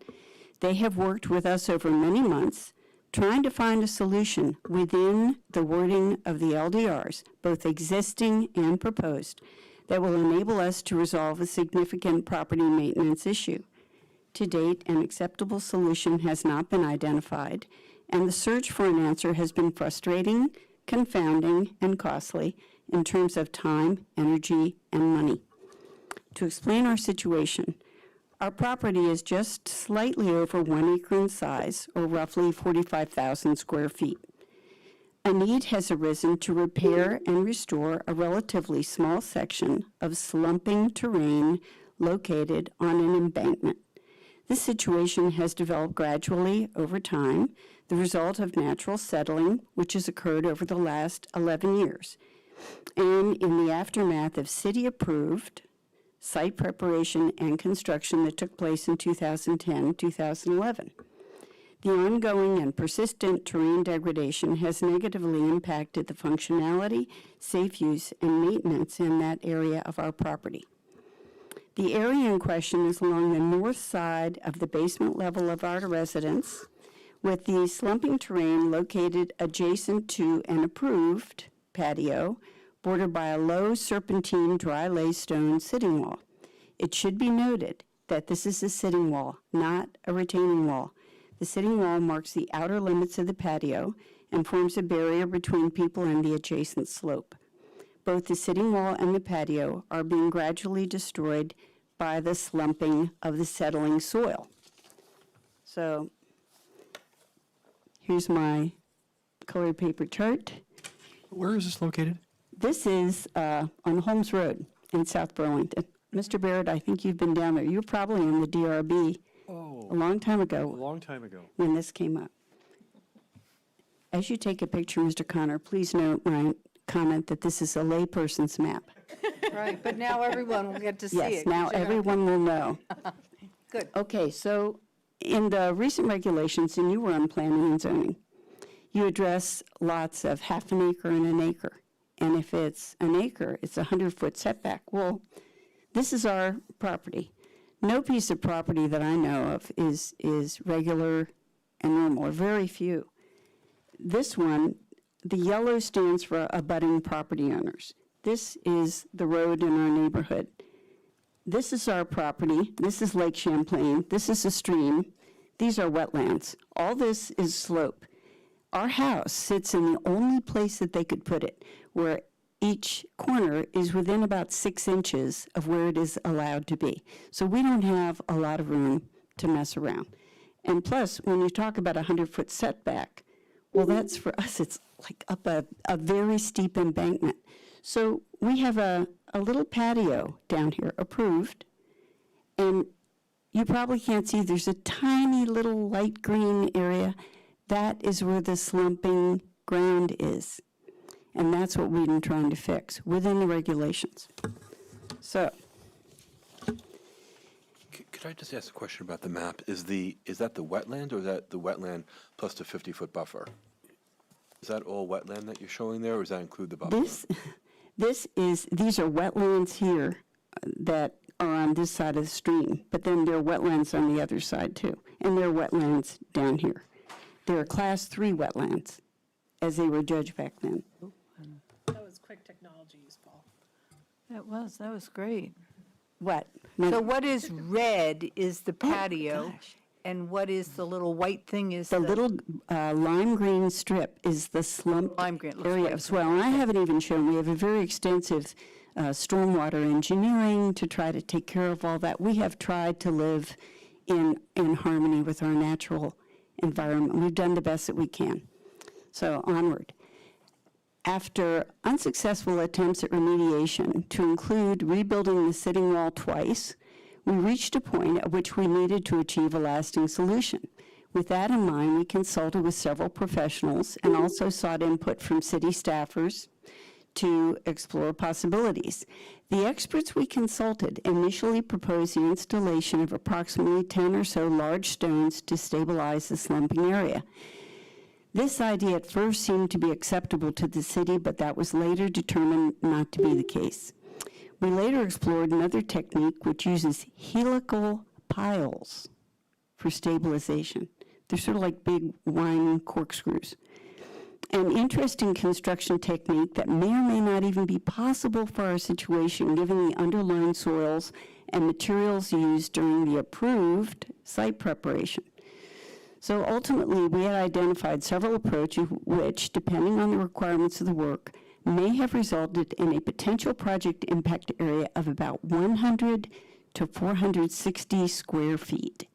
They have worked with us over many months, trying to find a solution within the wording of the LDRs, both existing and proposed, that will enable us to resolve a significant property maintenance issue. To date, an acceptable solution has not been identified, and the search for an answer has been frustrating, confounding, and costly in terms of time, energy, and money. To explain our situation, our property is just slightly over 1 acre in size, or roughly 45,000 square feet. A need has arisen to repair and restore a relatively small section of slumping terrain located on an embankment. This situation has developed gradually over time, the result of natural settling, which has occurred over the last 11 years, and in the aftermath of city-approved site preparation and construction that took place in 2010-2011. The ongoing and persistent terrain degradation has negatively impacted the functionality, safe use, and maintenance in that area of our property. The area in question is along the north side of the basement level of our residence, with the slumping terrain located adjacent to an approved patio bordered by a low serpentine dry lay stone sitting wall. It should be noted that this is a sitting wall, not a retaining wall. The sitting wall marks the outer limits of the patio and forms a barrier between people and the adjacent slope. Both the sitting wall and the patio are being gradually destroyed by the slumping of the settling soil. So here's my colored paper chart. Where is this located? This is on Holmes Road in South Burlington. Mr. Barrett, I think you've been down there. You were probably in the DRB a long time ago. A long time ago. When this came up. As you take a picture, Mr. Connor, please note my comment that this is a layperson's map. Right, but now everyone will get to see it. Yes, now everyone will know. Good. Okay, so in the recent regulations, and you were on planning and zoning, you address lots of half an acre and an acre. And if it's an acre, it's a 100-foot setback. Well, this is our property. No piece of property that I know of is regular and normal, or very few. This one, the yellow stands for abutting property owners. This is the road in our neighborhood. This is our property. This is Lake Champlain. This is a stream. These are wetlands. All this is slope. Our house sits in the only place that they could put it, where each corner is within about 6 inches of where it is allowed to be. So we don't have a lot of room to mess around. And plus, when you talk about a 100-foot setback, well, that's for us, it's like up a very steep embankment. So we have a little patio down here, approved, and you probably can't see, there's a tiny little light green area. That is where the slumping ground is. And that's what we've been trying to fix within the regulations. So, Could I just ask a question about the map? Is that the wetland, or is that the wetland plus the 50-foot buffer? Is that all wetland that you're showing there, or does that include the buffer? these are wetlands here that are on this side of the stream, but then there are wetlands on the other side too, and there are wetlands down here. There are Class 3 wetlands, as they were judged back then. That was quick technology use, Paul. That was great. What? So what is red is the patio, and what is the little white thing is The little lime green strip is the slump Lime green, it looks area like as well. And I haven't even shown, we have a very extensive stormwater engineering to try to take care of all that. We have tried to live in harmony with our natural environment. We've done the best that we can. So onward. After unsuccessful attempts at remediation to include rebuilding the sitting wall twice, we reached a point at which we needed to achieve a lasting solution. With that in mind, we consulted with several professionals and also sought input from city staffers to explore possibilities. The experts we consulted initially proposed the installation of approximately 10 or so large stones to stabilize the slumping area. This idea at first seemed to be acceptable to the city, but that was later determined not to be the case. We later explored another technique which uses helical piles for stabilization. They're sort of like big wine corkscrews. An interesting construction technique that may or may not even be possible for our situation given the underlying soils and materials used during the approved site preparation. So ultimately, we had identified several approaches which, depending on the requirements of the work, may have resulted in a potential project impact area of about 100 to 460 square feet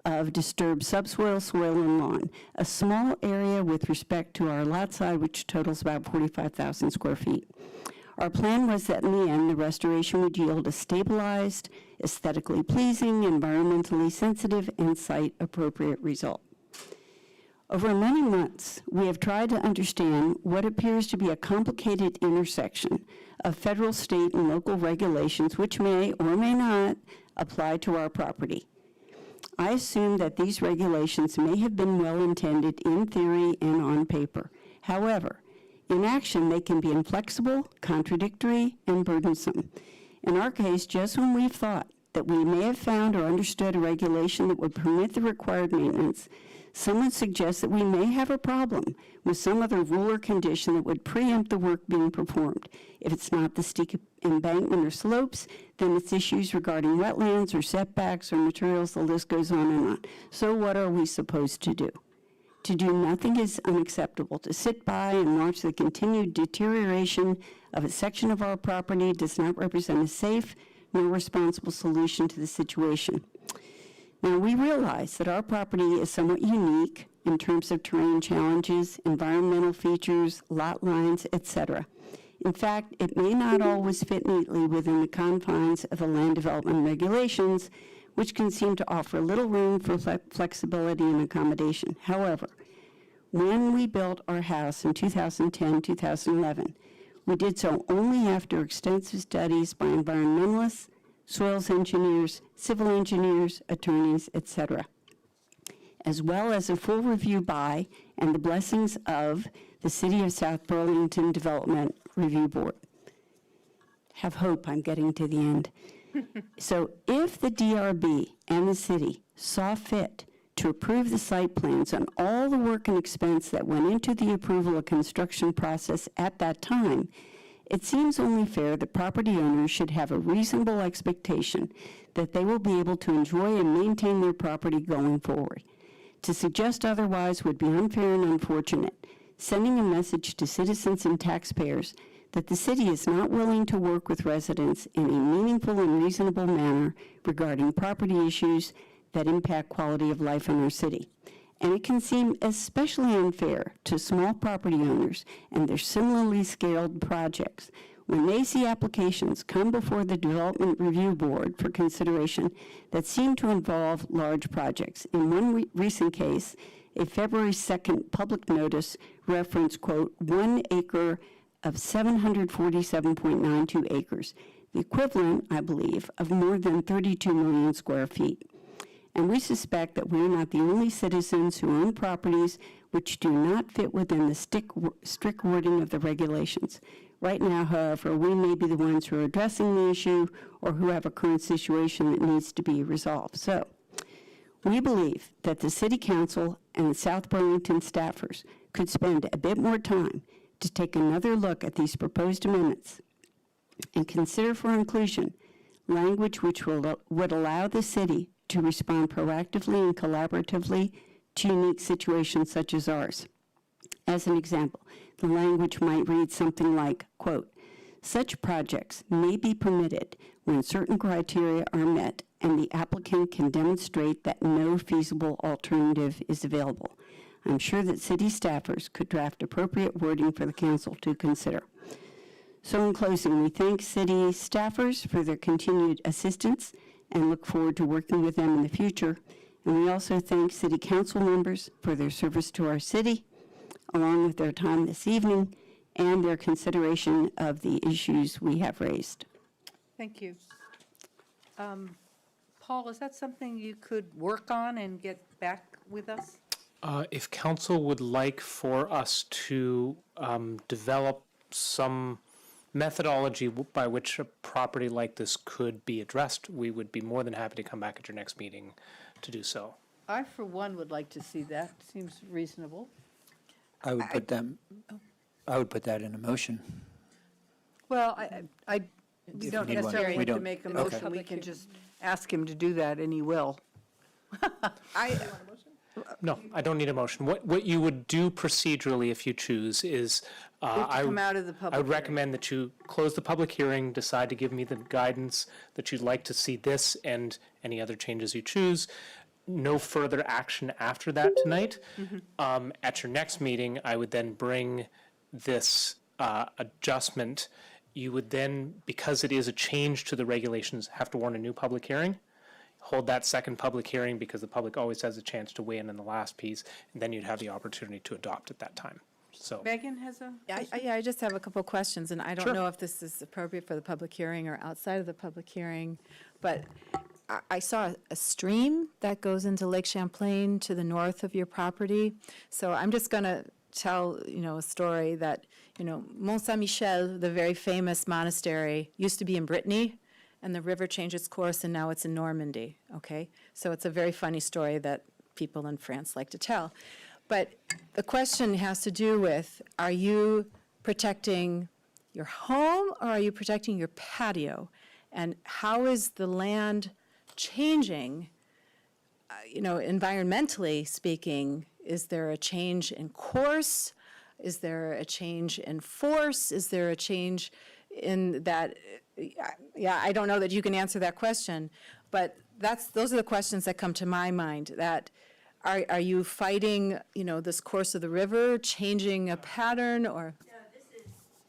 of disturbed subsoil, soil, and lawn, a small area with respect to our lot size, which totals about 45,000 square feet. Our plan was that in the end, the restoration would yield a stabilized, aesthetically pleasing, environmentally sensitive, and site-appropriate result. Over many months, we have tried to understand what appears to be a complicated intersection of federal, state, and local regulations which may or may not apply to our property. I assume that these regulations may have been well-intended in theory and on paper. However, in action, they can be inflexible, contradictory, and burdensome. In our case, just when we've thought that we may have found or understood a regulation that would permit the required maintenance, someone suggests that we may have a problem with some other rule or condition that would preempt the work being performed. If it's not the steep embankment or slopes, then it's issues regarding wetlands or setbacks or materials, the list goes on and on. So what are we supposed to do? To do nothing is unacceptable. To sit by and watch the continued deterioration of a section of our property does not represent a safe nor responsible solution to the situation. Now, we realize that our property is somewhat unique in terms of terrain challenges, environmental features, lot lines, etc. In fact, it may not always fit neatly within the confines of the land development regulations, which can seem to offer little room for flexibility and accommodation. However, when we built our house in 2010-2011, we did so only after extensive studies by environmentalists, soils engineers, civil engineers, attorneys, etc., as well as a full review by and the blessings of the City of South Burlington Development Review Board. Have hope, I'm getting to the end. So if the DRB and the city saw fit to approve the site plans and all the work and expense that went into the approval of construction process at that time, it seems only fair that property owners should have a reasonable expectation that they will be able to enjoy and maintain their property going forward. To suggest otherwise would be unfair and unfortunate, sending a message to citizens and taxpayers that the city is not willing to work with residents in a meaningful and reasonable manner regarding property issues that impact quality of life in our city. And it can seem especially unfair to small property owners and their similarly scaled projects when they see applications come before the Development Review Board for consideration that seem to involve large projects. In one recent case, a February 2nd public notice referenced, quote, 1 acre of 747.92 acres, the equivalent, I believe, of more than 32 million square feet. And we suspect that we're not the only citizens who own properties which do not fit within the strict wording of the regulations. Right now, however, we may be the ones who are addressing the issue or who have a current situation that needs to be resolved. So, we believe that the City Council and the South Burlington staffers could spend a bit more time to take another look at these proposed amendments and consider for inclusion language which would allow the city to respond proactively and collaboratively to unique situations such as ours. As an example, the language might read something like, quote, "Such projects may be permitted when certain criteria are met and the applicant can demonstrate that no feasible alternative is available." I'm sure that city staffers could draft appropriate wording for the council to consider. So in closing, we thank city staffers for their continued assistance and look forward to working with them in the future. And we also thank city council members for their service to our city, along with their time this evening and their consideration of the issues we have raised. Thank you. Paul, is that something you could work on and get back with us? If council would like for us to develop some methodology by which a property like this could be addressed, we would be more than happy to come back at your next meeting to do so. I, for one, would like to see that. Seems reasonable. I would put that in a motion. Well, we don't need one. necessarily We have to don't. make a Okay. motion. We can just ask him to do that, and he will. No, I don't need a motion. What you would do procedurally if you choose is, Come out of the public I would hearing. recommend that you close the public hearing, decide to give me the guidance that you'd like to see this and any other changes you choose. No further action after that tonight. At your next meeting, I would then bring this adjustment. You would then, because it is a change to the regulations, have to warn a new public hearing. Hold that second public hearing because the public always has a chance to weigh in the last piece, and then you'd have the opportunity to adopt at that time. So, Megan has a question? Yeah, I just have a couple of questions, and I don't Sure. know if this is appropriate for the public hearing or outside of the public hearing, but I saw a stream that goes into Lake Champlain to the north of your property. So I'm just going to tell, a story that, Mont Saint-Michel, the very famous monastery, used to be in Brittany, and the river changed its course, and now it's in Normandy, okay? So it's a very funny story that people in France like to tell. But the question has to do with, are you protecting your home or are you protecting your patio? And how is the land changing, environmentally speaking? Is there a change in course? Is there a change in force? Is there a change in that? Yeah, I don't know that you can answer that question, but those are the questions that come to my mind. That are you fighting, this course of the river, changing a pattern, or? No,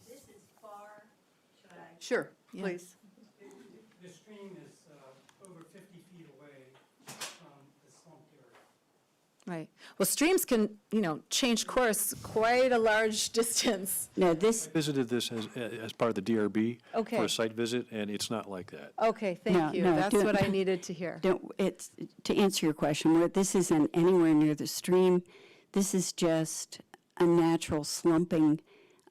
this is far, should I? Sure, please. The stream is over 50 feet away from the swamp area. Right. Well, streams can, change course quite a large distance. No, this, Visited this as part of the DRB Okay. for a site visit, and it's not like that. Okay, No, thank you. no, That's do- what I needed to hear. it's, to answer your question, this isn't anywhere near the stream. This is just a natural slumping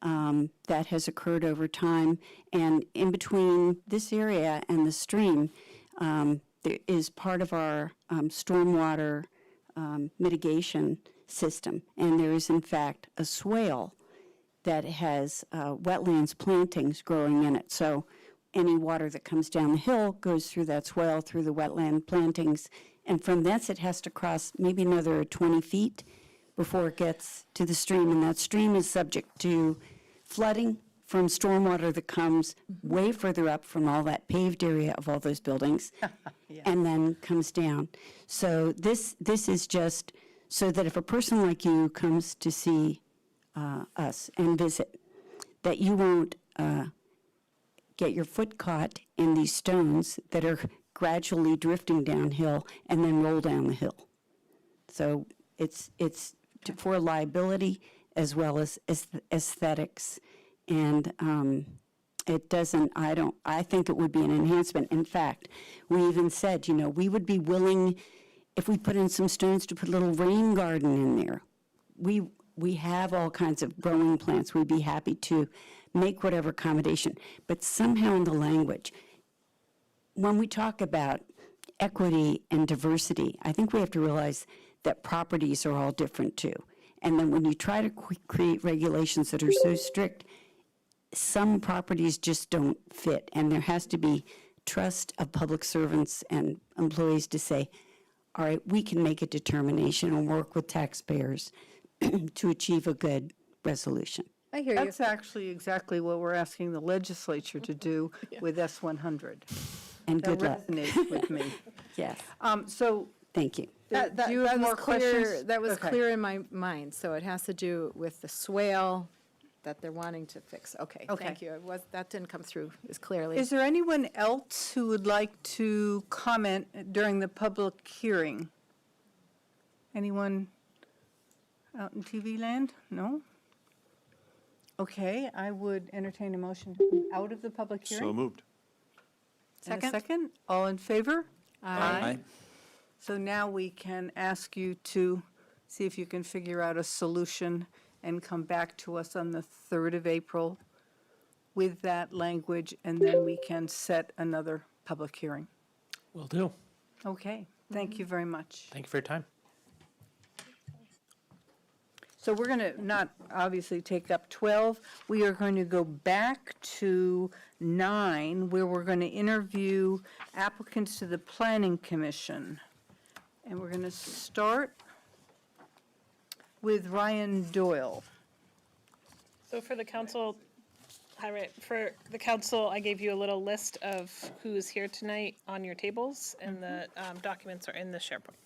that has occurred over time. And in between this area and the stream, there is part of our stormwater mitigation system. And there is, in fact, a swale that has wetlands plantings growing in it. So any water that comes down the hill goes through that swale, through the wetland plantings. And from thence, it has to cross maybe another 20 feet before it gets to the stream. And that stream is subject to flooding from stormwater that comes way further up from all that paved area of all those buildings and then comes down. So this is just so that if a person like you comes to see us and visit, that you won't get your foot caught in these stones that are gradually drifting downhill and then roll down the hill. So it's for liability as well as aesthetics and it doesn't, I think it would be an enhancement. In fact, we even said, we would be willing, if we put in some stones, to put a little rain garden in there. We have all kinds of growing plants. We'd be happy to make whatever accommodation. But somehow in the language, when we talk about equity and diversity, I think we have to realize that properties are all different too. And then when you try to create regulations that are so strict, some properties just don't fit. And there has to be trust of public servants and employees to say, all right, we can make a determination and work with taxpayers to achieve a good resolution. I hear you. That's actually exactly what we're asking the legislature to do with S-100. And good luck. That resonates with me. Yes, So, thank you. do you have more questions? That was Okay. clear in my mind, so it has to do with the swale that they're wanting to fix. Okay, Okay. thank you. That didn't come through as clearly. Is there anyone else who would like to comment during the public hearing? Anyone out in TV land? No? Okay, I would entertain a motion to come out of the public hearing. So moved. And a second? All in favor? Aye. So now we can ask you to see if you can figure out a solution and come back to us on the 3rd of April with that language, and then we can set another public hearing. Will do. Okay, thank you very much. Thank you for your time. So we're going to not obviously take up 12. We are going to go back to 9, where we're going to interview applicants to the Planning Commission. And we're going to start with Ryan Doyle. So for the council, hi, right, for the council, I gave you a little list of who's here tonight on your tables, and the documents are in the SharePoint.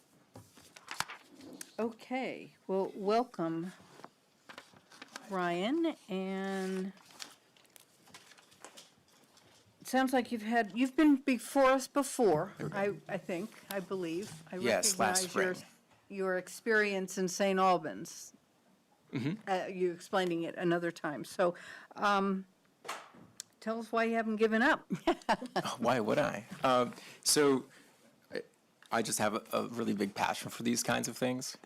Okay, well, welcome, Ryan, and it sounds like you've been before us before, I believe. I Yes, last recognize spring. your experience in St. Albans. You explaining it another time. So tell us why you haven't given up. Why would I? I just have a really big passion for these kinds of things.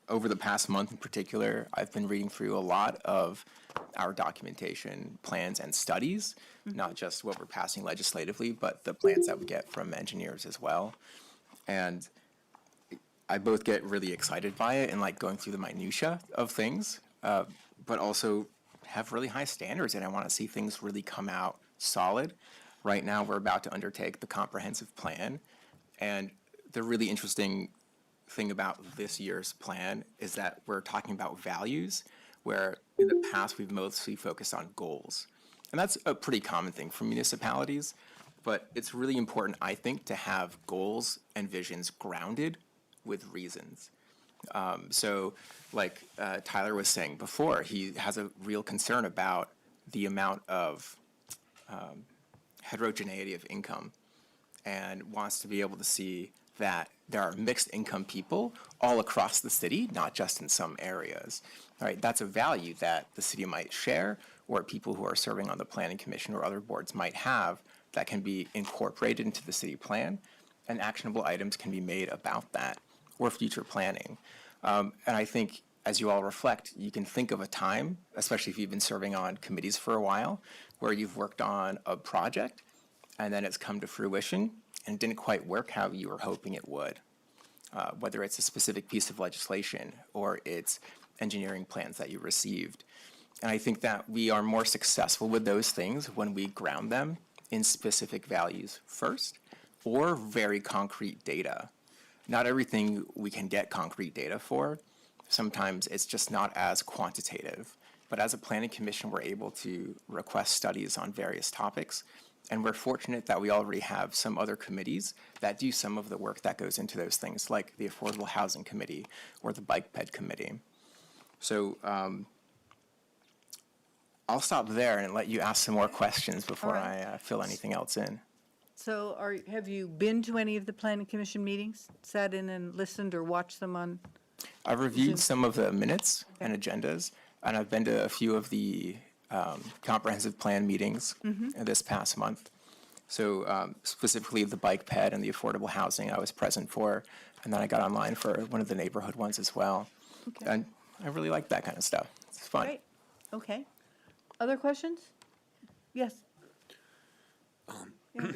Over the past month in particular, I've been reading through a lot of our documentation, plans, and studies, not just what we're passing legislatively, but the plans that we get from engineers as well. And I both get really excited by it and like going through the minutia of things, but also have really high standards, and I want to see things really come out solid. Right now, we're about to undertake the comprehensive plan, and the really interesting thing about this year's plan is that we're talking about values, where in the past we've mostly focused on goals. And that's a pretty common thing for municipalities, but it's really important, I think, to have goals and visions grounded with reasons. So like Tyler was saying before, he has a real concern about the amount of heterogeneity of income and wants to be able to see that there are mixed income people all across the city, not just in some areas. All right, that's a value that the city might share, or people who are serving on the Planning Commission or other boards might have, that can be incorporated into the city plan, and actionable items can be made about that or future planning. And I think as you all reflect, you can think of a time, especially if you've been serving on committees for a while, where you've worked on a project and then it's come to fruition and didn't quite work how you were hoping it would, whether it's a specific piece of legislation or it's engineering plans that you received. And I think that we are more successful with those things when we ground them in specific values first, or very concrete data. Not everything we can get concrete data for. Sometimes it's just not as quantitative. But as a planning commission, we're able to request studies on various topics. And we're fortunate that we already have some other committees that do some of the work that goes into those things, like the Affordable Housing Committee or the Bike Ped Committee. So I'll stop there and let you ask some more questions before I fill anything else in. So have you been to any of the Planning Commission meetings? Sat in and listened or watched them on? I've reviewed some of the minutes and agendas, and I've been to a few of the comprehensive plan meetings this past month. So specifically the bike ped and the affordable housing I was present for, and then I got online for one of the neighborhood ones as well. And I really like that kind of stuff. It's fun. Great, okay. Other questions? Yes.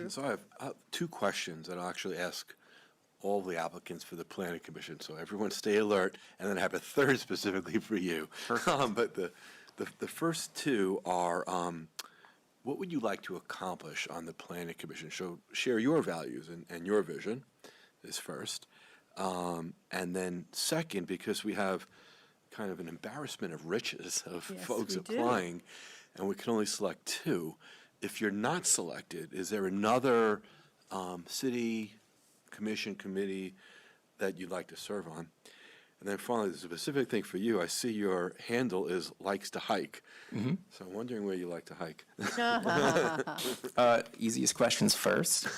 So I have two questions that I'll actually ask all the applicants for the planning commission, so everyone stay alert, and then I have a third specifically for you. But the first two are, what would you like to accomplish on the planning commission? So share your values and your vision is first. And then second, because we have kind of an embarrassment of riches of folks applying, and we can only select two. If you're not selected, is there another city, commission, committee that you'd like to serve on? And then finally, the specific thing for you, I see your handle is likes to hike. So I'm wondering where you like to hike. Easiest questions first.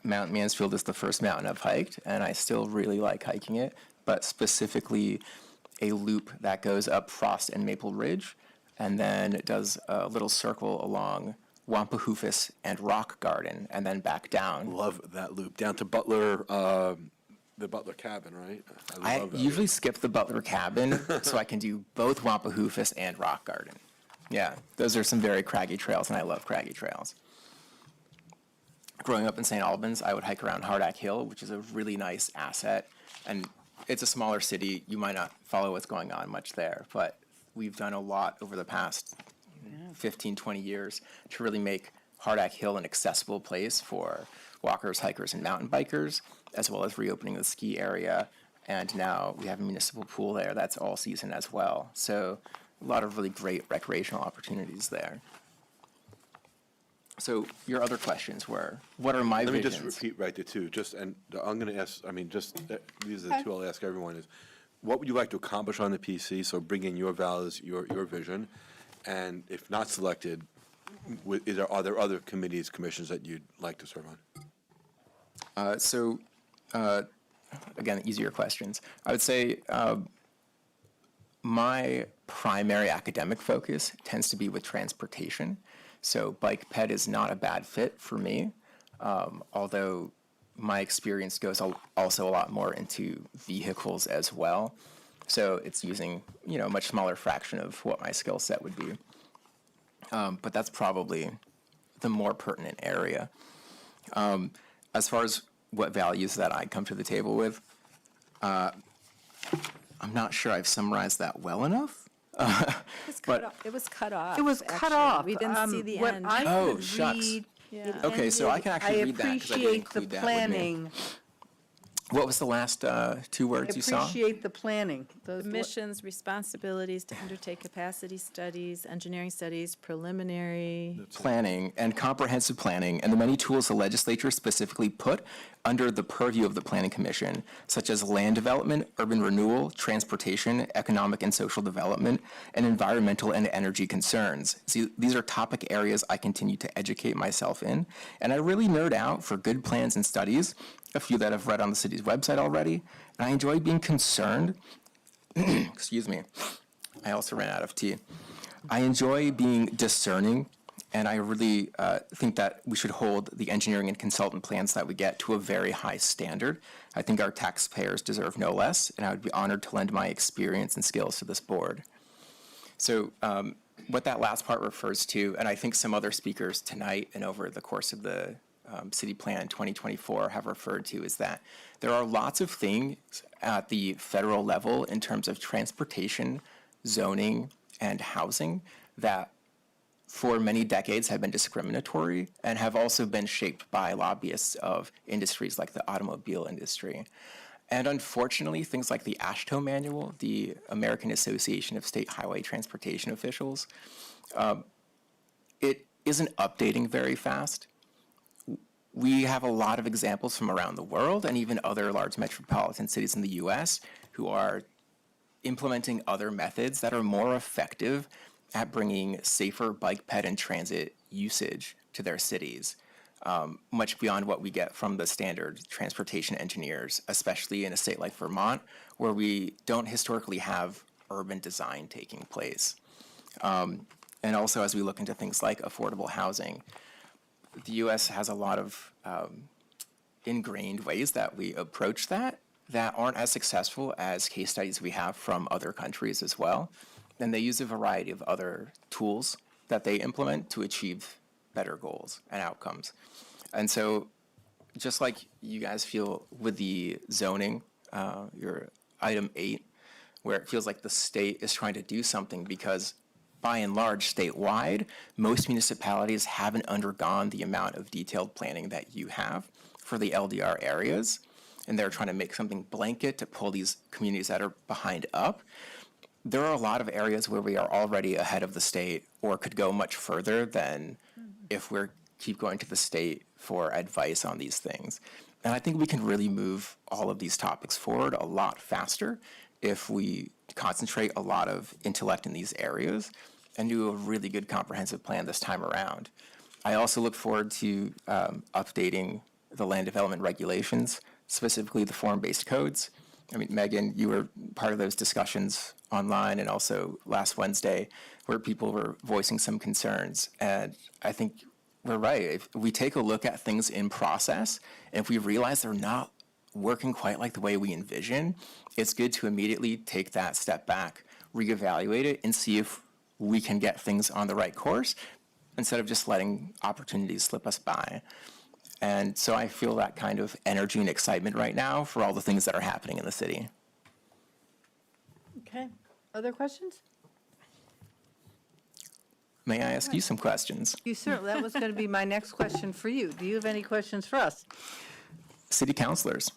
Mount Mansfield is the first mountain I've hiked, and I still really like hiking it, but specifically a loop that goes up Frost and Maple Ridge, and then it does a little circle along Wampahoofus and Rock Garden, and then back down. Love that loop, down to Butler, the Butler Cabin, right? I love that usually loop. skip the Butler Cabin so I can do both Wampahoofus and Rock Garden. Yeah, those are some very craggy trails, and I love craggy trails. Growing up in St. Albans, I would hike around Hardack Hill, which is a really nice asset, and it's a smaller city. You might not follow what's going on much there, but we've done a lot over the past 15, 20 years to really make Hardack Hill an accessible place for walkers, hikers, and mountain bikers, as well as reopening the ski area. And now we have a municipal pool there that's all season as well. So a lot of really great recreational opportunities there. So your other questions were, what are my Let me visions? just repeat right there too, and I'm gonna ask, these are the two I'll ask everyone is, what would you like to accomplish on the PC? So bring in your values, your vision, and if not selected, are there other committees, commissions that you'd like to serve on? Again, easier questions. I would say my primary academic focus tends to be with transportation. So bike ped is not a bad fit for me, although my experience goes also a lot more into vehicles as well. So it's using, a much smaller fraction of what my skill set would be. But that's probably the more pertinent area. As far as what values that I come to the table with, I'm not sure I've summarized that well enough. It was cut off. It was cut actually. off. We didn't see the What end. I Oh, could shucks. read Okay, so I can actually read that because I didn't appreciate the include that with me. planning. What was the last two words you saw? Appreciate the planning. Those Missions, responsibilities to undertake capacity studies, engineering studies, preliminary. Planning and comprehensive planning, and the many tools the legislature specifically put under the purview of the Planning Commission, such as land development, urban renewal, transportation, economic and social development, and environmental and energy concerns. See, these are topic areas I continue to educate myself in, and I really nerd out for good plans and studies, a few that I've read on the city's website already, and I enjoy being concerned. Excuse me. I also ran out of tea. I enjoy being discerning, and I really think that we should hold the engineering and consultant plans that we get to a very high standard. I think our taxpayers deserve no less, and I would be honored to lend my experience and skills to this board. So what that last part refers to, and I think some other speakers tonight and over the course of the City Plan 2024 have referred to, is that there are lots of things at the federal level in terms of transportation, zoning, and housing that for many decades have been discriminatory and have also been shaped by lobbyists of industries like the automobile industry. And unfortunately, things like the AASHTO manual, the American Association of State Highway Transportation Officials, it isn't updating very fast. We have a lot of examples from around the world and even other large metropolitan cities in the US who are implementing other methods that are more effective at bringing safer bike ped and transit usage to their cities, much beyond what we get from the standard transportation engineers, especially in a state like Vermont, where we don't historically have urban design taking place. And also as we look into things like affordable housing, the US has a lot of ingrained ways that we approach that aren't as successful as case studies we have from other countries as well. And they use a variety of other tools that they implement to achieve better goals and outcomes. And so just like you guys feel with the zoning, your item 8, where it feels like the state is trying to do something because by and large, statewide, most municipalities haven't undergone the amount of detailed planning that you have for the LDR areas, and they're trying to make something blanket to pull these communities that are behind up. There are a lot of areas where we are already ahead of the state or could go much further than if we're keep going to the state for advice on these things. And I think we can really move all of these topics forward a lot faster if we concentrate a lot of intellect in these areas and do a really good comprehensive plan this time around. I also look forward to updating the land development regulations, specifically the form-based codes. I mean, Megan, you were part of those discussions online and also last Wednesday where people were voicing some concerns. And I think we're right. If we take a look at things in process, and if we realize they're not working quite like the way we envision, it's good to immediately take that step back, reevaluate it, and see if we can get things on the right course instead of just letting opportunities slip us by. And so I feel that kind of energy and excitement right now for all the things that are happening in the city. Okay. Other questions? May I ask you some questions? You certainly, that was going to be my next question for you. Do you have any questions for us? City councilors,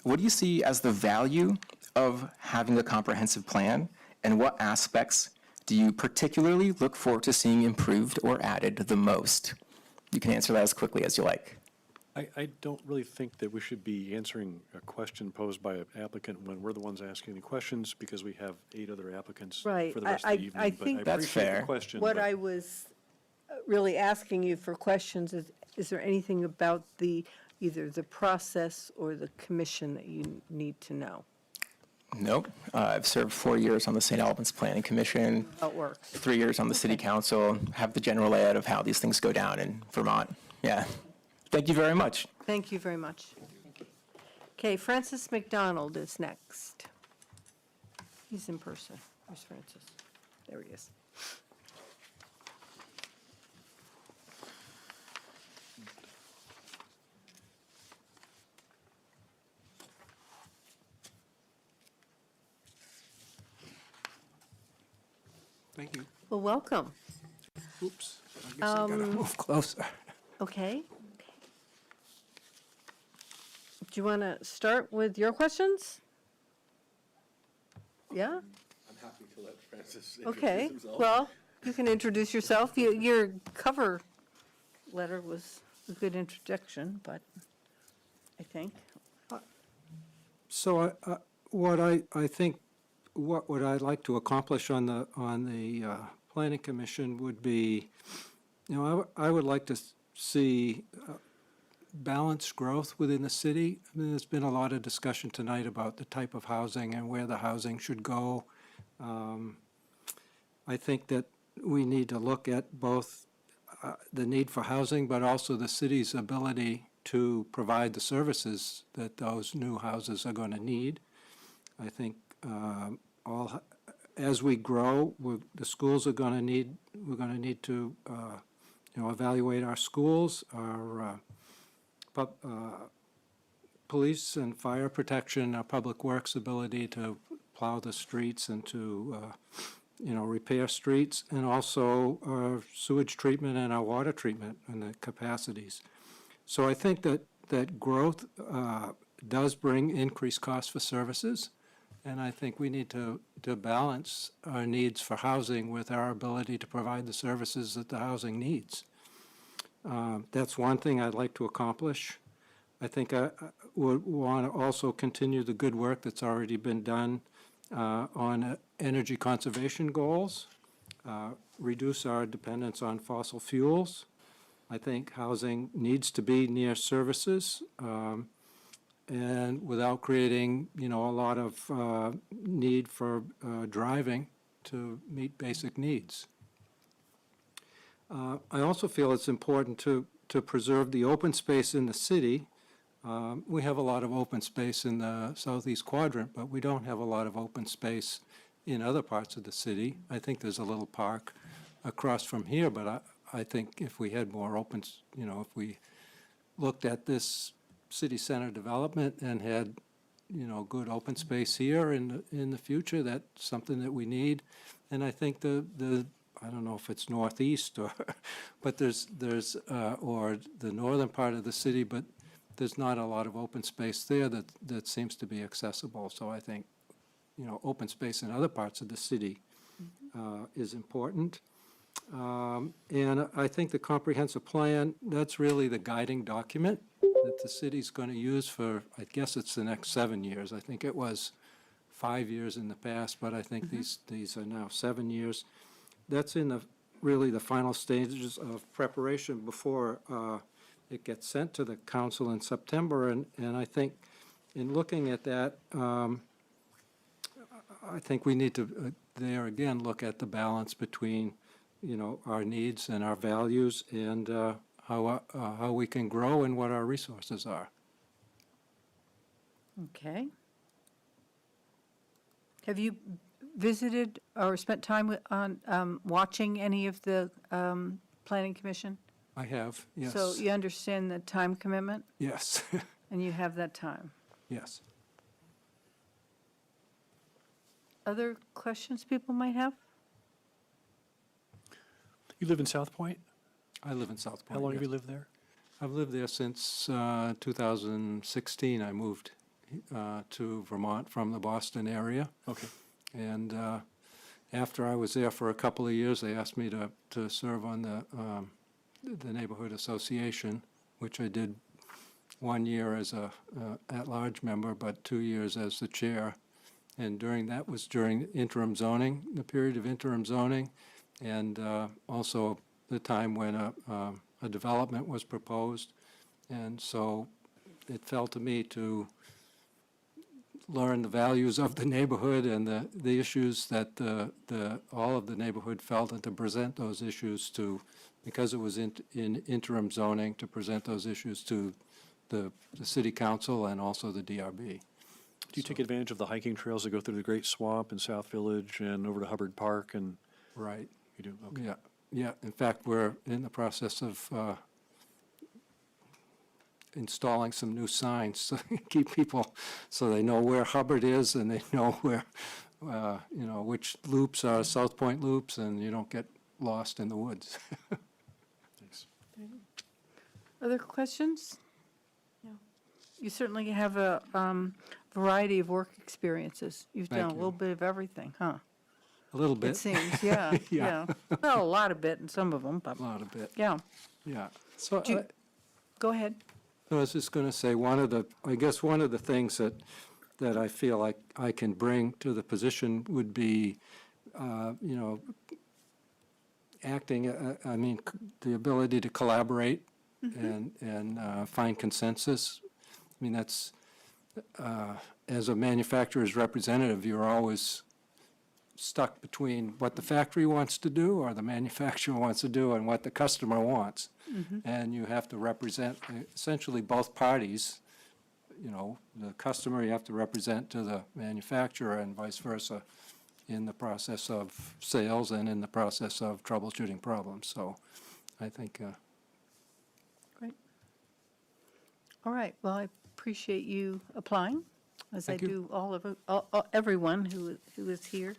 what do you see as the value of having a comprehensive plan, and what aspects do you particularly look forward to seeing improved or added the most? You can answer that as quickly as you like. I don't really think that we should be answering a question posed by an applicant when we're the ones asking the questions, because we have 8 other applicants Right. for the rest of the evening. I But think That's appreciate fair. the question. what but- I was really asking you for questions is there anything about either the process or the commission that you need to know? Nope. I've served 4 years on the St. Albans Planning Commission, How it works? 3 years on the City Council, have the general layout of how these things go down in Vermont. Yeah. Thank you very much. Thank you very much. Okay, Francis McDonald is next. He's in person. Where's Francis? There he is. Thank you. Well, welcome. Oops, I guess I gotta move closer. Okay. Do you want to start with your questions? Yeah? I'm happy to let Francis Okay. introduce himself. Well, you can introduce yourself. Your cover letter was a good introduction, but I think. So what I think, what would I like to accomplish on the Planning Commission would be, I would like to see balanced growth within the city. I mean, there's been a lot of discussion tonight about the type of housing and where the housing should go. I think that we need to look at both the need for housing, but also the city's ability to provide the services that those new houses are going to need. I think as we grow, the schools are going to need, we're going to need to, evaluate our schools, our police and fire protection, our public works ability to plow the streets and to, repair streets, and also our sewage treatment and our water treatment and the capacities. So I think that growth does bring increased costs for services, and I think we need to balance our needs for housing with our ability to provide the services that the housing needs. That's one thing I'd like to accomplish. I think I would want to also continue the good work that's already been done on energy conservation goals, reduce our dependence on fossil fuels. I think housing needs to be near services, and without creating, a lot of need for driving to meet basic needs. I also feel it's important to preserve the open space in the city. We have a lot of open space in the southeast quadrant, but we don't have a lot of open space in other parts of the city. I think there's a little park across from here, but I think if we had more open, if we looked at this city center development and had, good open space here in the future, that's something that we need. And I think the I don't know if it's northeast or, but there's or the northern part of the city, but there's not a lot of open space there that seems to be accessible. So I think, open space in other parts of the city is important. And I think the comprehensive plan, that's really the guiding document that the city's going to use for, I guess it's the next 7 years. I think it was 5 years in the past, but I think these are now 7 years. That's in really the final stages of preparation before it gets sent to the council in September. And I think in looking at that, I think we need to, there again, look at the balance between, our needs and our values and how we can grow and what our resources are. Okay. Have you visited or spent time on watching any of the Planning Commission? I have, yes. So you understand the time commitment? Yes. And you have that time? Yes. Other questions people might have? You live in South Point? I live in South Point. How long have yes. you lived there? I've lived there since 2016. I moved to Vermont from the Boston area. Okay. And after I was there for a couple of years, they asked me to serve on the neighborhood association, which I did 1 year as a at-large member, but 2 years as the chair. And during interim zoning, the period of interim zoning, and also the time when a development was proposed. And so it fell to me to learn the values of the neighborhood and the issues that all of the neighborhood felt, and to present those issues to, because it was in interim zoning, to present those issues to the city council and also the DRB. Do you take advantage of the hiking trails that go through the Great Swamp and South Village and over to Hubbard Park? And Right. You do? Okay. Yeah, yeah. In fact, we're in the process of installing some new signs to keep people, so they know where Hubbard is and they know where, which loops are South Point loops, and you don't get lost in the woods. Thanks. Other questions? No. You certainly have a variety of work experiences. You've done Thank a you. little bit of everything, huh? A little bit. It seems, yeah, Yeah. yeah. Well, a lot of it in some of them, but, A lot of it, yeah. yeah. So Do you- Go ahead. I was just going to say, one of the things that I feel like I can bring to the position would be, acting, the ability to collaborate and find consensus. I mean, that's, as a manufacturer's representative, you're always stuck between what the factory wants to do or the manufacturer wants to do and what the customer wants. And you have to represent essentially both parties. The customer you have to represent to the manufacturer and vice versa in the process of sales and in the process of troubleshooting problems. So I think Great. All right, well, I appreciate you applying, as Thank I you. do all of everyone who is here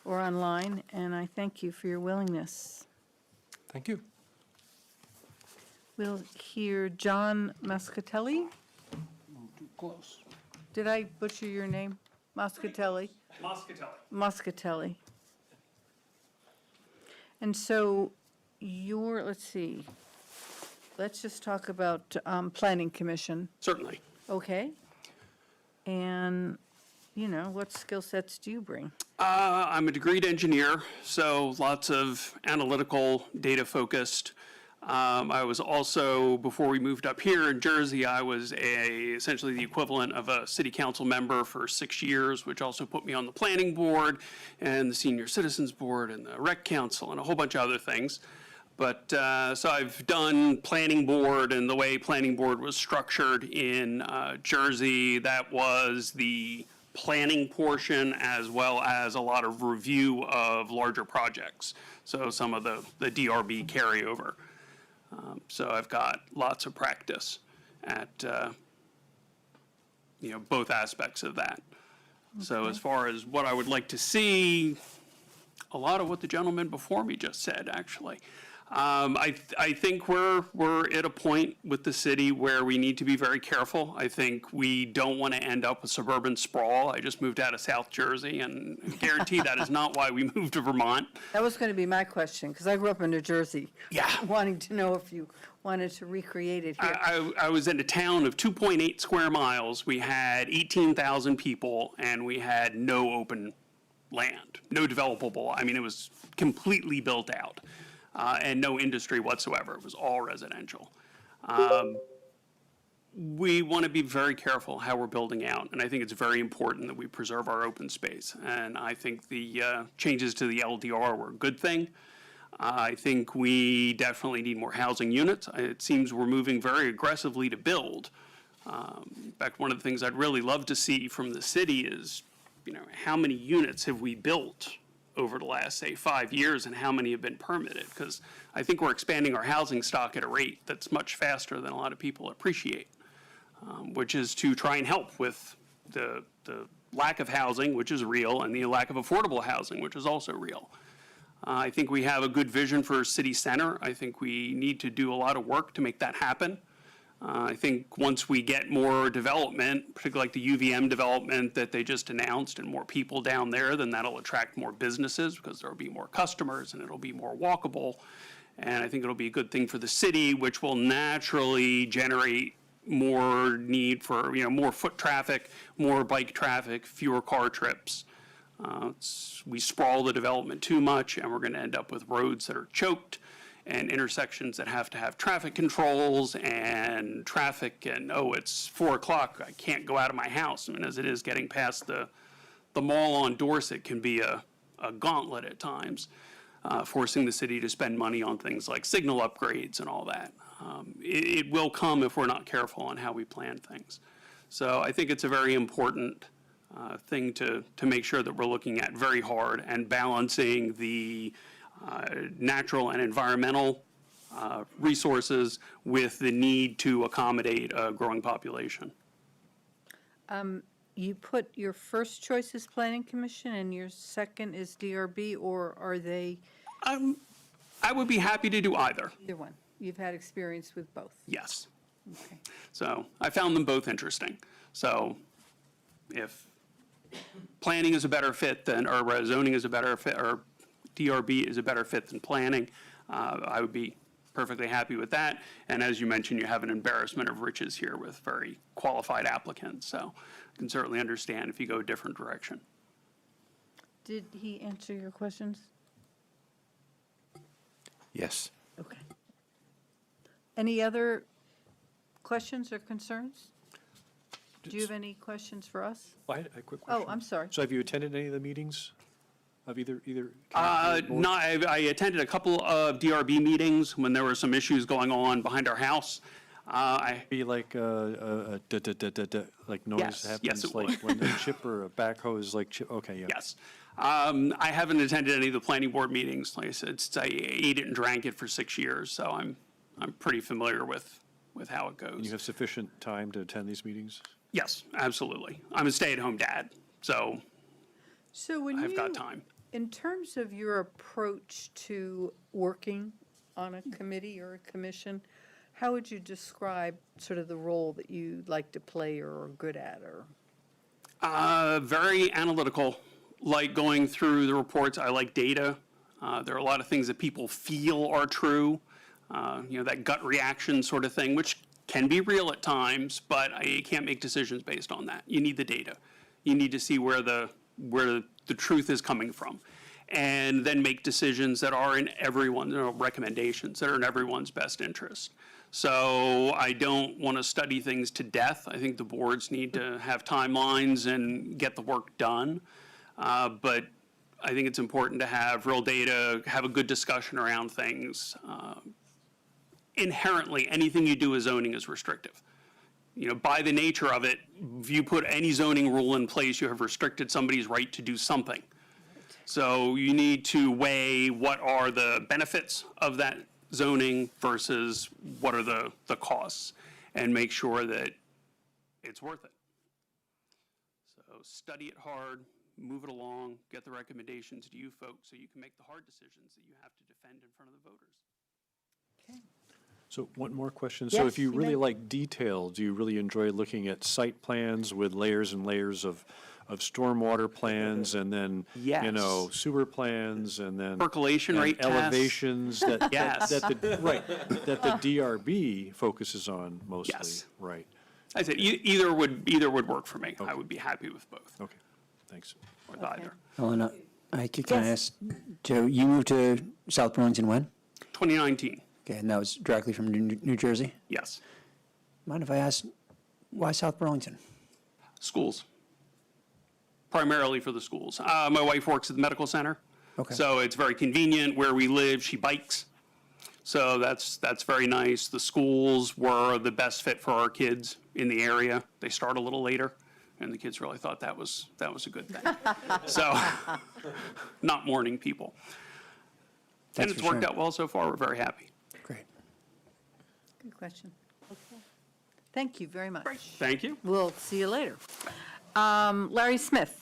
or online, and I thank you for your willingness. thank you. We'll hear John Muscatelli. Too close. Did I butcher your name? Muscatelli? Muscatelli. And so let's see, let's just talk about Planning Commission, Certainly. okay? And, what skill sets do you bring? I'm a degreed engineer, so lots of analytical, data-focused. I was also, before we moved up here in Jersey, I was essentially the equivalent of a city council member for 6 years, which also put me on the planning board and the senior citizens board and the rec council and a whole bunch of other things. But, so I've done planning board, and the way planning board was structured in Jersey, that was the planning portion as well as a lot of review of larger projects. So some of the DRB carryover. So I've got lots of practice at, both aspects of that. So as far as what I would like to see, a lot of what the gentleman before me just said, actually. I think we're at a point with the city where we need to be very careful. I think we don't want to end up with suburban sprawl. I just moved out of South Jersey, and I guarantee that is not why we moved to Vermont. That was going to be my question, because I grew up in New Jersey. Yeah. Wanting to know if you wanted to recreate it here. I was in a town of 2.8 square miles. We had 18,000 people, and we had no open land, no developable. I mean, it was completely built out. And no industry whatsoever. It was all residential. We want to be very careful how we're building out, and I think it's very important that we preserve our open space. And I think the changes to the LDR were a good thing. I think we definitely need more housing units. It seems we're moving very aggressively to build. In fact, one of the things I'd really love to see from the city is, how many units have we built over the last, say, 5 years, and how many have been permitted? Because I think we're expanding our housing stock at a rate that's much faster than a lot of people appreciate, which is to try and help with the lack of housing, which is real, and the lack of affordable housing, which is also real. I think we have a good vision for city center. I think we need to do a lot of work to make that happen. I think once we get more development, particularly like the UVM development that they just announced, and more people down there, then that'll attract more businesses because there'll be more customers and it'll be more walkable. And I think it'll be a good thing for the city, which will naturally generate more need for, more foot traffic, more bike traffic, fewer car trips. We sprawl the development too much, and we're going to end up with roads that are choked, and intersections that have to have traffic controls and traffic, and, it's 4 o'clock, I can't go out of my house. I mean, as it is, getting past the mall on Dorset can be a gauntlet at times, forcing the city to spend money on things like signal upgrades and all that. It will come if we're not careful on how we plan things. So I think it's a very important thing to make sure that we're looking at very hard and balancing the natural and environmental resources with the need to accommodate a growing population. You put your first choice is Planning Commission and your second is DRB, or are they? I would be happy to do either. Either one. You've had experience with both? Yes. Okay. So I found them both interesting. So if planning is a better fit than, or zoning is a better fit, or DRB is a better fit than planning, I would be perfectly happy with that. And as you mentioned, you have an embarrassment of riches here with very qualified applicants. So I can certainly understand if you go a different direction. Did he answer your questions? Yes. Okay. Any other questions or concerns? Do you have any questions for us? I had a quick question. Oh, I'm sorry. So have you attended any of the meetings of either? No, I attended a couple of DRB meetings when there were some issues going on behind our house. Be like like noise Yes, happens, yes, it like was. when a chip or a backhoe is like chip. Okay, yeah. Yes. I haven't attended any of the planning board meetings. Like I said, I ate it and drank it for 6 years, so I'm pretty familiar with how it goes. And you have sufficient time to attend these meetings? Yes, absolutely. I'm a stay-at-home dad, so when I've got time. In terms of your approach to working on a committee or a commission, how would you describe sort of the role that you'd like to play or are good at? Or Very analytical, like going through the reports. I like data. There are a lot of things that people feel are true, that gut reaction sort of thing, which can be real at times, but you can't make decisions based on that. You need the data. You need to see where the truth is coming from, and then make decisions that are in everyone's, recommendations that are in everyone's best interest. So I don't want to study things to death. I think the boards need to have timelines and get the work done. But I think it's important to have real data, have a good discussion around things. Inherently, anything you do with zoning is restrictive. You know, by the nature of it, if you put any zoning rule in place, you have restricted somebody's right to do something. So you need to weigh what are the benefits of that zoning versus what are the costs, and make sure that it's worth it. So study it hard, move it along, get the recommendations to you folks so you can make the hard decisions that you have to defend in front of the voters. So one more question. So if Yes, you you really may. like detail, do you really enjoy looking at site plans with layers and layers of stormwater plans and then, you know, Yes. sewer plans and then Percolation and rate tests. elevations that, Yes. that the, right, that the DRB focuses on mostly, Yes. right? I said either would work for me. I would be happy with both. Okay, thanks. Or either. Elena, can I ask, Joe, you moved to South Burlington when? 2019. Okay, and that was directly from New Jersey? Yes. Mind if I ask, why South Burlington? Schools. Primarily for the schools. My wife works at the medical center. Okay. So it's very convenient where we live. She bikes. So that's very nice. The schools were the best fit for our kids in the area. They start a little later, and the kids really thought that was a good thing. So, not morning people. Thanks And it's for worked sharing. out well so far. We're very happy. Great. Good question. Thank you very much. Thank you. We'll see you later. Larry Smith.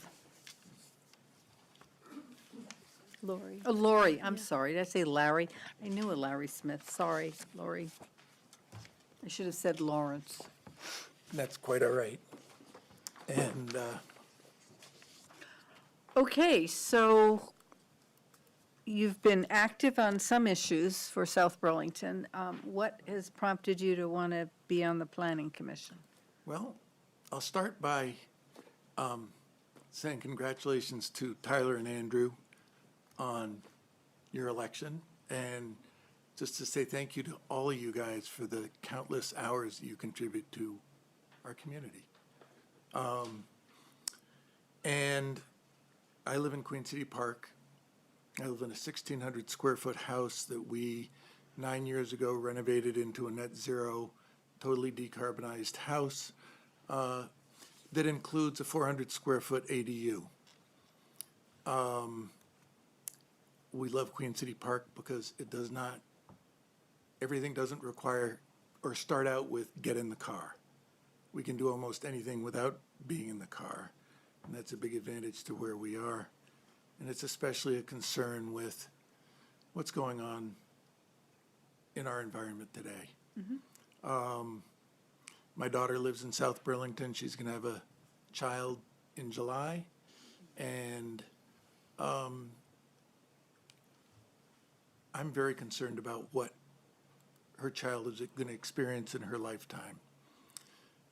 Lori. Oh, Lori, I'm sorry, did I say Larry? I knew a Larry Smith, sorry, Lori. I should have said Lawrence. That's quite all right. And Okay, so you've been active on some issues for South Burlington. What has prompted you to want to be on the Planning Commission? well, I'll start by saying congratulations to Tyler and Andrew on your election, and just to say thank you to all of you guys for the countless hours that you contribute to our community. And I live in Queen City Park. I live in a 1,600 square foot house that we 9 years ago renovated into a net zero, totally decarbonized house that includes a 400 square foot ADU. We love Queen City Park because it does not, everything doesn't require or start out with get in the car. We can do almost anything without being in the car, and that's a big advantage to where we are. And it's especially a concern with what's going on in our environment today. My daughter lives in South Burlington. She's going to have a child in July, and I'm very concerned about what her child is going to experience in her lifetime.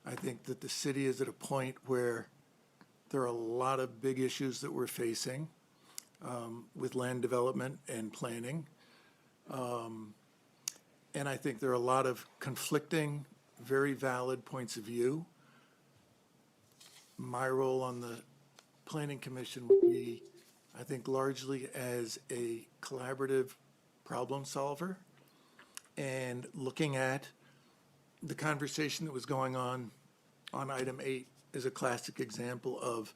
I think that the city is at a point where there are a lot of big issues that we're facing with land development and planning. And I think there are a lot of conflicting, very valid points of view. My role on the Planning Commission would be, I think, largely as a collaborative problem solver and looking at the conversation that was going on item 8 is a classic example of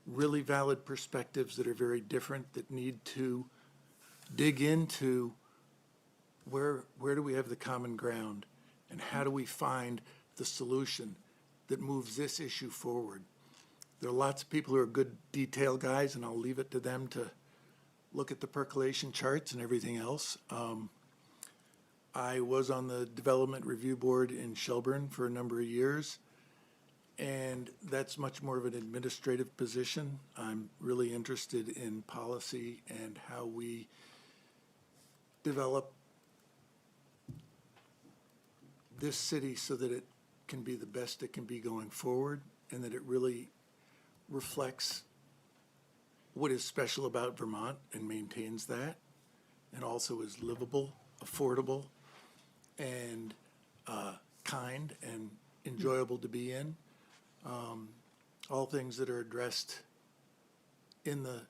really valid perspectives that are very different, that need to dig into where do we have the common ground and how do we find the solution that moves this issue forward. There are lots of people who are good detail guys, and I'll leave it to them to look at the percolation charts and everything else. I was on the Development Review Board in Shelburne for a number of years, and that's much more of an administrative position. I'm really interested in policy and how we develop this city so that it can be the best it can be going forward, and that it really reflects what is special about Vermont and maintains that, and also is livable, affordable, and kind and enjoyable to be in. All things that are addressed in the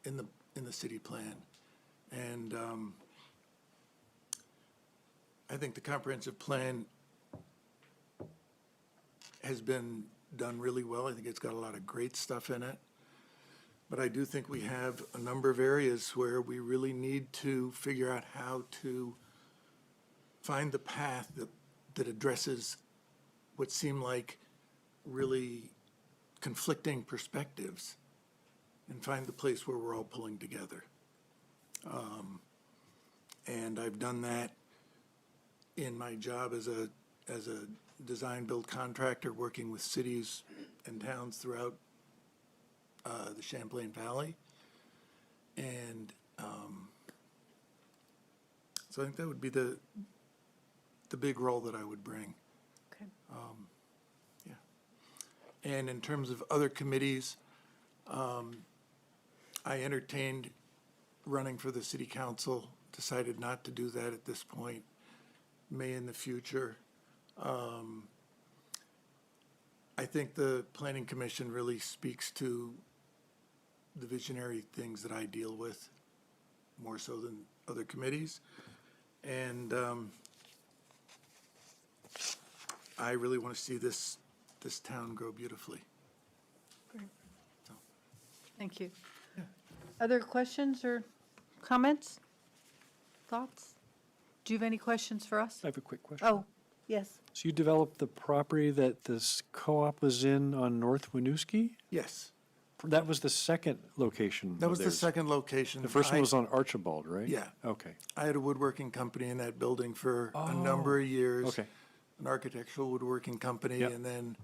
in the city plan. And I think the comprehensive plan has been done really well. I think it's got a lot of great stuff in it. But I do think we have a number of areas where we really need to figure out how to find the path that addresses what seem like really conflicting perspectives and find the place where we're all pulling together. And I've done that in my job as a design build contractor working with cities and towns throughout the Champlain Valley. And so I think that would be the big role that I would bring. Okay. Yeah. And in terms of other committees, I entertained running for the city council, decided not to do that at this point, may in the future. I think the Planning Commission really speaks to the visionary things that I deal with more so than other committees. And I really want to see this town grow beautifully. Thank you. Other questions or comments? Thoughts? Do you have any questions for us? I have a quick question. Oh, yes. So you developed the property that this co-op was in on North Winooski? Yes. That was the second location That of was the theirs. second location. The first one I- was on Archibald, right? Yeah. Okay. I had a woodworking company in that building for a number of years. Okay. An architectural woodworking company, Yep. and then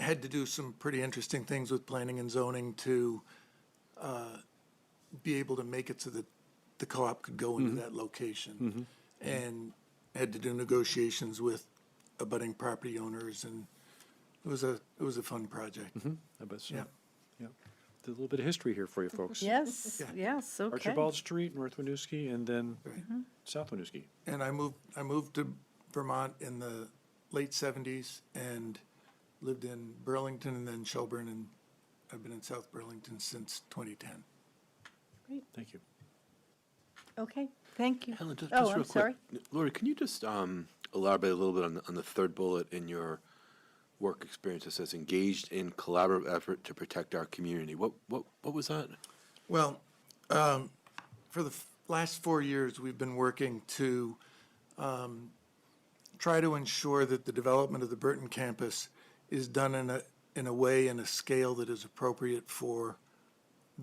had to do some pretty interesting things with planning and zoning to be able to make it so that the co-op could go into that location. And had to do negotiations with abutting property owners, and it was a fun project. I bet so. Yeah. Yeah. Did a little bit of history here for you folks. Yes, Yeah. yes, okay. Archibald Street, North Winooski, and then South Winooski. And I moved to Vermont in the late 70s and lived in Burlington and then Shelburne, and I've been in South Burlington since 2010. Thank you. Okay, thank you. Helen, just Oh, real I'm quick. sorry. Lori, can you just elaborate a little bit on the third bullet in your work experience that says engaged in collaborative effort to protect our community? What was that? Well, for the last 4 years, we've been working to try to ensure that the development of the Burton campus is done in a way and a scale that is appropriate for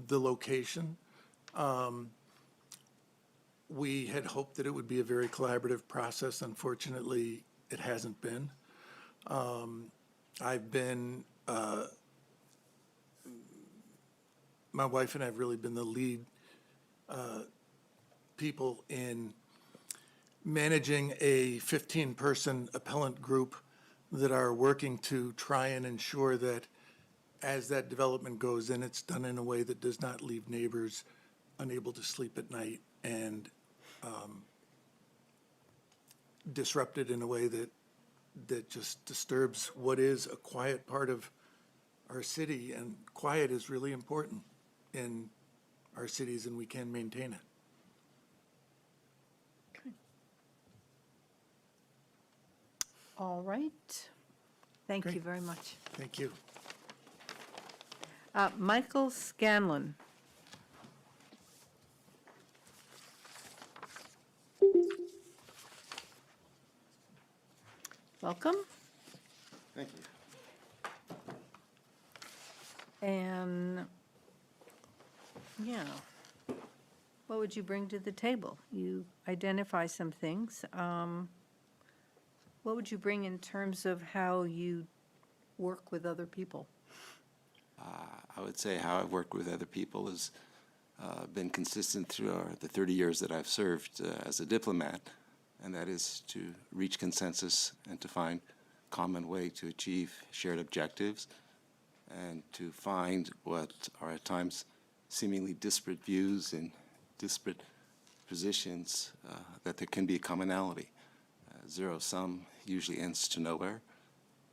the location. We had hoped that it would be a very collaborative process. Unfortunately, it hasn't been. I've been, my wife and I have really been the lead people in managing a 15-person appellant group that are working to try and ensure that as that development goes in, it's done in a way that does not leave neighbors unable to sleep at night and disrupted in a way that just disturbs what is a quiet part of our city. And quiet is really important in our cities, and we can maintain it. All right. Thank you very much. Thank you. Michael Scanlon. Welcome. Thank you. And, yeah, what would you bring to the table? You identify some things. What would you bring in terms of how you work with other people? I would say how I've worked with other people has been consistent through the 30 years that I've served as a diplomat, and that is to reach consensus and to find common way to achieve shared objectives and to find what are at times seemingly disparate views and disparate positions, that there can be a commonality. Zero sum usually ends to nowhere.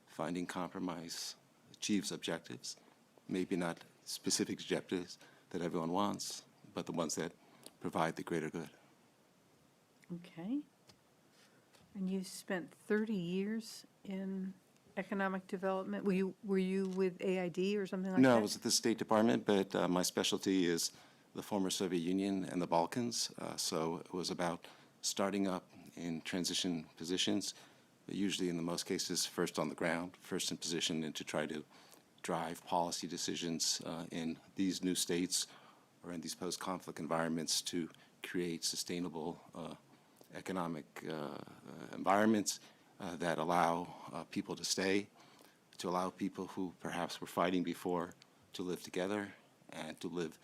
Finding compromise achieves objectives, maybe not specific objectives that everyone wants, but the ones that provide the greater good. Okay. And you spent 30 years in economic development? Were you with AID or something like that? No, I was at the State Department, but my specialty is the former Soviet Union and the Balkans. So it was about starting up in transition positions, usually in the most cases first on the ground, first in position, and to try to drive policy decisions in these new states or in these post-conflict environments to create sustainable economic environments that allow people to stay, to allow people who perhaps were fighting before to live together and to live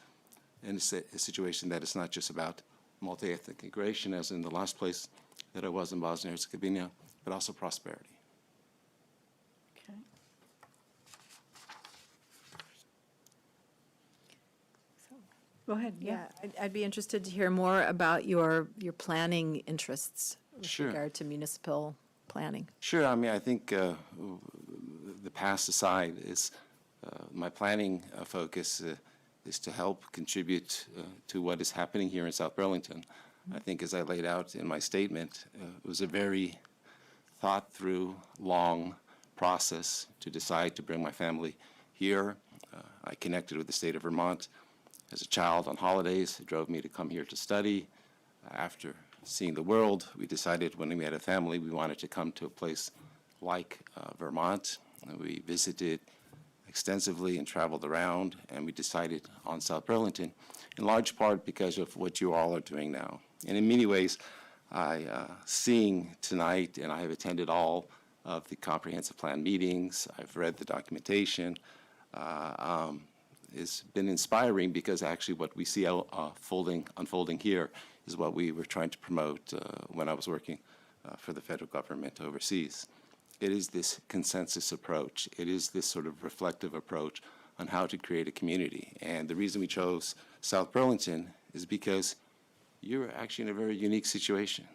in a situation that is not just about multi-ethnic integration, as in the last place that I was in Bosnia and Herzegovina, but also prosperity. Okay. Go ahead, yeah. I'd be interested to hear more about your planning interests with Sure. regard to municipal planning. Sure. I mean, I think the past aside is my planning focus is to help contribute to what is happening here in South Burlington. I think as I laid out in my statement, it was a very thought-through, long process to decide to bring my family here. I connected with the state of Vermont as a child on holidays. It drove me to come here to study. After seeing the world, we decided when we had a family, we wanted to come to a place like Vermont. We visited extensively and traveled around, and we decided on South Burlington, in large part because of what you all are doing now. And in many ways, seeing tonight, and I have attended all of the comprehensive plan meetings, I've read the documentation, it's been inspiring because actually what we see unfolding here is what we were trying to promote when I was working for the federal government overseas. It is this consensus approach. It is this sort of reflective approach on how to create a community. And the reason we chose South Burlington is because you're actually in a very unique situation.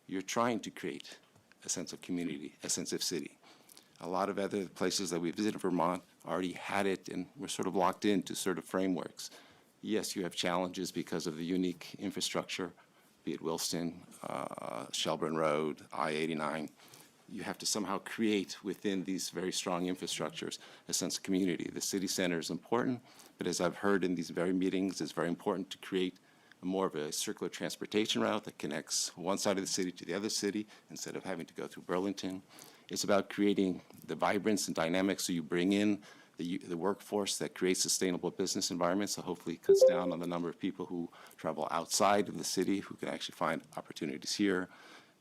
You're trying to create a sense of community, a sense of city. A lot of other places that we visited in Vermont already had it, and we're sort of locked into sort of frameworks. Yes, you have challenges because of the unique infrastructure, be it Wilston, Shelburne Road, I-89. You have to somehow create within these very strong infrastructures a sense of community. The city center is important, but as I've heard in these very meetings, it's very important to create more of a circular transportation route that connects one side of the city to the other city instead of having to go through Burlington. It's about creating the vibrance and dynamics so you bring in the workforce that creates sustainable business environments, so hopefully it cuts down on the number of people who travel outside of the city who can actually find opportunities here.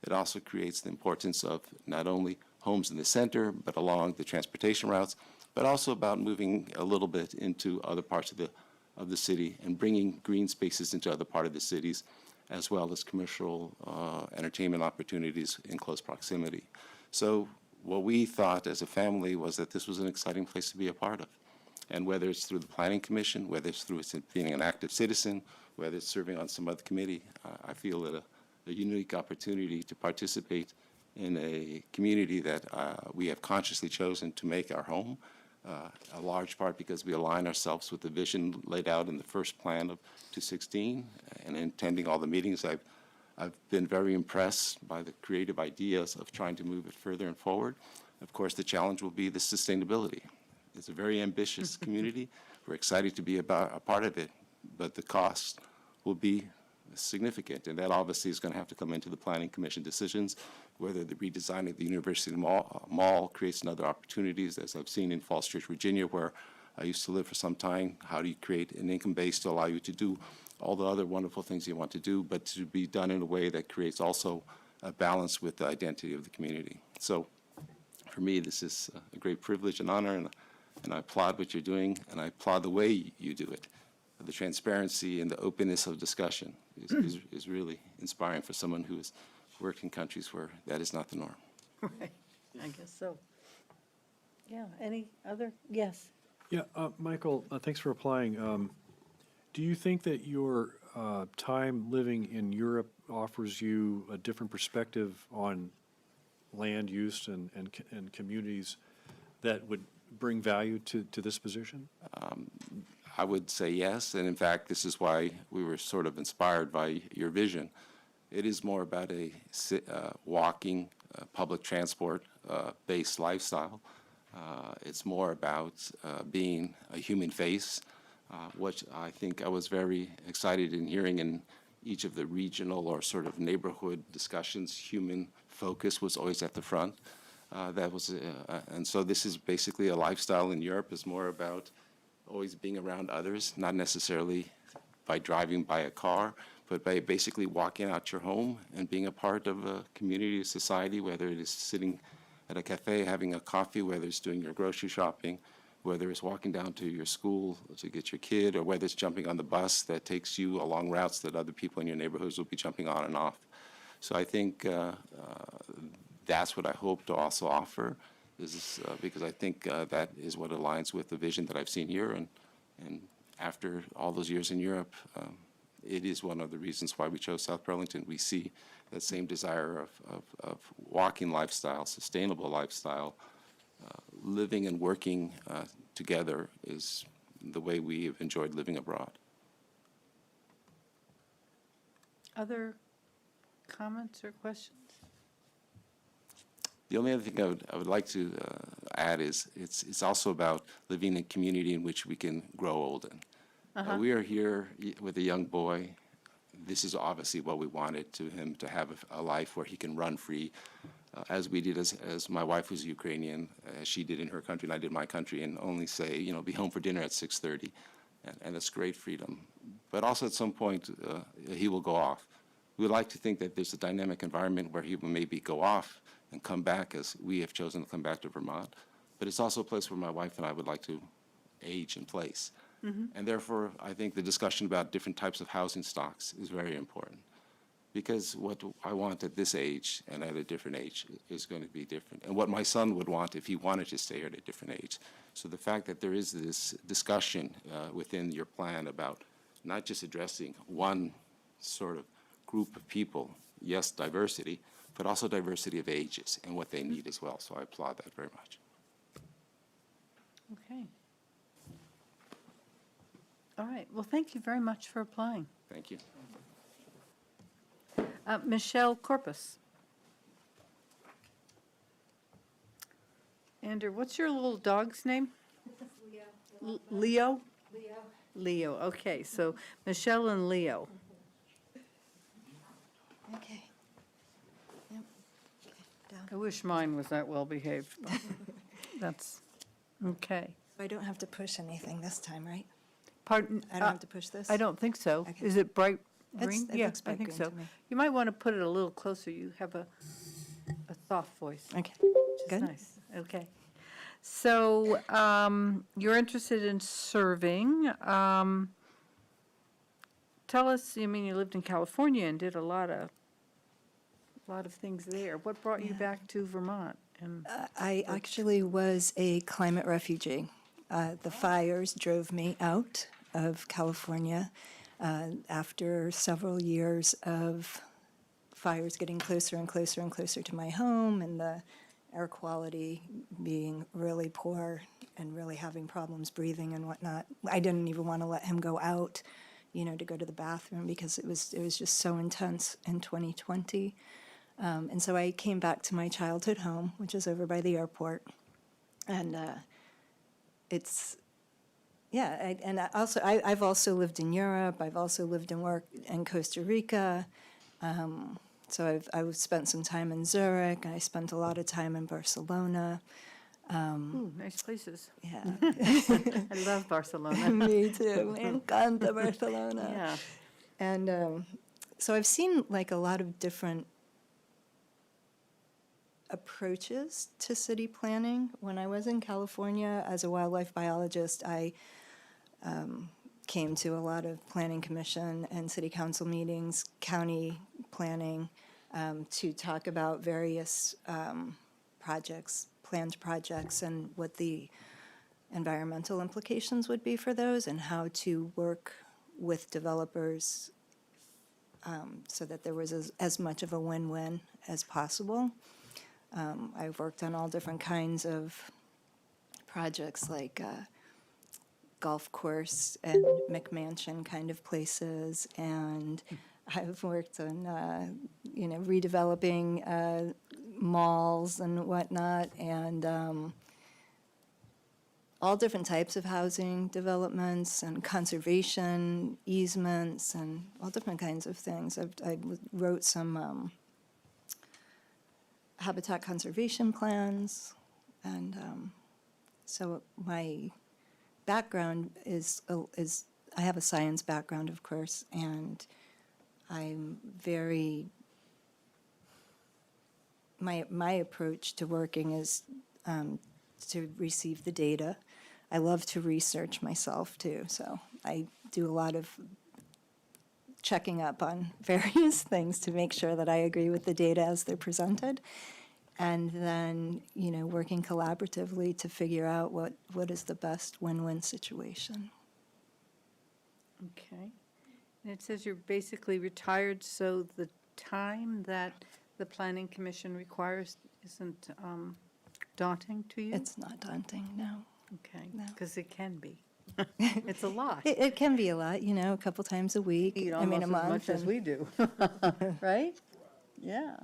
It also creates the importance of not only homes in the center, but along the transportation routes, but also about moving a little bit into other parts of the city and bringing green spaces into other parts of the cities, as well as commercial entertainment opportunities in close proximity. So what we thought as a family was that this was an exciting place to be a part of. And whether it's through the Planning Commission, whether it's through being an active citizen, whether it's serving on some other committee, I feel that a unique opportunity to participate in a community that we have consciously chosen to make our home, a large part because we align ourselves with the vision laid out in the first plan of 2016. And in attending all the meetings, I've been very impressed by the creative ideas of trying to move it further and forward. Of course, the challenge will be the sustainability. It's a very ambitious community. We're excited to be a part of it, but the cost will be significant, and that obviously is going to have to come into the Planning Commission decisions, whether the redesign of the University Mall creates another opportunities, as I've seen in Falls Church, Virginia, where I used to live for some time. How do you create an income base to allow you to do all the other wonderful things you want to do, but to be done in a way that creates also a balance with the identity of the community. So for me, this is a great privilege and honor, and I applaud what you're doing, and I applaud the way you do it. The transparency and the openness of discussion is really inspiring for someone who has worked in countries where that is not the norm. Right, I guess so. Yeah, any other, yes. Yeah, Michael, thanks for applying. Do you think that your time living in Europe offers you a different perspective on land use and communities that would bring value to this position? I would say yes, and in fact, this is why we were sort of inspired by your vision. It is more about a walking, public transport based lifestyle. It's more about being a human face, which I think I was very excited in hearing in each of the regional or sort of neighborhood discussions. Human focus was always at the front. And so this is basically a lifestyle in Europe. Is more about always being around others, not necessarily by driving by a car, but by basically walking out your home and being a part of a community, society, whether it is sitting at a cafe having a coffee, whether it's doing your grocery shopping, whether it's walking down to your school to get your kid, or whether it's jumping on the bus that takes you along routes that other people in your neighborhoods will be jumping on and off. So I think that's what I hope to also offer, because I think that is what aligns with the vision that I've seen here. And after all those years in Europe, it is one of the reasons why we chose South Burlington. We see that same desire of walking lifestyle, sustainable lifestyle, living and working together is the way we have enjoyed living abroad. Other comments or questions? The only other thing I would like to add is it's also about living in a community in which we can grow old in. We are here with a young boy. This is obviously what we wanted him to have a life where he can run free, as we did as my wife was Ukrainian, as she did in her country and I did my country, and only say, be home for dinner at 6:30. And it's great freedom. But also at some point, he will go off. We like to think that there's a dynamic environment where he will maybe go off and come back, as we have chosen to come back to Vermont. But it's also a place where my wife and I would like to age and place. And therefore, I think the discussion about different types of housing stocks is very important, because what I want at this age and at a different age is going to be different, and what my son would want if he wanted to stay here at a different age. So the fact that there is this discussion within your plan about not just addressing one sort of group of people, yes, diversity, but also diversity of ages and what they need as well. So I applaud that very much. Okay. All right. Well, thank you very much for applying. Thank you. Michelle Corpus. Andrew, what's your little dog's name? Leo? Leo. Okay, so Michelle and Leo. Okay. Yep. Okay, down. I wish mine was that well behaved. But that's okay. I don't have to push anything this time, right? Pardon? I don't have to push this? I don't think so. Okay. Is it bright It's- green? it Yeah, looks I bright think green so. to me. You might want to put it a little closer. You have a soft voice. Okay, Which is good. nice. Okay. So you're interested in serving. Tell us, you lived in California and did a lot of things there. What brought you back to Vermont? And I actually was a climate refugee. The fires drove me out of California after several years of fires getting closer and closer and closer to my home, and the air quality being really poor and really having problems breathing and whatnot. I didn't even want to let him go out, to go to the bathroom, because it was just so intense in 2020. And so I came back to my childhood home, which is over by the airport. And I've also lived in Europe. I've also lived and worked in Costa Rica. So I've spent some time in Zurich. I spent a lot of time in Barcelona. ooh, nice places. Yeah. I love Barcelona. Me too. Me encanta Barcelona. Yeah. And so I've seen a lot of different approaches to city planning. When I was in California as a wildlife biologist, I came to a lot of planning commission and city council meetings, county planning, to talk about various planned projects, and what the environmental implications would be for those, and how to work with developers so that there was as much of a win-win as possible. I've worked on all different kinds of projects like golf course and McMansion kind of places, and I've worked on, redeveloping malls and whatnot, and all different types of housing developments and conservation easements and all different kinds of things. I wrote some habitat conservation plans, and so my background is I have a science background, of course, and I'm very my approach to working is to receive the data. I love to research myself too, so I do a lot of checking up on various things to make sure that I agree with the data as they're presented, and then working collaboratively to figure out what is the best win-win situation. Okay. And it says you're basically retired, so the time that the Planning Commission requires isn't daunting to you? It's not daunting, no. Okay, No. because it can be. It's a lot. It can be a lot, a couple times a week. Eat I mean, almost a as month. much as and- we do, right? Yeah.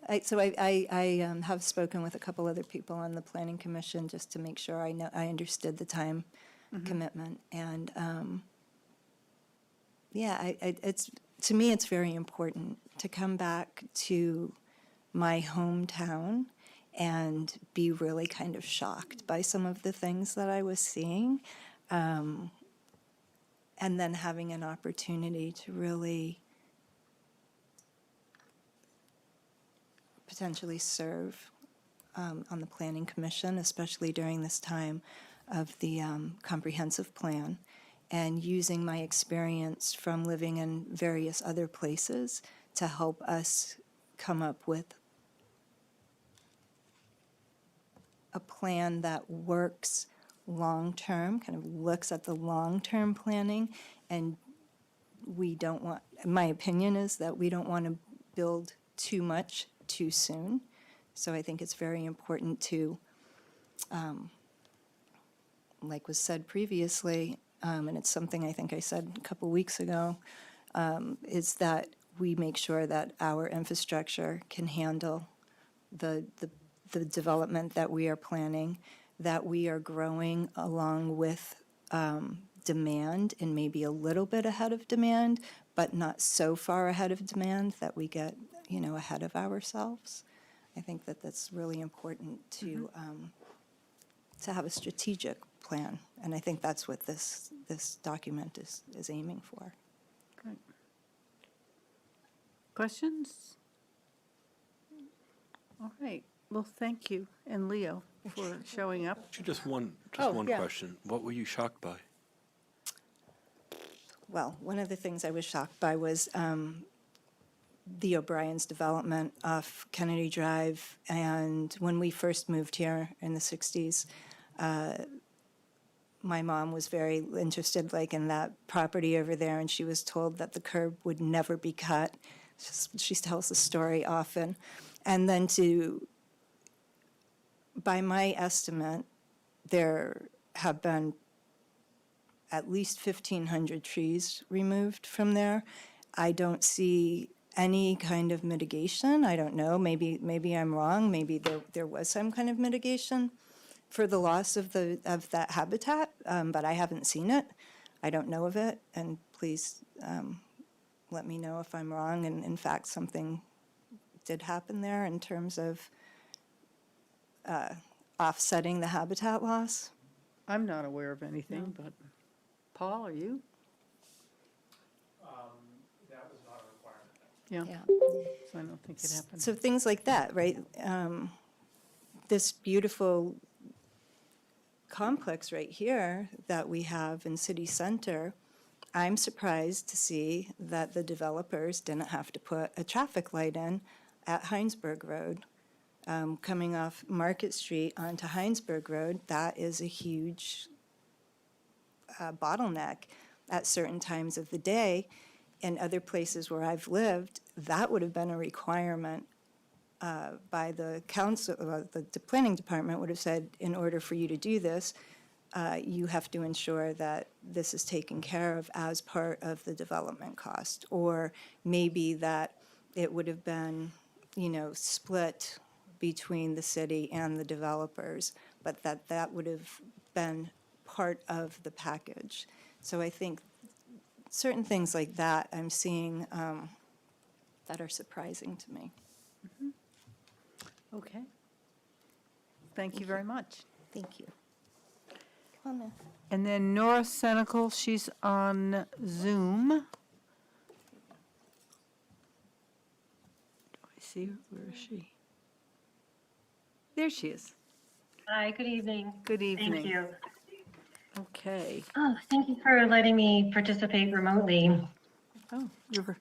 I have spoken with a couple other people on the Planning Commission just to make sure I understood the time commitment. And, it's, to me, it's very important to come back to my hometown and be really kind of shocked by some of the things that I was seeing. And then having an opportunity to really potentially serve on the Planning Commission, especially during this time of the comprehensive plan, and using my experience from living in various other places to help us come up with a plan that works long-term, kind of looks at the long-term planning, and we don't want, my opinion is that we don't want to build too much too soon. So I think it's very important to, like was said previously, and it's something I think I said a couple weeks ago, is that we make sure that our infrastructure can handle the development that we are planning, that we are growing along with demand and maybe a little bit ahead of demand, but not so far ahead of demand that we get, ahead of ourselves. I think that that's really important to have a strategic plan, and I think that's what this document is aiming for. Great. Questions? All right. Well, thank you, and Leo, for showing up. Just one yeah. question. What were you shocked by? Well, one of the things I was shocked by was the O'Brien's development off Kennedy Drive. And when we first moved here in the 60s, my mom was very interested in that property over there, and she was told that the curb would never be cut. She tells the story often. And then by my estimate, there have been at least 1,500 trees removed from there. I don't see any kind of mitigation. I don't know. Maybe I'm wrong. Maybe there was some kind of mitigation for the loss of that habitat, but I haven't seen it. I don't know of it. And please let me know if I'm wrong. And in fact, something did happen there in terms of offsetting the habitat loss. I'm not aware of anything, but Paul, are you? That was not a requirement. Yeah. So I don't think it happened. So things like that, right? This beautiful complex right here that we have in City Center, I'm surprised to see that the developers didn't have to put a traffic light in at Heinsberg Road. Coming off Market Street onto Heinsberg Road, that is a huge bottleneck at certain times of the day. In other places where I've lived, that would have been a requirement by the council, the planning department would have said, in order for you to do this, you have to ensure that this is taken care of as part of the development cost. Or maybe that it would have been, split between the city and the developers, but that would have been part of the package. So I think certain things like that I'm seeing that are surprising to me. Okay. Thank you very much. Thank you. Come on. And then Nora Senecal, she's on Zoom. Do I see her? Where is she? There she is. Hi, good evening. Good evening. Thank you. Okay. Oh, thank you for letting me participate remotely. Oh, you're.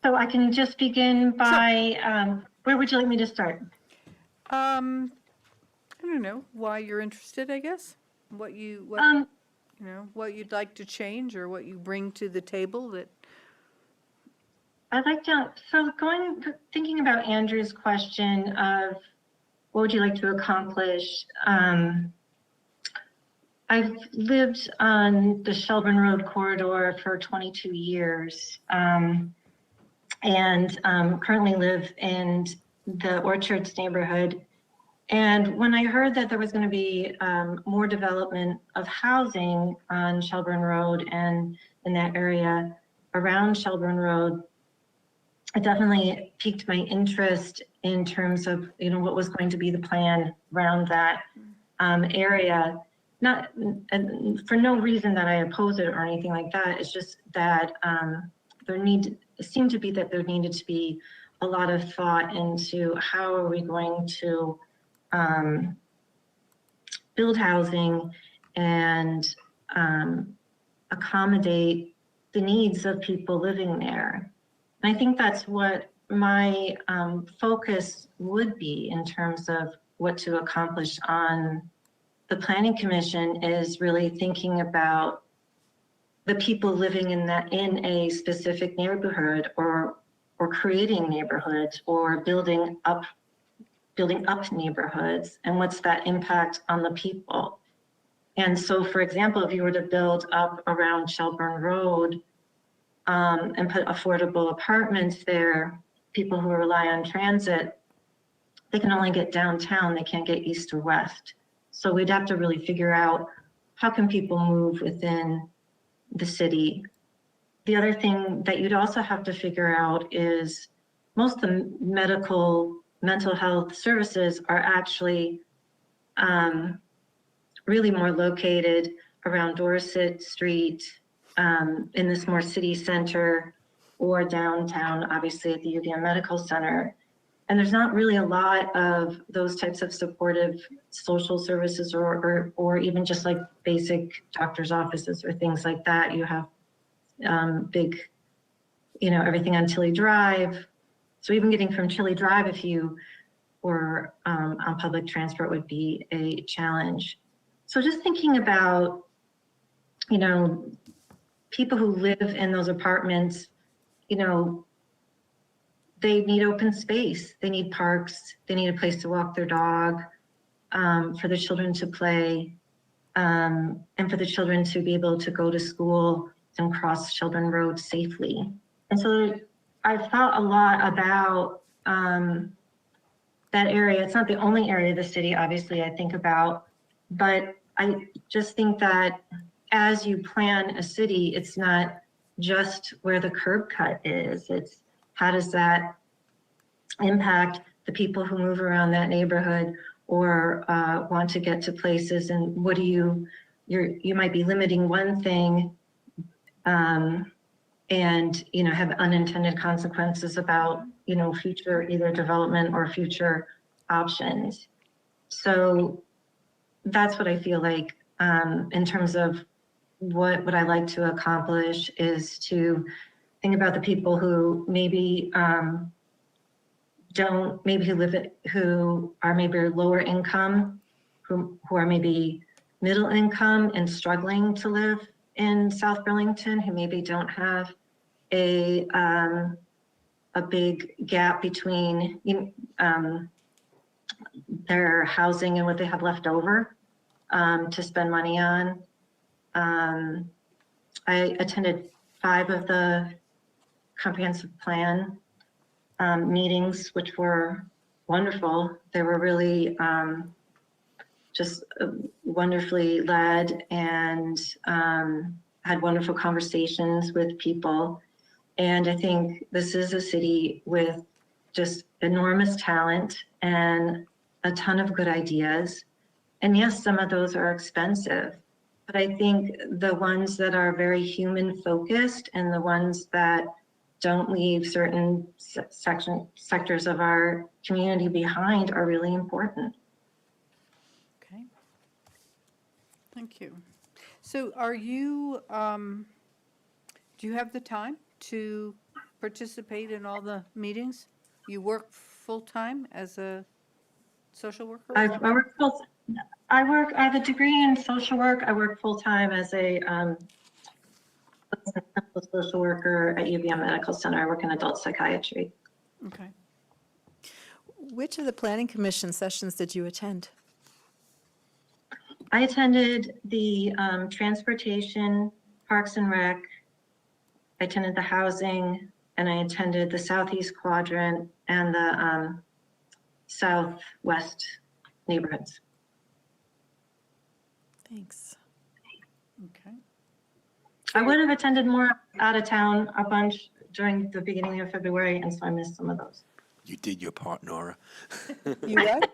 So I can just begin by, where would you like me to start? I don't know why you're interested, I guess. What you'd like to change or what you bring to the table that. I'd like to, thinking about Andrew's question of what would you like to accomplish? I've lived on the Shelburne Road corridor for 22 years and currently live in the Orchards neighborhood. And when I heard that there was going to be more development of housing on Shelburne Road and in that area around Shelburne Road, it definitely piqued my interest in terms of, what was going to be the plan around that area. Not for no reason that I oppose it or anything like that. It's just that it seemed to be that there needed to be a lot of thought into how are we going to build housing and accommodate the needs of people living there. And I think that's what my focus would be in terms of what to accomplish on the Planning Commission, is really thinking about the people living in a specific neighborhood or creating neighborhoods or building up neighborhoods, and what's that impact on the people. And so, for example, if you were to build up around Shelburne Road and put affordable apartments there, people who rely on transit, they can only get downtown, they can't get east or west. So we'd have to really figure out how can people move within the city. The other thing that you'd also have to figure out is most of the mental health services are actually really more located around Dorset Street, in this more city center, or downtown, obviously at the UVM Medical Center. And there's not really a lot of those types of supportive social services or even just like basic doctor's offices or things like that. You have big, everything on Tilly Drive. So even getting from Tilly Drive, if you were on public transport, would be a challenge. So just thinking about, people who live in those apartments, they need open space, they need parks, they need a place to walk their dog, for the children to play, and for the children to be able to go to school and cross Shelburne Road safely. And so I've thought a lot about that area. It's not the only area of the city, obviously, I think about, but I just think that as you plan a city, it's not just where the curb cut is, it's how does that impact the people who move around that neighborhood or want to get to places, and what do you might be limiting one thing and have unintended consequences about future either development or future options. So that's what I feel like in terms of what I like to accomplish is to think about the people who maybe who are maybe lower income, who are maybe middle income and struggling to live in South Burlington, who maybe don't have a a big gap between their housing and what they have left over to spend money on. I attended 5 of the comprehensive plan meetings, which were wonderful. They were really just wonderfully led and had wonderful conversations with people. And I think this is a city with just enormous talent and a ton of good ideas. And yes, some of those are expensive, but I think the ones that are very human focused and the ones that don't leave certain sectors of our community behind are really important. Okay. Thank you. So are you, do you have the time to participate in all the meetings? You work full-time as a social worker? I have a degree in social work. I work full-time as a social worker at UVM Medical Center. I work in adult psychiatry. Okay. Which of the planning commission sessions did you attend? I attended the transportation, parks and rec. I attended the housing, and I attended the southeast quadrant and the southwest neighborhoods. Thanks. Okay. I would have attended more out of town a bunch during the beginning of February, and so I missed some of those. You did your part, Nora. You what?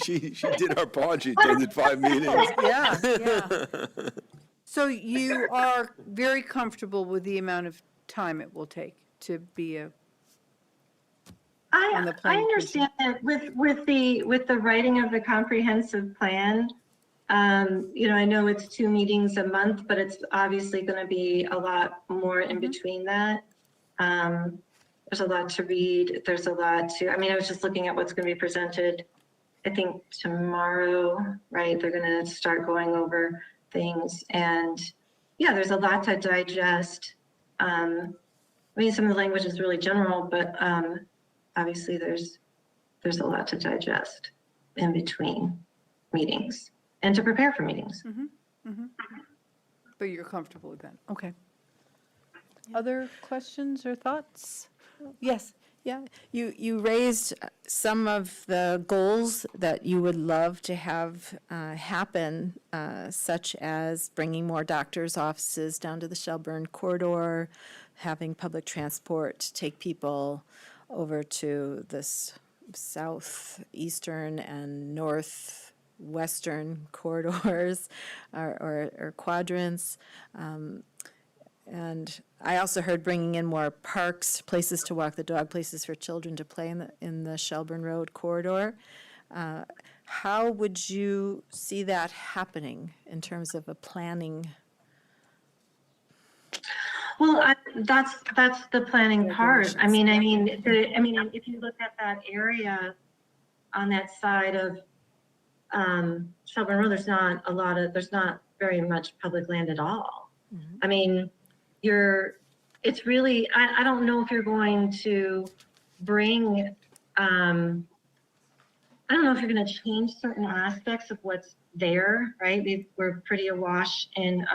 She did her part. She attended 5 meetings. Yeah, yeah. So you are very comfortable with the amount of time it will take to be on the I planning understand that with the writing of the comprehensive plan, I know it's 2 meetings a month, but it's obviously going to be a lot more in between that. There's a lot to read. There's a lot I was just looking at what's going to be presented, I think tomorrow, right? They're going to start going over things. And yeah, there's a lot to digest. Some of the language is really general, but obviously there's a lot to digest in between meetings and to prepare for meetings. Mm-hmm. Mm-hmm. But you're comfortable with that. Okay. Other questions or thoughts? Yes. Yeah, you raised some of the goals that you would love to have happen, such as bringing more doctors' offices down to the Shelburne corridor, having public transport take people over to this southeastern and northwestern corridors or quadrants. And I also heard bringing in more parks, places to walk the dog, places for children to play in the Shelburne Road corridor. How would you see that happening in terms of a planning? Well, that's the planning part. I mean, if you look at that area on that side of Shelburne Road, there's not very much public land at all. Mm-hmm. I mean, it's really, I don't know if you're going to bring, I don't know if you're going to change certain aspects of what's there, right? We're pretty awash in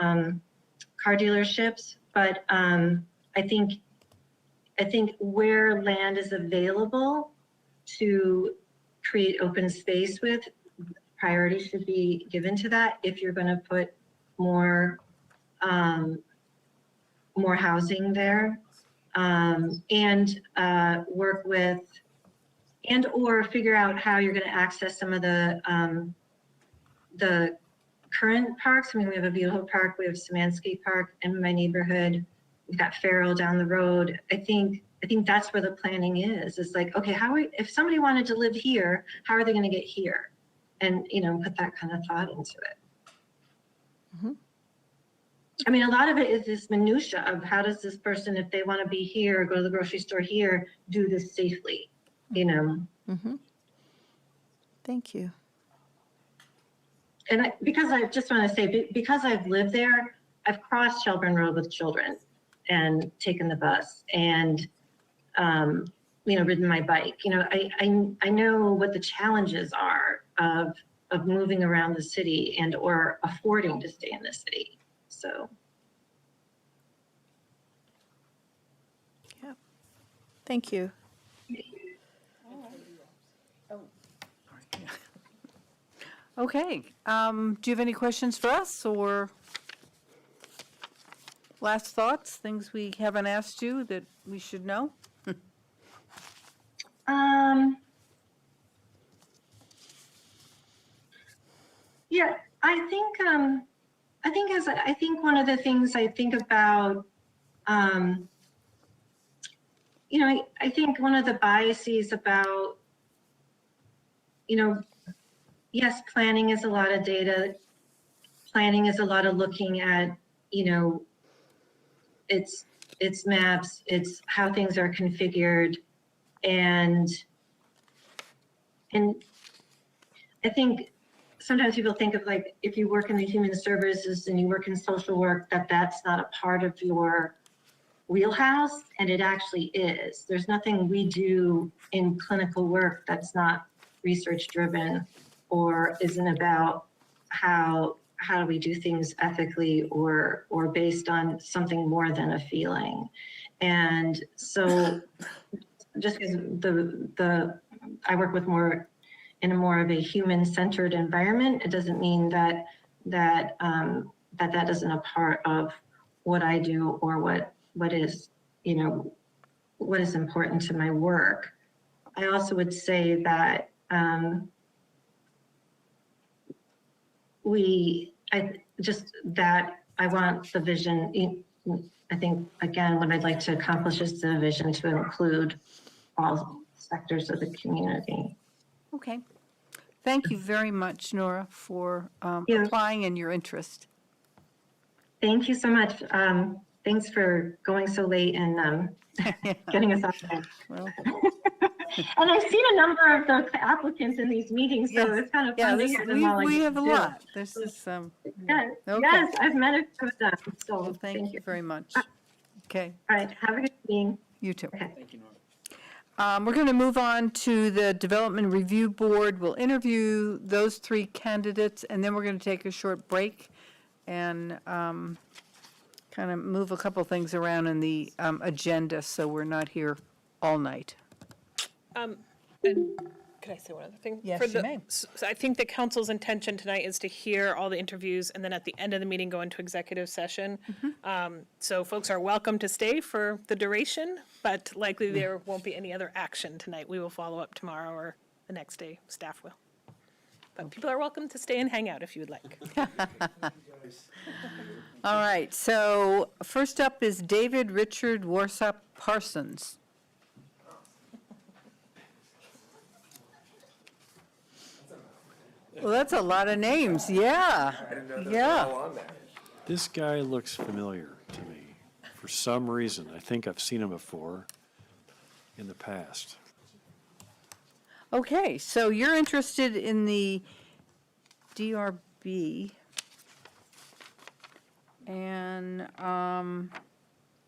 car dealerships, but I think where land is available to create open space with, priority should be given to that if you're going to put more housing there, and work with or figure out how you're going to access some of the current parks. I mean, we have a beautiful park. We have Szymanski Park in my neighborhood. We've got Farrell down the road. I think that's where the planning is. It's like, okay, if somebody wanted to live here, how are they going to get here? And, put that kind of thought into it. Mm-hmm. I mean, a lot of it is this minutia of how does this person, if they want to be here, go to the grocery store here, do this safely, Mm-hmm. Thank you. And because I just want to say, because I've lived there, I've crossed Shelburne Road with children and taken the bus. And ridden my bike. I know what the challenges are of moving around the city and or affording to stay in the city. So. Yeah. Thank you. Okay, do you have any questions for us, or last thoughts, things we haven't asked you that we should know? Yeah, I think one of the things I think about, I think one of the biases about, yes, planning is a lot of data. Planning is a lot of looking at, it's maps, it's how things are configured. And I think sometimes people think of, like, if you work in the human services and you work in social work, that's not a part of your wheelhouse, and it actually is. There's nothing we do in clinical work that's not research driven or isn't about how do we do things ethically or based on something more than a feeling. And so just because I work with in a more of a human-centered environment, it doesn't mean that isn't a part of what I do or what is what is important to my work. I also would say that I want the vision. I think, again, what I'd like to accomplish is the vision to include all sectors of the community. Okay. Thank you very much, Nora, for applying and your interest. Thank you so much. Thanks for going so late and getting us off there. Well. And I've seen a number of the applicants in these meetings, so it's kind of fun to hear them all. We have a lot. This is yes, okay. Yes, I've met a few of them. So well, thank you very much. Okay. All right. Have a good evening. You too. Okay. Thank you, Nora. We're going to move on to the Development Review Board. We'll interview those 3 candidates, and then we're going to take a short break and kind of move a couple things around in the agenda so we're not here all night. And could I say one other thing? Yes, For you may. So I think the council's intention tonight is to hear all the interviews and then at the end of the meeting go into executive session. So folks are welcome to stay for the duration, but likely there won't be any other action tonight. We will follow up tomorrow or the next day, staff will. But people are welcome to stay and hang out if you would like. All right, so first up is David Richard Warsop Parsons. Well, that's a lot of names, yeah. Yeah. This guy looks familiar to me for some reason. I think I've seen him before in the past. Okay, so you're interested in the DRB, and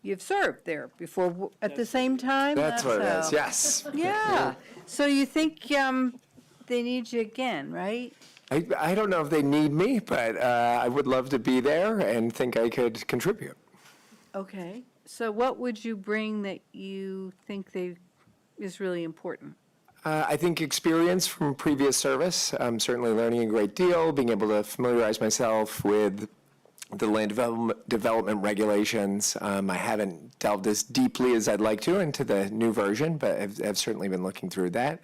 you've served there before at the same time? That's what it is, yes. Yeah, so you think they need you again, right? I don't know if they need me, but I would love to be there and think I could contribute. Okay, so what would you bring that you think is really important? I think experience from previous service, certainly learning a great deal, being able to familiarize myself with the land development regulations. I haven't delved as deeply as I'd like to into the new version, but I've certainly been looking through that.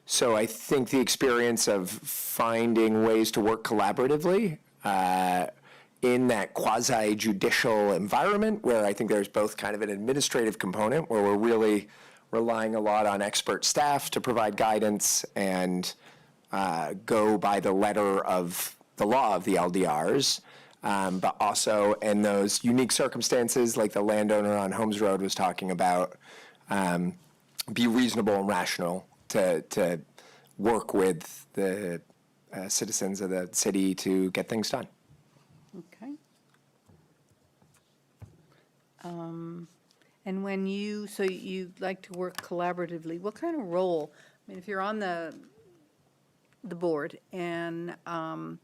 So I think the experience of finding ways to work collaboratively in that quasi-judicial environment where I think there's both kind of an administrative component where we're really relying a lot on expert staff to provide guidance and go by the letter of the law of the LDRs, but also in those unique circumstances like the landowner on Holmes Road was talking about, be reasonable and rational to work with the citizens of the city to get things done. Okay. And when so you like to work collaboratively, what kind of role? I mean, if you're on the board and, kind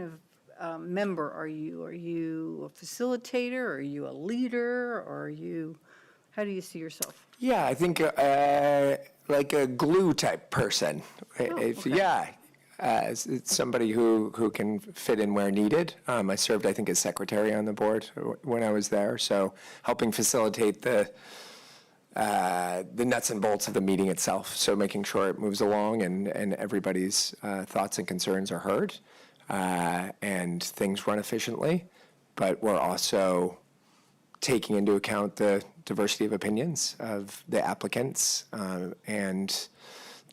of member are you? Are you a facilitator? Are you a leader? Or how do you see yourself? Yeah, I think like a glue type person. Yeah, it's somebody who can fit in where needed. I served, I think, as secretary on the board when I was there, so helping facilitate the nuts and bolts of the meeting itself. So making sure it moves along and everybody's thoughts and concerns are heard and things run efficiently. But we're also taking into account the diversity of opinions of the applicants and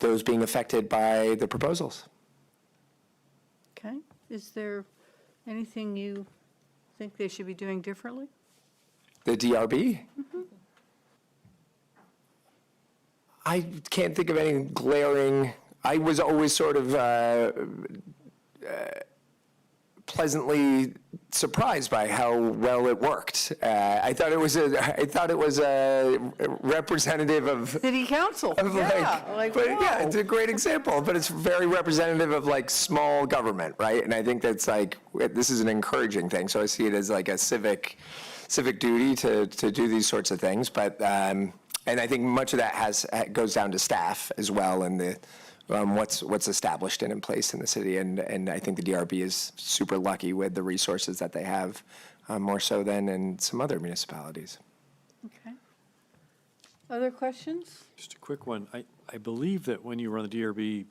those being affected by the proposals. Okay. Is there anything you think they should be doing differently? The DRB? I can't think of any glaring. I was always sort of pleasantly surprised by how well it worked. I thought it was a representative of city council. But yeah, it's a great example. But it's very representative of like small government, right? And I think that's like this is an encouraging thing. So I see it as like a civic duty to do these sorts of things. But and I think much of that goes down to staff as well, and the what's established and in place in the city. And I think the DRB is super lucky with the resources that they have, more so than in some other municipalities. Okay. Other questions? Just a quick one. I believe that when you were on the DRB,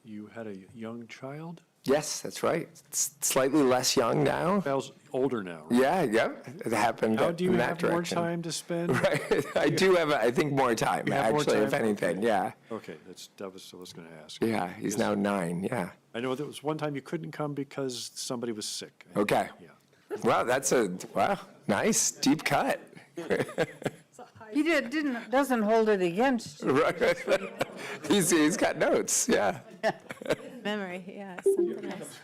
you had a young child? Yes, that's right. It's slightly less young now. Bell's older now, right? Yeah. It happened How do you in have that direction. more time to spend? Right. I do have, I think, more time, You have more actually, if time? anything, Okay. yeah. Okay, that was what I was going to ask. Yeah, he's now 9, yeah. I know there was one time you couldn't come because somebody was sick. Okay. Wow, wow, nice, deep cut. He doesn't hold it against you. Right. He's got notes, yeah. Memory, yeah, something else.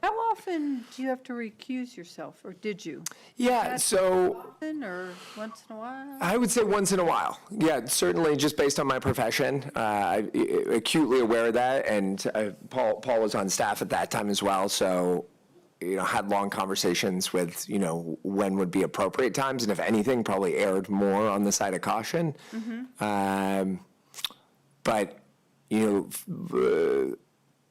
How often do you have to recuse yourself, or did you? Yeah, so Often or once in a while? I would say once in a while. Yeah, certainly just based on my profession, I'm acutely aware of that. And Paul was on staff at that time as well, so had long conversations with when would be appropriate times, and if anything, probably erred more on the side of caution. But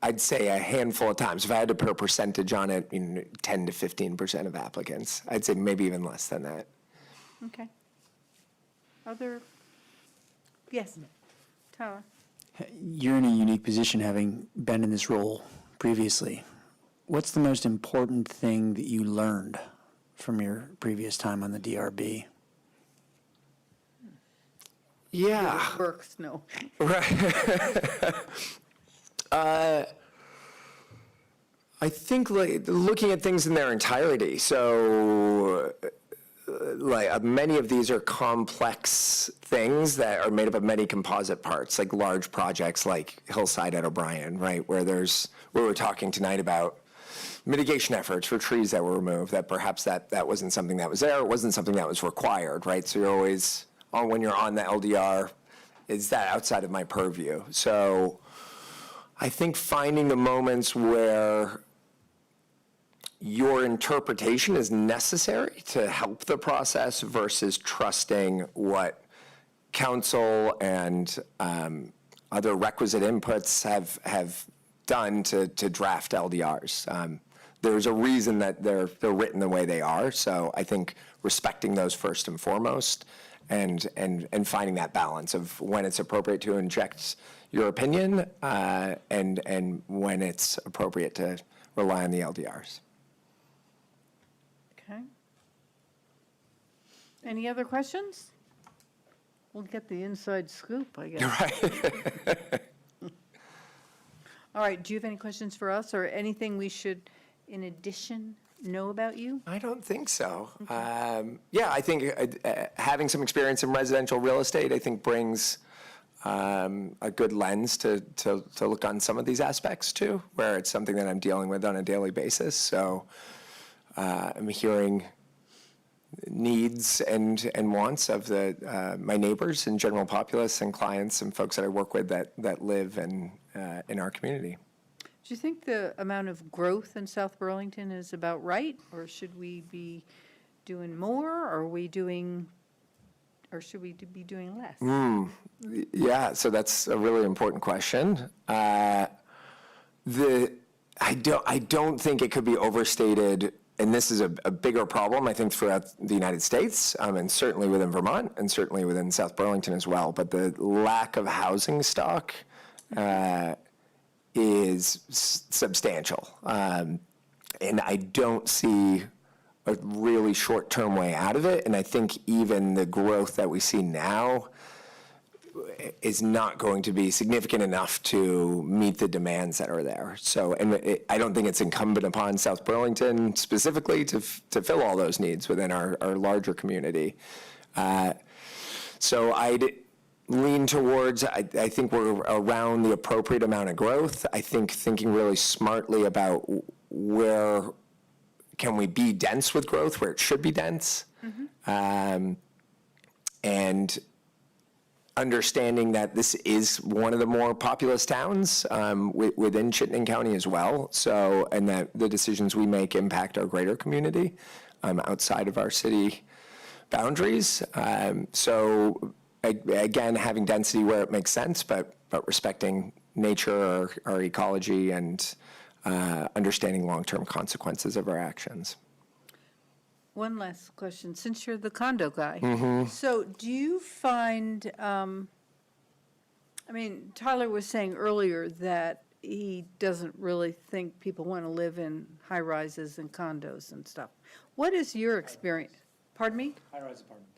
I'd say a handful of times. If I had to put a percentage on it, 10 to 15% of applicants. I'd say maybe even less than that. Okay. Yes, Tara. You're in a unique position having been in this role previously. What's the most important thing that you learned from your previous time on the DRB? Yeah. It works, no. Right. I think looking at things in their entirety. So many of these are complex things that are made up of many composite parts, like large projects like Hillside at O'Brien, right? Where we're talking tonight about mitigation efforts for trees that were removed, that perhaps that wasn't something that was there, it wasn't something that was required, right? So you're always, when you're on the LDR, is that outside of my purview? So I think finding the moments where your interpretation is necessary to help the process versus trusting what council and other requisite inputs have done to draft LDRs. There's a reason that they're written the way they are, so I think respecting those first and foremost, and finding that balance of when it's appropriate to inject your opinion and when it's appropriate to rely on the LDRs. Okay. Any other questions? We'll get the inside scoop, I guess. Right. All right, do you have any questions for us or anything we should, in addition, know about you? I don't think so. I think having some experience in residential real estate, I think brings a good lens to look on some of these aspects too, where it's something that I'm dealing with on a daily basis. So I'm hearing needs and wants of my neighbors and general populace and clients and folks that I work with that live in our community. Do you think the amount of growth in South Burlington is about right, or should we be doing more, or should we be doing less? Yeah, so that's a really important question. I don't think it could be overstated, and this is a bigger problem, I think, throughout the United States, and certainly within Vermont, and certainly within South Burlington as well. But the lack of housing stock is substantial, and I don't see a really short-term way out of it. And I think even the growth that we see now is not going to be significant enough to meet the demands that are there. So, and I don't think it's incumbent upon South Burlington specifically to fill all those needs within our larger community. So I'd lean towards, I think we're around the appropriate amount of growth. I think thinking really smartly about where can we be dense with growth, where it should be dense, and understanding that this is one of the more populous towns within Chittenden County as well. So, and that the decisions we make impact our greater community outside of our city boundaries. So, again, having density where it makes sense, but respecting nature, our ecology, and understanding long-term consequences of our actions. One last question, since you're the condo guy. So do you find, Tyler was saying earlier that he doesn't really think people want to live in high-rises and condos and stuff. What is your experience? Pardon me? High-rise apartment.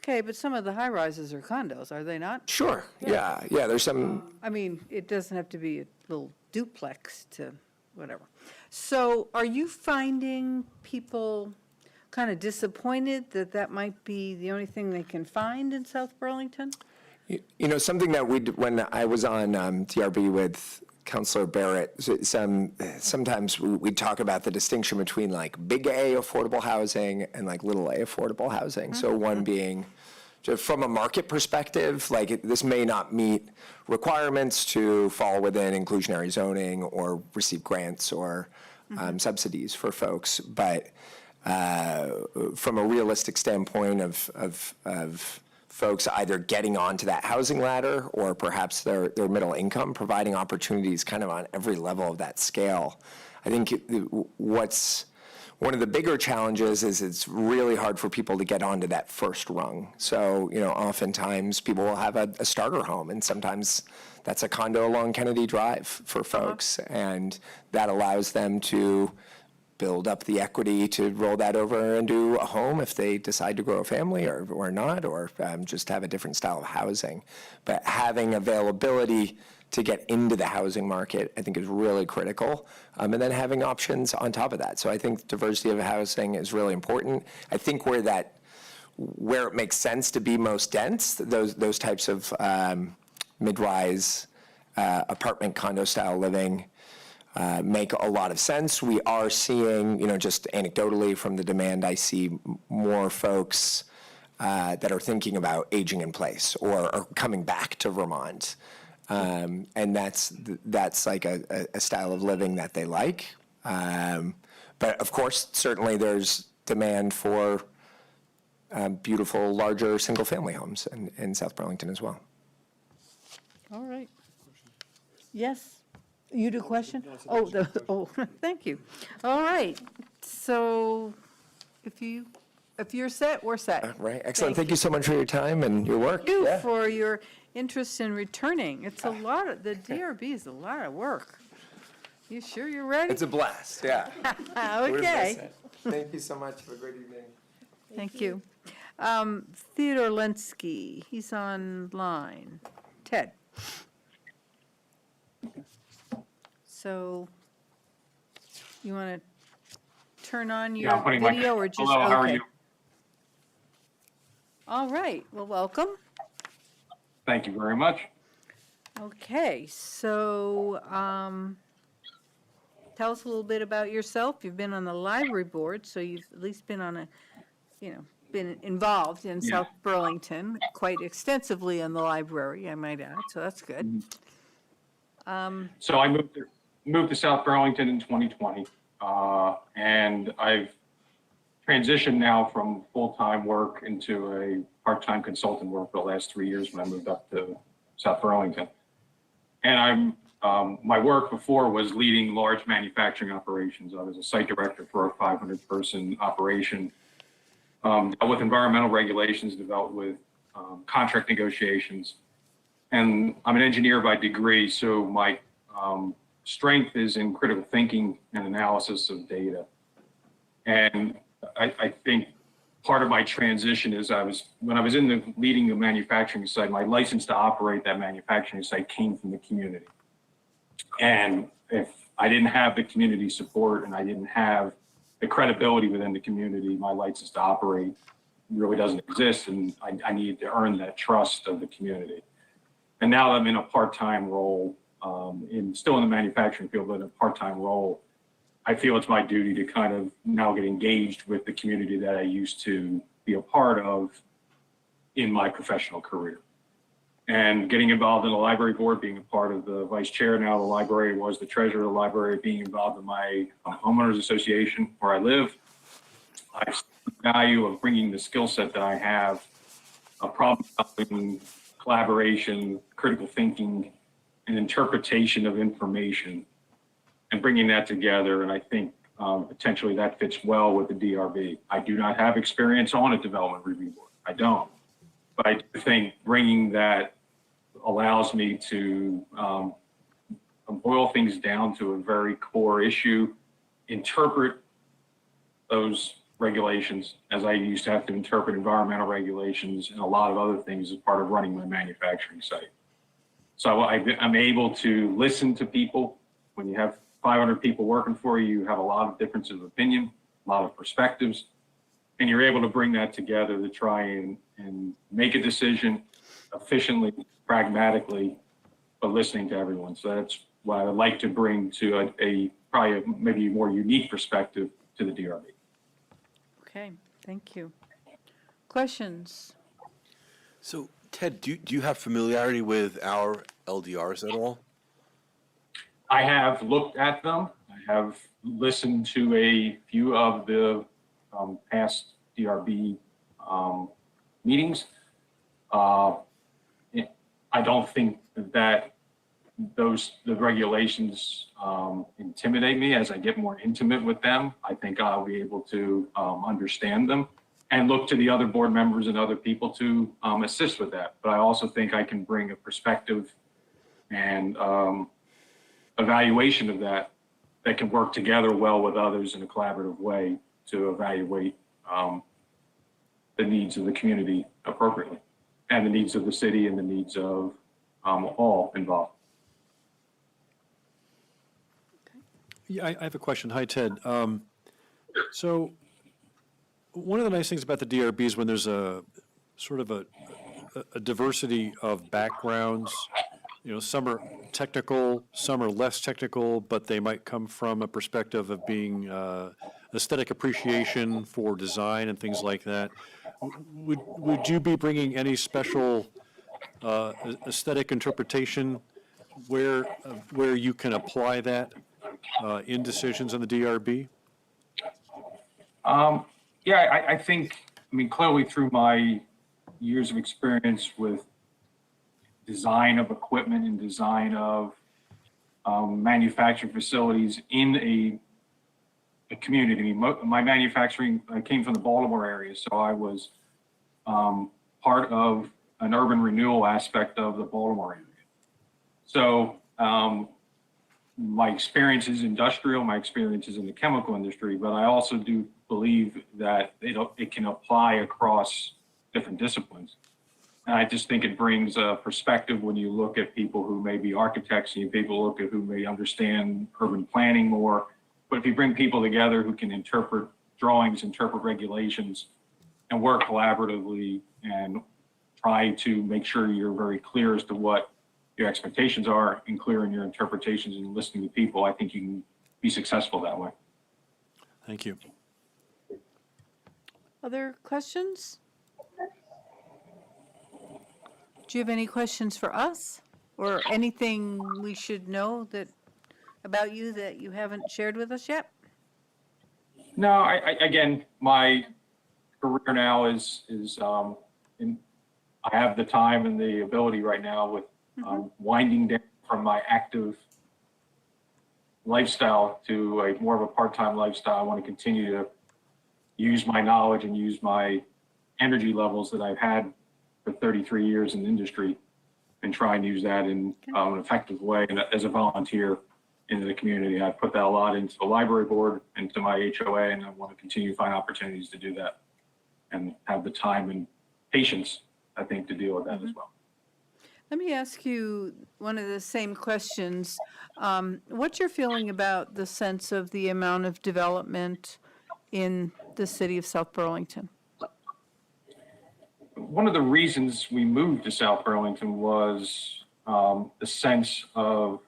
Okay, but some of the high-rises are condos, are they not? Sure, yeah, there's some. It doesn't have to be a little duplex to whatever. So are you finding people kind of disappointed that might be the only thing they can find in South Burlington? You know, something that when I was on TRB with Councilor Barrett, sometimes we talk about the distinction between like big A affordable housing and like little a affordable housing. So one being, from a market perspective, like this may not meet requirements to fall within inclusionary zoning or receive grants or subsidies for folks, but from a realistic standpoint of folks either getting onto that housing ladder or perhaps their middle income, providing opportunities kind of on every level of that scale. I think what's one of the bigger challenges is it's really hard for people to get onto that first rung. So, you know, oftentimes people will have a starter home, and sometimes that's a condo along Kennedy Drive for folks, and that allows them to build up the equity to roll that over into a home if they decide to grow a family or not, or just have a different style of housing. But having availability to get into the housing market, I think, is really critical. And then having options on top of that. So I think diversity of housing is really important. I think where it makes sense to be most dense, those types of mid-rise apartment condo style living make a lot of sense. We are seeing, you know, just anecdotally from the demand, I see more folks that are thinking about aging in place or coming back to Vermont. And that's like a style of living that they like. But of course, certainly there's demand for beautiful, larger single-family homes in South Burlington as well. All right. Yes? You do question? Thank you. All right. So if you're set, we're set. Right. Excellent. Thank you so much for your time and your work. Thank you for your interest in returning. It's a lot of, the DRB is a lot of work. You sure you're ready? It's a blast, yeah. Okay. Thank you so much. Have a great evening. Thank you. Theodore Linsky, he's online. Ted. So you want to turn on your video or just? Hello, how are you? All right. Well, welcome. Thank you very much. Okay. So tell us a little bit about yourself. You've been on the library board, so you've at least been on a been involved in Yeah. South Burlington quite extensively in the library, I might add, so that's good. So I moved to South Burlington in 2020, and I've transitioned now from full-time work into a part-time consultant work for the last 3 years when I moved up to South Burlington. And my work before was leading large manufacturing operations. I was a site director for a 500-person operation, dealt with environmental regulations, dealt with contract negotiations. And I'm an engineer by degree, so my strength is in critical thinking and analysis of data. And I think part of my transition is when I was leading the manufacturing site, my license to operate that manufacturing site came from the community. And if I didn't have the community support and I didn't have the credibility within the community, my license to operate really doesn't exist. And I needed to earn that trust of the community. And now I'm in a part-time role, still in the manufacturing field, but in a part-time role. I feel it's my duty to kind of now get engaged with the community that I used to be a part of in my professional career. And getting involved in the library board, being a part of the vice chair now of the library, was the treasurer of the library, being involved in my homeowners association where I live. I see the value of bringing the skill set that I have, problem solving, collaboration, critical thinking, and interpretation of information, and bringing that together. And I think potentially that fits well with the DRB. I do not have experience on a development review board. I don't. But I do think bringing that allows me to boil things down to a very core issue, interpret those regulations as I used to have to interpret environmental regulations and a lot of other things as part of running my manufacturing site. So I'm able to listen to people. When you have 500 people working for you, you have a lot of differences of opinion, a lot of perspectives, and you're able to bring that together to try and make a decision efficiently, pragmatically, but listening to everyone. So that's what I would like to bring to probably maybe a more unique perspective to the DRB. Okay, thank you. Questions? So, Ted, do you have familiarity with our LDRs at all? I have looked at them. I have listened to a few of the past DRB meetings. I don't think that the regulations intimidate me. As I get more intimate with them, I think I'll be able to understand them and look to the other board members and other people to assist with that. But I also think I can bring a perspective and evaluation of that can work together well with others in a collaborative way to evaluate the needs of the community appropriately, and the needs of the city and the needs of all involved. Yeah, I have a question. Hi, Ted. So one of the nice things about the DRB is when there's a sort of a diversity of backgrounds. Some are technical, some are less technical, but they might come from a perspective of being aesthetic appreciation for design and things like that. Would you be bringing any special aesthetic interpretation where you can apply that in decisions on the DRB? Yeah, I think, clearly through my years of experience with design of equipment and design of manufacturing facilities in a community. My manufacturing, I came from the Baltimore area, so I was part of an urban renewal aspect of the Baltimore area. So my experience is industrial, my experience is in the chemical industry, but I also do believe that it can apply across different disciplines. And I just think it brings a perspective when you look at people who may be architects and people look at who may understand urban planning more. But if you bring people together who can interpret drawings, interpret regulations, and work collaboratively and try to make sure you're very clear as to what your expectations are and clear in your interpretations and listening to people, I think you can be successful that way. Thank you. Other questions? Do you have any questions for us? Or anything we should know that, about you that you haven't shared with us yet? No, again, my career now is I have the time and the ability right now with winding down from my active lifestyle to a more of a part-time lifestyle. I want to continue to use my knowledge and use my energy levels that I've had for 33 years in the industry and try and use that in an effective way. And as a volunteer into the community, I put that a lot into the library board, into my HOA, and I want to continue to find opportunities to do that and have the time and patience, I think, to deal with that as well. Let me ask you one of the same questions. What's your feeling about the sense of the amount of development in the city of South Burlington? One of the reasons we moved to South Burlington was the sense of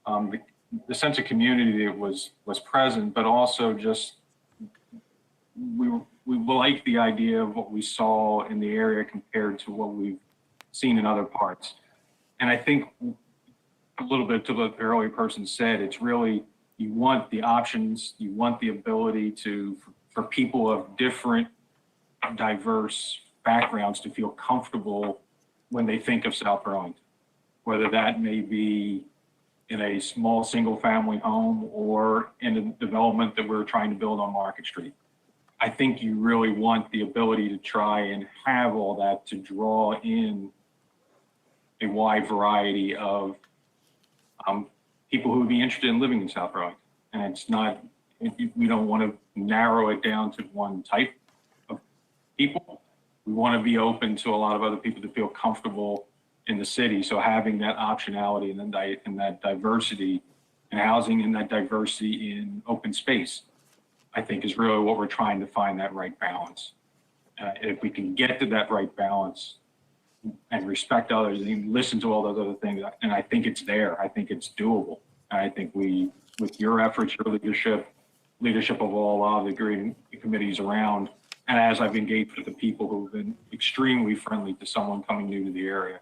the sense of community that was present, but also just we liked the idea of what we saw in the area compared to what we've seen in other parts. And I think a little bit to what the earlier person said, it's really, you want the options, you want the ability for people of different, diverse backgrounds to feel comfortable when they think of South Burlington, whether that may be in a small single family home or in a development that we're trying to build on Market Street. I think you really want the ability to try and have all that to draw in a wide variety of people who would be interested in living in South Burlington. And it's not, we don't want to narrow it down to one type of people. We want to be open to a lot of other people to feel comfortable in the city. So having that optionality and that diversity in housing and that diversity in open space, I think is really what we're trying to find, that right balance. If we can get to that right balance and respect others and listen to all those other things, and I think it's there, I think it's doable. And I think we, with your efforts, your leadership of all of the great committees around, and as I've engaged with the people who've been extremely friendly to someone coming new to the area,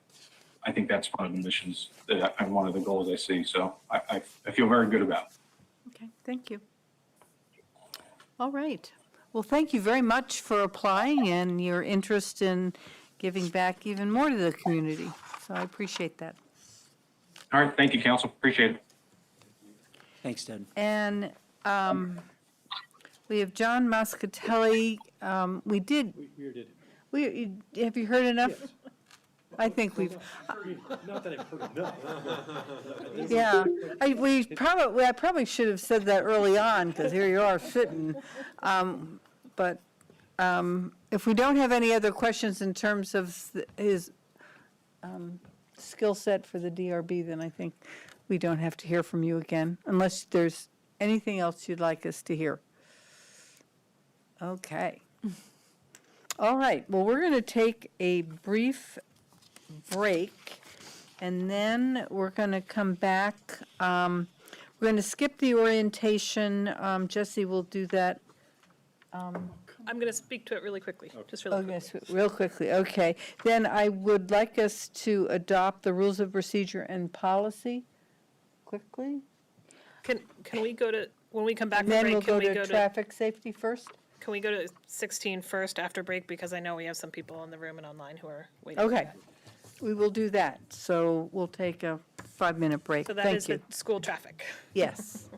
I think that's one of the missions that and one of the goals I see. So I feel very good about it. Okay, thank you. All right. Well, thank you very much for applying and your interest in giving back even more to the community. So I appreciate that. All right, thank you, Council. Appreciate it. Thanks, Ted. And we have John Moscatelli. Have you heard enough? Yes. I think we've. Not that I've heard enough. Yeah, I probably should have said that early on, because here you are sitting. But if we don't have any other questions in terms of his skill set for the DRB, then I think we don't have to hear from you again, unless there's anything else you'd like us to hear. Okay. All right, well, we're going to take a brief break, and then we're going to come back. We're going to skip the orientation. Jesse will do that. I'm going to speak to it really quickly, just really quickly. Yes, real quickly. Okay. Then I would like us to adopt the rules of procedure and policy quickly. Can we go to, when we come back from Then break, we'll can we go to traffic safety first. Can we go to 16 first after break? Because I know we have some people in the room and online who are waiting. Okay. We will do that. So we'll take a 5-minute break. So that Thank is you. the school traffic. Yes.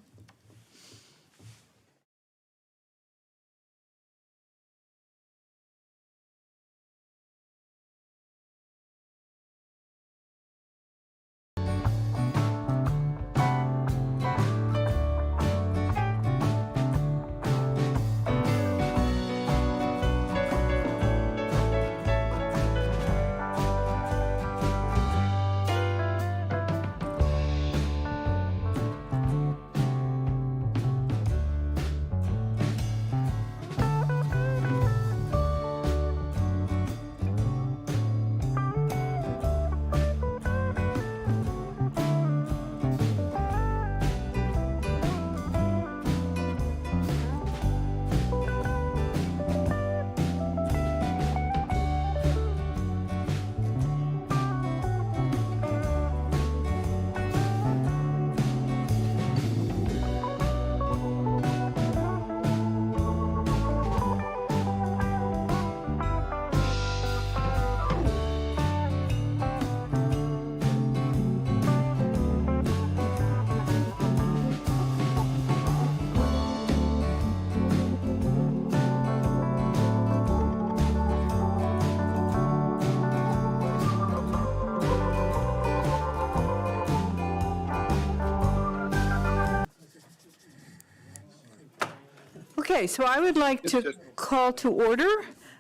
Okay, so I would like to call to order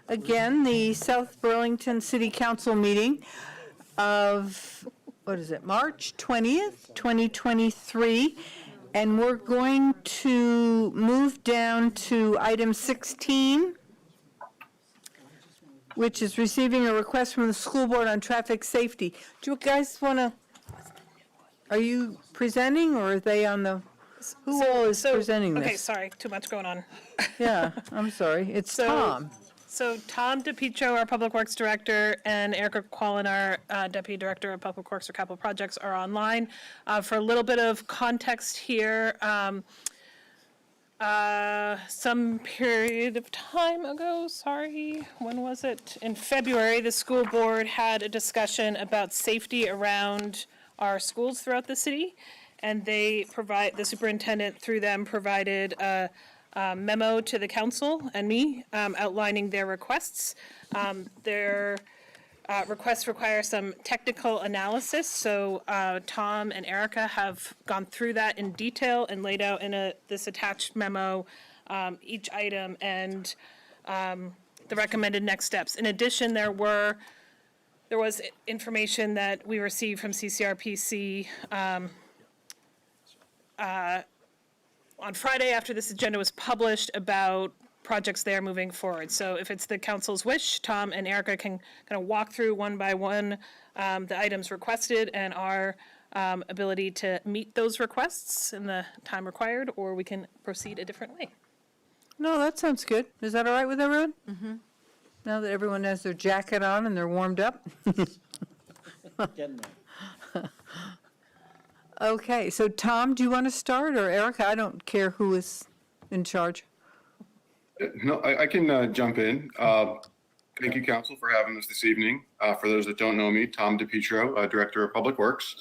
again the South Burlington City Council meeting of, what is it, March 20th, 2023. And we're going to move down to item 16, which is receiving a request from the school board on traffic safety. Do you guys want to, are you presenting or are they on the, who all is presenting this? Okay, sorry, too much going on. Yeah, I'm sorry. It's Tom. So Tom DePietro, our Public Works Director, and Erica Quallen, our Deputy Director of Public Works or Capital Projects, are online. For a little bit of context here, some period of time ago, when was it? In February, the school board had a discussion about safety around our schools throughout the city. And the superintendent through them provided a memo to the council and me outlining their requests. Their requests require some technical analysis, so Tom and Erica have gone through that in detail and laid out in this attached memo each item and the recommended next steps. In addition, there was information that we received from CCRPC on Friday after this agenda was published about projects there moving forward. So if it's the council's wish, Tom and Erica can kind of walk through one by one the items requested and our ability to meet those requests in the time required, or we can proceed a different way. No, that sounds good. Is that all right with everyone? Mm-hmm. Now that everyone has their jacket on and they're warmed up? Getting there. Okay, so Tom, do you want to start, or Erica? I don't care who is in charge. No, I can jump in. Thank you, Council, for having us this evening. For those that don't know me, Tom DePietro, Director of Public Works.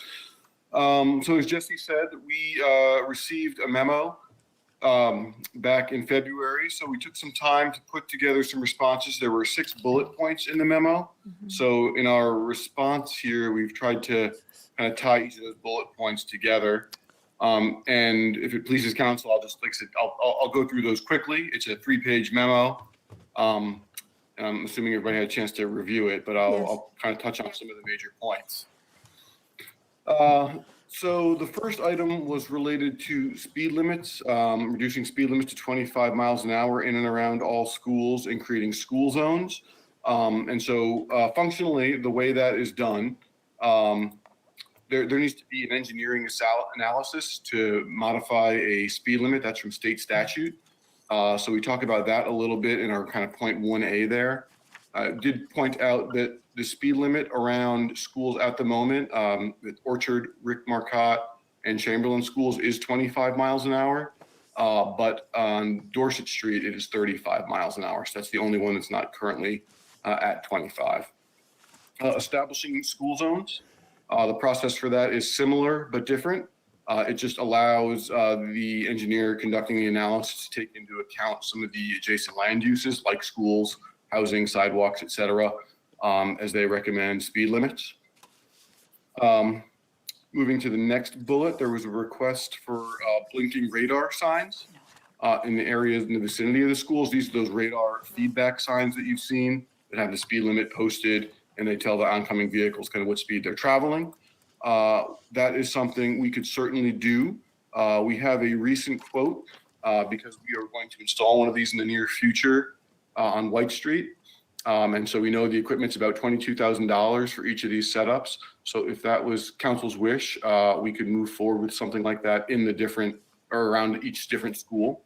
So as Jesse said, we received a memo back in February, so we took some time to put together some responses. There were 6 bullet points in the memo. Mm-hmm. So in our response here, we've tried to kind of tie each of those bullet points together. And if it pleases council, I'll just, like I said, I'll go through those quickly. It's a 3-page memo. I'm assuming everybody had a chance to review it, but I'll kind of touch on some of the major points. So the first item was related to speed limits, reducing speed limits to 25 miles an hour in and around all schools and creating school zones. And so functionally, the way that is done, there needs to be an engineering analysis to modify a speed limit. That's from state statute. So we talk about that a little bit in our kind of point 1A there. I did point out that the speed limit around schools at the moment, Orchard, Rick Marcotte, and Chamberlain schools is 25 miles an hour. But on Dorset Street, it is 35 miles an hour. So that's the only one that's not currently at 25. Establishing school zones. The process for that is similar but different. It just allows the engineer conducting the analysis to take into account some of the adjacent land uses like schools, housing, sidewalks, et cetera, as they recommend speed limits. Moving to the next bullet, there was a request for blinking radar signs in the areas in the vicinity of the schools. These are those radar feedback signs that you've seen that have the speed limit posted, and they tell the oncoming vehicles kind of what speed they're traveling. That is something we could certainly do. We have a recent quote because we are going to install one of these in the near future on White Street. And so we know the equipment's about $22,000 for each of these setups. So if that was council's wish, we could move forward with something like that in the different, or around each different school.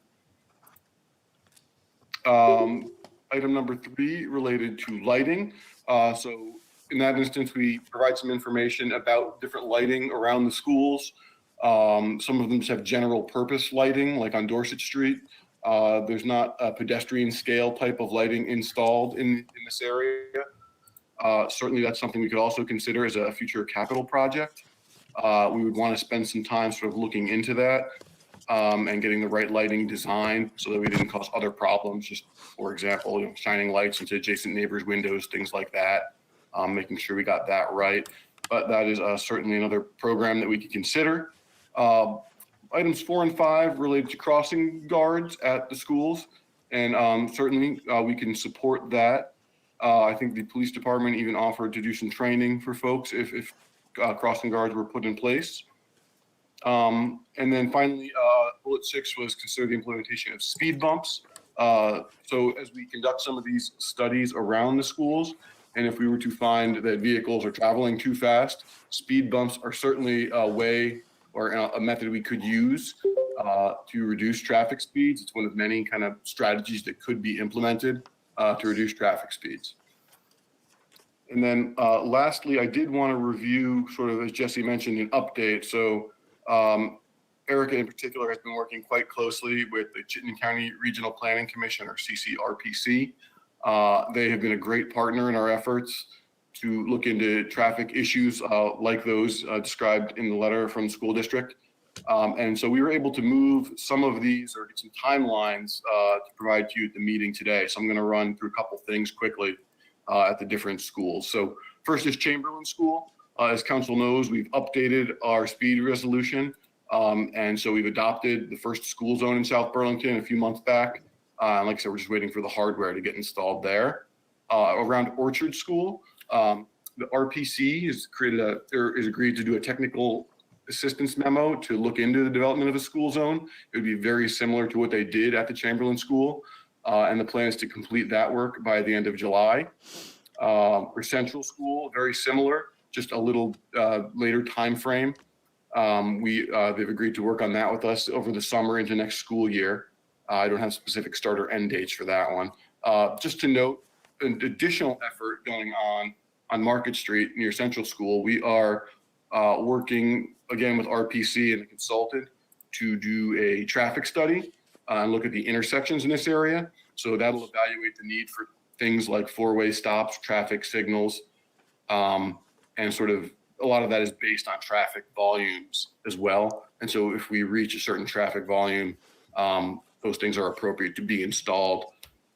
Item number 3 related to lighting. So in that instance, we provide some information about different lighting around the schools. Some of them just have general purpose lighting, like on Dorset Street. There's not a pedestrian scale type of lighting installed in this area. Certainly that's something we could also consider as a future capital project. We would want to spend some time sort of looking into that and getting the right lighting design so that we didn't cause other problems. Just for example, shining lights into adjacent neighbors' windows, things like that, making sure we got that right. But that is certainly another program that we could consider. Items 4 and 5 related to crossing guards at the schools, and certainly we can support that. I think the police department even offered to do some training for folks if crossing guards were put in place. And then finally, bullet 6 was consider the implementation of speed bumps. So as we conduct some of these studies around the schools, and if we were to find that vehicles are traveling too fast, speed bumps are certainly a way or a method we could use to reduce traffic speeds. It's one of many kind of strategies that could be implemented to reduce traffic speeds. And then lastly, I did want to review, sort of as Jesse mentioned, an update. So Erica in particular has been working quite closely with the Chittenden County Regional Planning Commission, or CCRPC. They have been a great partner in our efforts to look into traffic issues like those described in the letter from the school district. And so we were able to move some of these or get some timelines to provide to you at the meeting today. So I'm going to run through a couple things quickly at the different schools. So first is Chamberlain School. As council knows, we've updated our speed resolution. And so we've adopted the first school zone in South Burlington a few months back. Like I said, we're just waiting for the hardware to get installed there. Around Orchard School, the RPC has agreed to do a technical assistance memo to look into the development of a school zone. It would be very similar to what they did at the Chamberlain School. And the plan is to complete that work by the end of July. For Central School, very similar, just a little later time frame. They've agreed to work on that with us over the summer into next school year. I don't have specific start or end dates for that one. Just to note, an additional effort going on Market Street near Central School. We are working again with RPC and a consultant to do a traffic study and look at the intersections in this area. So that'll evaluate the need for things like four-way stops, traffic signals, and sort of a lot of that is based on traffic volumes as well. And so if we reach a certain traffic volume, those things are appropriate to be installed.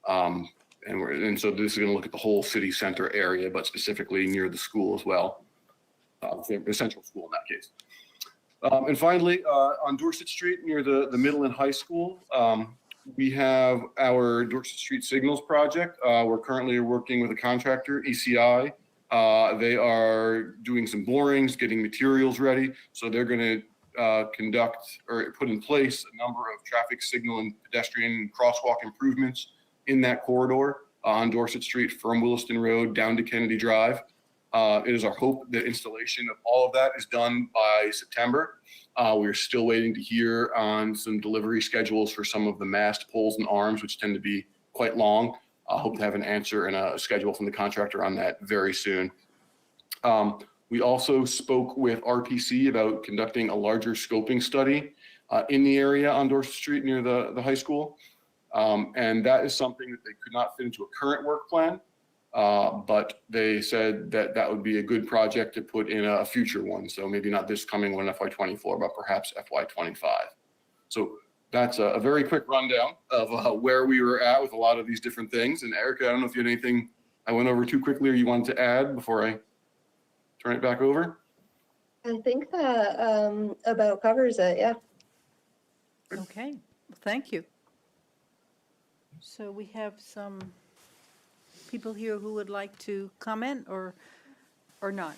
And so this is going to look at the whole city center area, but specifically near the school as well, the central school in that case. And finally, on Dorset Street near the middle and high school, we have our Dorset Street Signals project. We're currently working with a contractor, ECI. They are doing some borings, getting materials ready. So they're going to conduct or put in place a number of traffic signal and pedestrian crosswalk improvements in that corridor on Dorset Street from Williston Road down to Kennedy Drive. It is our hope that installation of all of that is done by September. We're still waiting to hear on some delivery schedules for some of the mast poles and arms, which tend to be quite long. I hope to have an answer and a schedule from the contractor on that very soon. We also spoke with RPC about conducting a larger scoping study in the area on Dorset Street near the high school. And that is something that they could not fit into a current work plan. But they said that that would be a good project to put in a future one. So maybe not this coming one, FY24, but perhaps FY25. So that's a very quick rundown of where we were at with a lot of these different things. And Erica, I don't know if you had anything I went over too quickly or you wanted to add before I turn it back over. I think that about covers it, yeah. Okay, well, thank you. So we have some people here who would like to comment or not?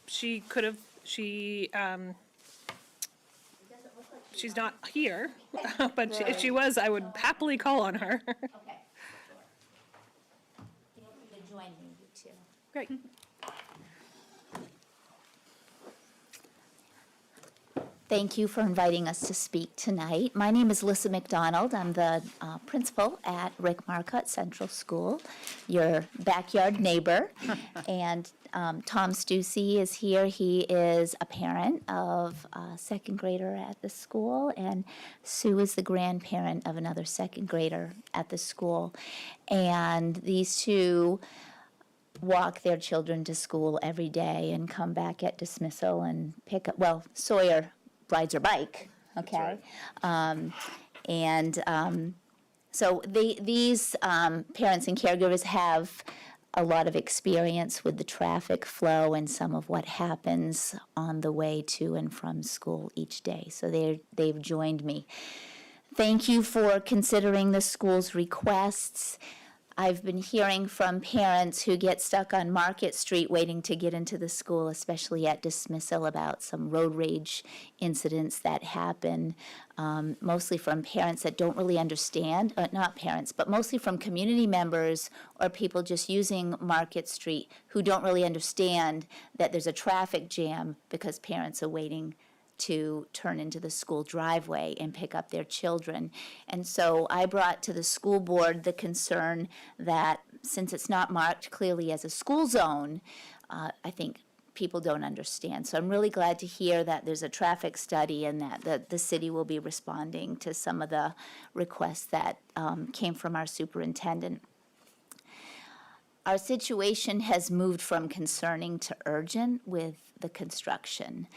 She could have, she's not here, but if she was, I would happily call on her. Okay. Feel free to join me, you two. Great. Thank you for inviting us to speak tonight. My name is Lissa McDonald. I'm the principal at Rick Marcotte Central School, your backyard neighbor. And Tom Stussy is here. He is a parent of a second grader at the school, and Sue is the grandparent of another second grader at the school. And these two walk their children to school every day and come back at dismissal and pick up, well, Sawyer rides her bike, okay? So these parents and caregivers have a lot of experience with the traffic flow and some of what happens on the way to and from school each day. So they've joined me. Thank you for considering the school's requests. I've been hearing from parents who get stuck on Market Street waiting to get into the school, especially at dismissal, about some road rage incidents that happen, mostly from parents that don't really understand, not parents, but mostly from community members or people just using Market Street who don't really understand that there's a traffic jam because parents are waiting to turn into the school driveway and pick up their children. And so I brought to the school board the concern that since it's not marked clearly as a school zone, I think people don't understand. So I'm really glad to hear that there's a traffic study and that the city will be responding to some of the requests that came from our superintendent. Our situation has moved from concerning to urgent with the construction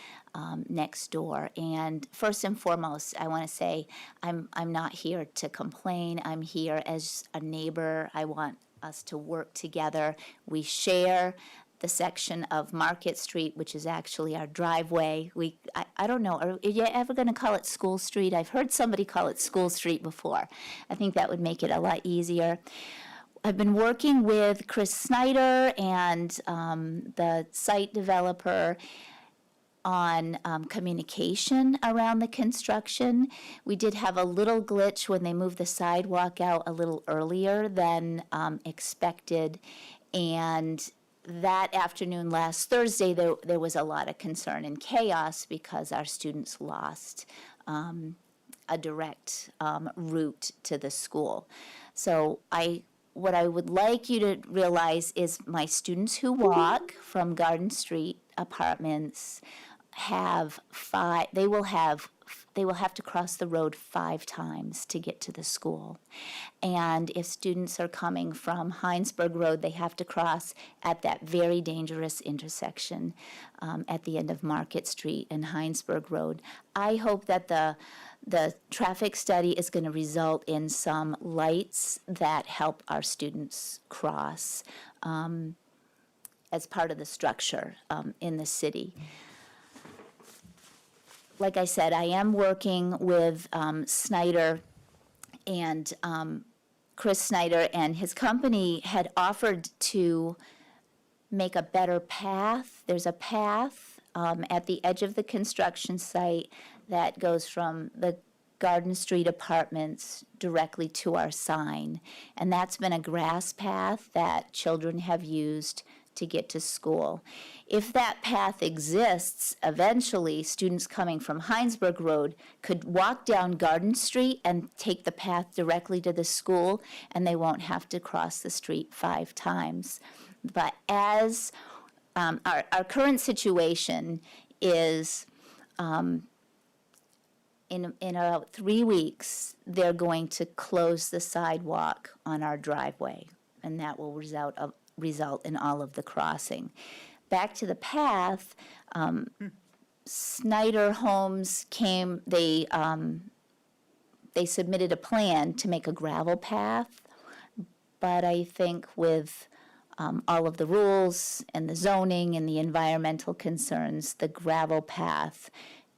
next door. And first and foremost, I want to say I'm not here to complain. I'm here as a neighbor. I want us to work together. We share the section of Market Street, which is actually our driveway. I don't know, are you ever going to call it School Street? I've heard somebody call it School Street before. I think that would make it a lot easier. I've been working with Chris Snyder and the site developer on communication around the construction. We did have a little glitch when they moved the sidewalk out a little earlier than expected, and that afternoon last Thursday there was a lot of concern and chaos because our students lost a direct route to the school. So what I would like you to realize is my students who walk from Garden Street apartments they will have to cross the road 5 times to get to the school. And if students are coming from Heinsberg Road, they have to cross at that very dangerous intersection at the end of Market Street and Heinsberg Road. I hope that the traffic study is going to result in some lights that help our students cross as part of the structure in the city. Like I said, I am working with Snyder and Chris Snyder, and his company had offered to make a better path. There's a path at the edge of the construction site that goes from the Garden Street apartments directly to our sign. And that's been a grass path that children have used to get to school. If that path exists, eventually students coming from Heinsberg Road could walk down Garden Street and take the path directly to the school, and they won't have to cross the street 5 times. But as our current situation is, in about 3 weeks, they're going to close the sidewalk on our driveway, and that will result in all of the crossing. Back to the path, Snyder Homes came, they submitted a plan to make a gravel path, but I think with all of the rules and the zoning and the environmental concerns, the gravel path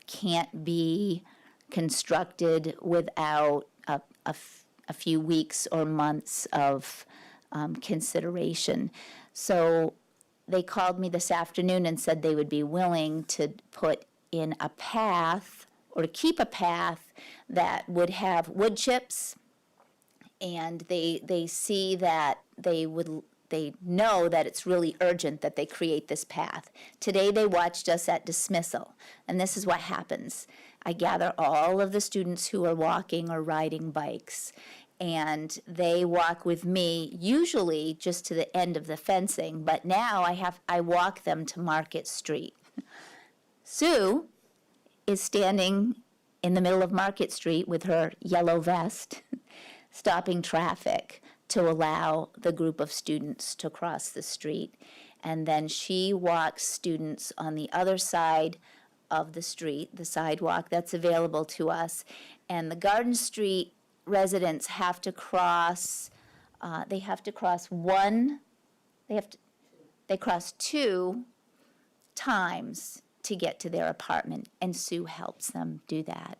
can't be constructed without a few weeks or months of consideration. So they called me this afternoon and said they would be willing to put in a path or to keep a path that would have wood chips, and they see that they know that it's really urgent that they create this path. Today they watched us at dismissal, and this is what happens. I gather all of the students who are walking or riding bikes, and they walk with me usually just to the end of the fencing, but now I walk them to Market Street. Sue is standing in the middle of Market Street with her yellow vest, stopping traffic to allow the group of students to cross the street. And then she walks students on the other side of the street, the sidewalk that's available to us. And the Garden Street residents have to cross, they have to cross one they cross 2 times to get to their apartment, and Sue helps them do that.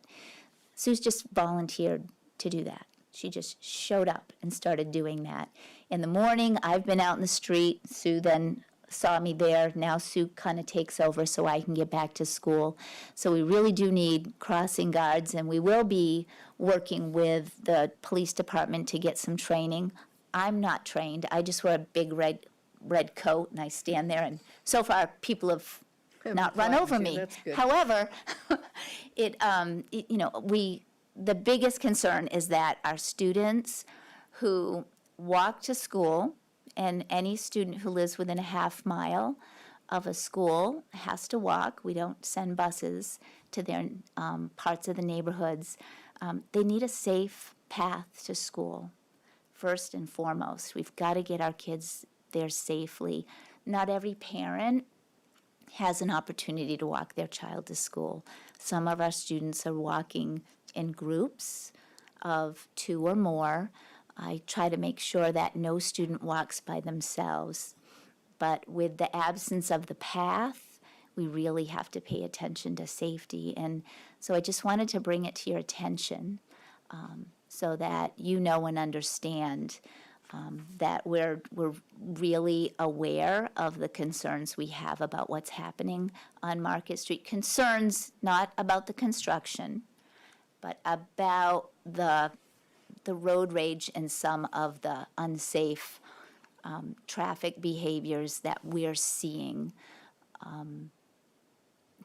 Sue's just volunteered to do that. She just showed up and started doing that. In the morning, I've been out in the street. Sue then saw me there. Now Sue kind of takes over so I can get back to school. So we really do need crossing guards, and we will be working with the police department to get some training. I'm not trained. I just wear a big red coat, and I stand there, and so far people have not run over me. That's good. However, the biggest concern is that our students who walk to school, and any student who lives within a half mile of a school has to walk. We don't send buses to their parts of the neighborhoods. They need a safe path to school, first and foremost. We've got to get our kids there safely. Not every parent has an opportunity to walk their child to school. Some of our students are walking in groups of 2 or more. I try to make sure that no student walks by themselves. But with the absence of the path, we really have to pay attention to safety. And so I just wanted to bring it to your attention so that you know and understand that we're really aware of the concerns we have about what's happening on Market Street. Concerns not about the construction, but about the road rage and some of the unsafe traffic behaviors that we're seeing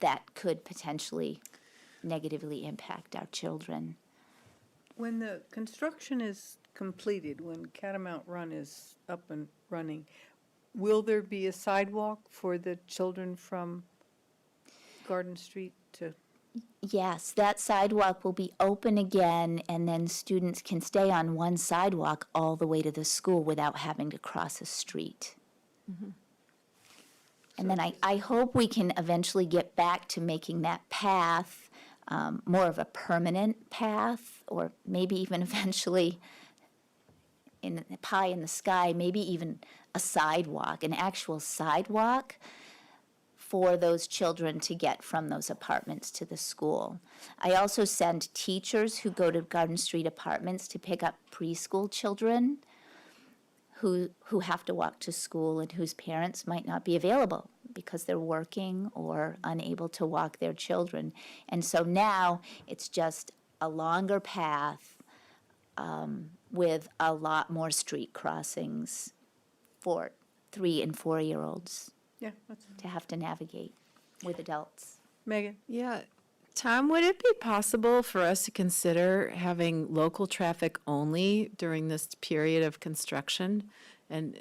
that could potentially negatively impact our children. When the construction is completed, when Catamount Run is up and running, will there be a sidewalk for the children from Garden Street to? Yes, that sidewalk will be open again, and then students can stay on one sidewalk all the way to the school without having to cross a street. And then I hope we can eventually get back to making that path more of a permanent path, or maybe even eventually in the pie in the sky, maybe even a sidewalk, an actual sidewalk for those children to get from those apartments to the school. I also send teachers who go to Garden Street apartments to pick up preschool children who have to walk to school and whose parents might not be available because they're working or unable to walk their children. And so now it's just a longer path with a lot more street crossings for 3- and 4-year-olds. Yeah, that's to have to navigate with adults. Megan? Yeah. Tom, would it be possible for us to consider having local traffic only during this period of construction? And,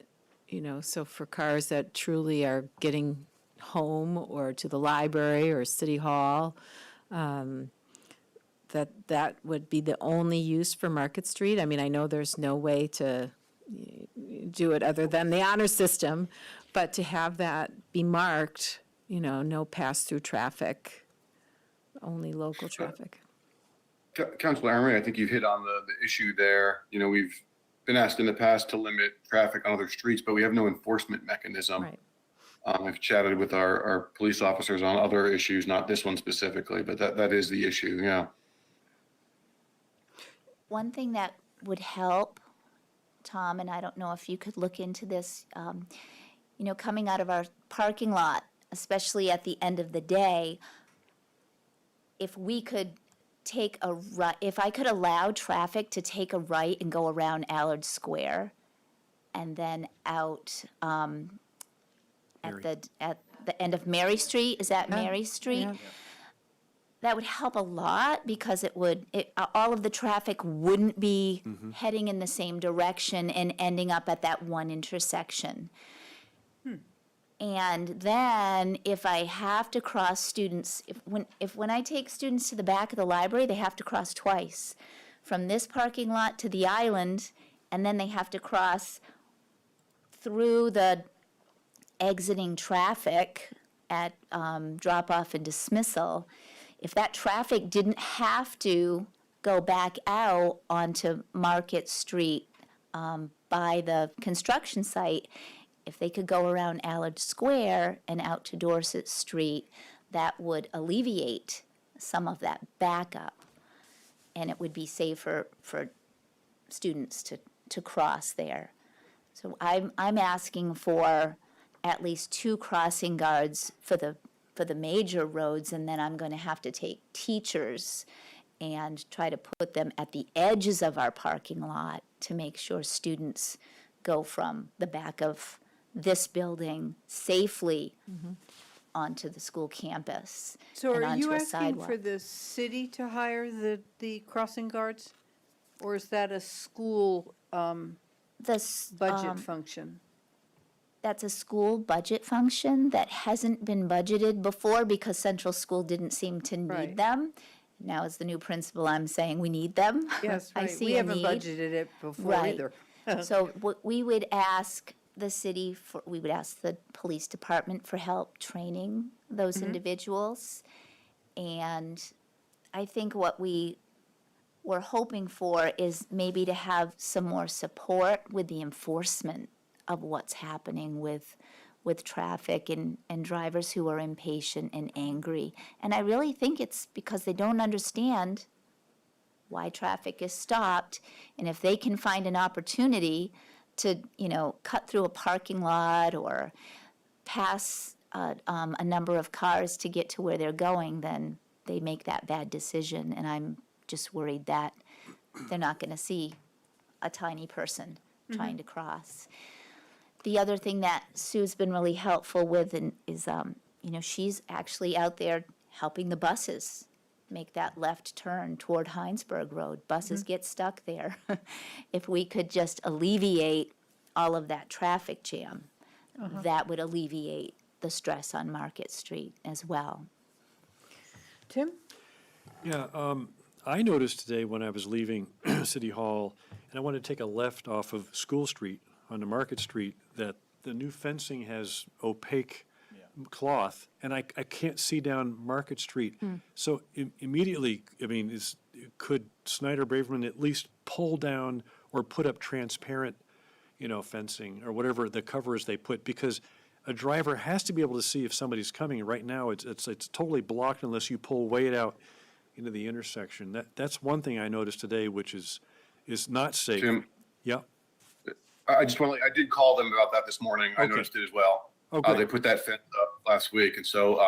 so for cars that truly are getting home or to the library or City Hall, that would be the only use for Market Street? I mean, I know there's no way to do it other than the honor system, but to have that be marked, no pass-through traffic, only local traffic. Councilor Emery, I think you've hit on the issue there. We've been asked in the past to limit traffic on other streets, but we have no enforcement mechanism. Right. I've chatted with our police officers on other issues, not this one specifically, but that is the issue, yeah. One thing that would help, Tom, and I don't know if you could look into this, coming out of our parking lot, especially at the end of the day, if we could take a right, if I could allow traffic to take a right and go around Allard Square and then out at the end of Mary Street, is that Mary Street? Yeah. That would help a lot because all of the traffic wouldn't be heading in the same direction and ending up at that one intersection. And then if I have to cross students, when I take students to the back of the library, they have to cross twice, from this parking lot to the island, and then they have to cross through the exiting traffic at drop-off and dismissal. If that traffic didn't have to go back out onto Market Street by the construction site, if they could go around Allard Square and out to Dorset Street, that would alleviate some of that backup, and it would be safer for students to cross there. So I'm asking for at least 2 crossing guards for the major roads, and then I'm going to have to take teachers and try to put them at the edges of our parking lot to make sure students go from the back of this building safely onto the school campus So and are onto you a asking sidewalk. for the city to hire the crossing guards? Or is that a school This budget function? That's a school budget function that hasn't been budgeted before because Central School didn't seem to need Right. them. Now, as the new principal, I'm saying we need them. Yes, I right. see We a haven't need. budgeted it before Right. either. So we would ask the city for, we would ask the police department for help training those individuals. And I think what we're hoping for is maybe to have some more support with the enforcement of what's happening with traffic and drivers who are impatient and angry. And I really think it's because they don't understand why traffic is stopped. And if they can find an opportunity to, cut through a parking lot or pass a number of cars to get to where they're going, then they make that bad decision. And I'm just worried that they're not going to see a tiny person trying to cross. The other thing that Sue's been really helpful with is, she's actually out there helping the buses make that left turn toward Heinsberg Road. Buses get stuck there. If we could just alleviate all of that traffic jam, that would alleviate the stress on Market Street as well. Tim? Yeah, I noticed today when I was leaving City Hall, and I wanted to take a left off of School Street onto Market Street, that the new fencing has opaque cloth, and I can't see down Market Street. So immediately, could Snyder Braverman at least pull down or put up transparent, fencing or whatever the covers they put? Because a driver has to be able to see if somebody's coming. Right now, it's totally blocked unless you pull way out into the intersection. That's one thing I noticed today, which is not safe. Jim? Yeah. I did call them about that this morning. I noticed it as well. Okay. They put that fence up last week, and so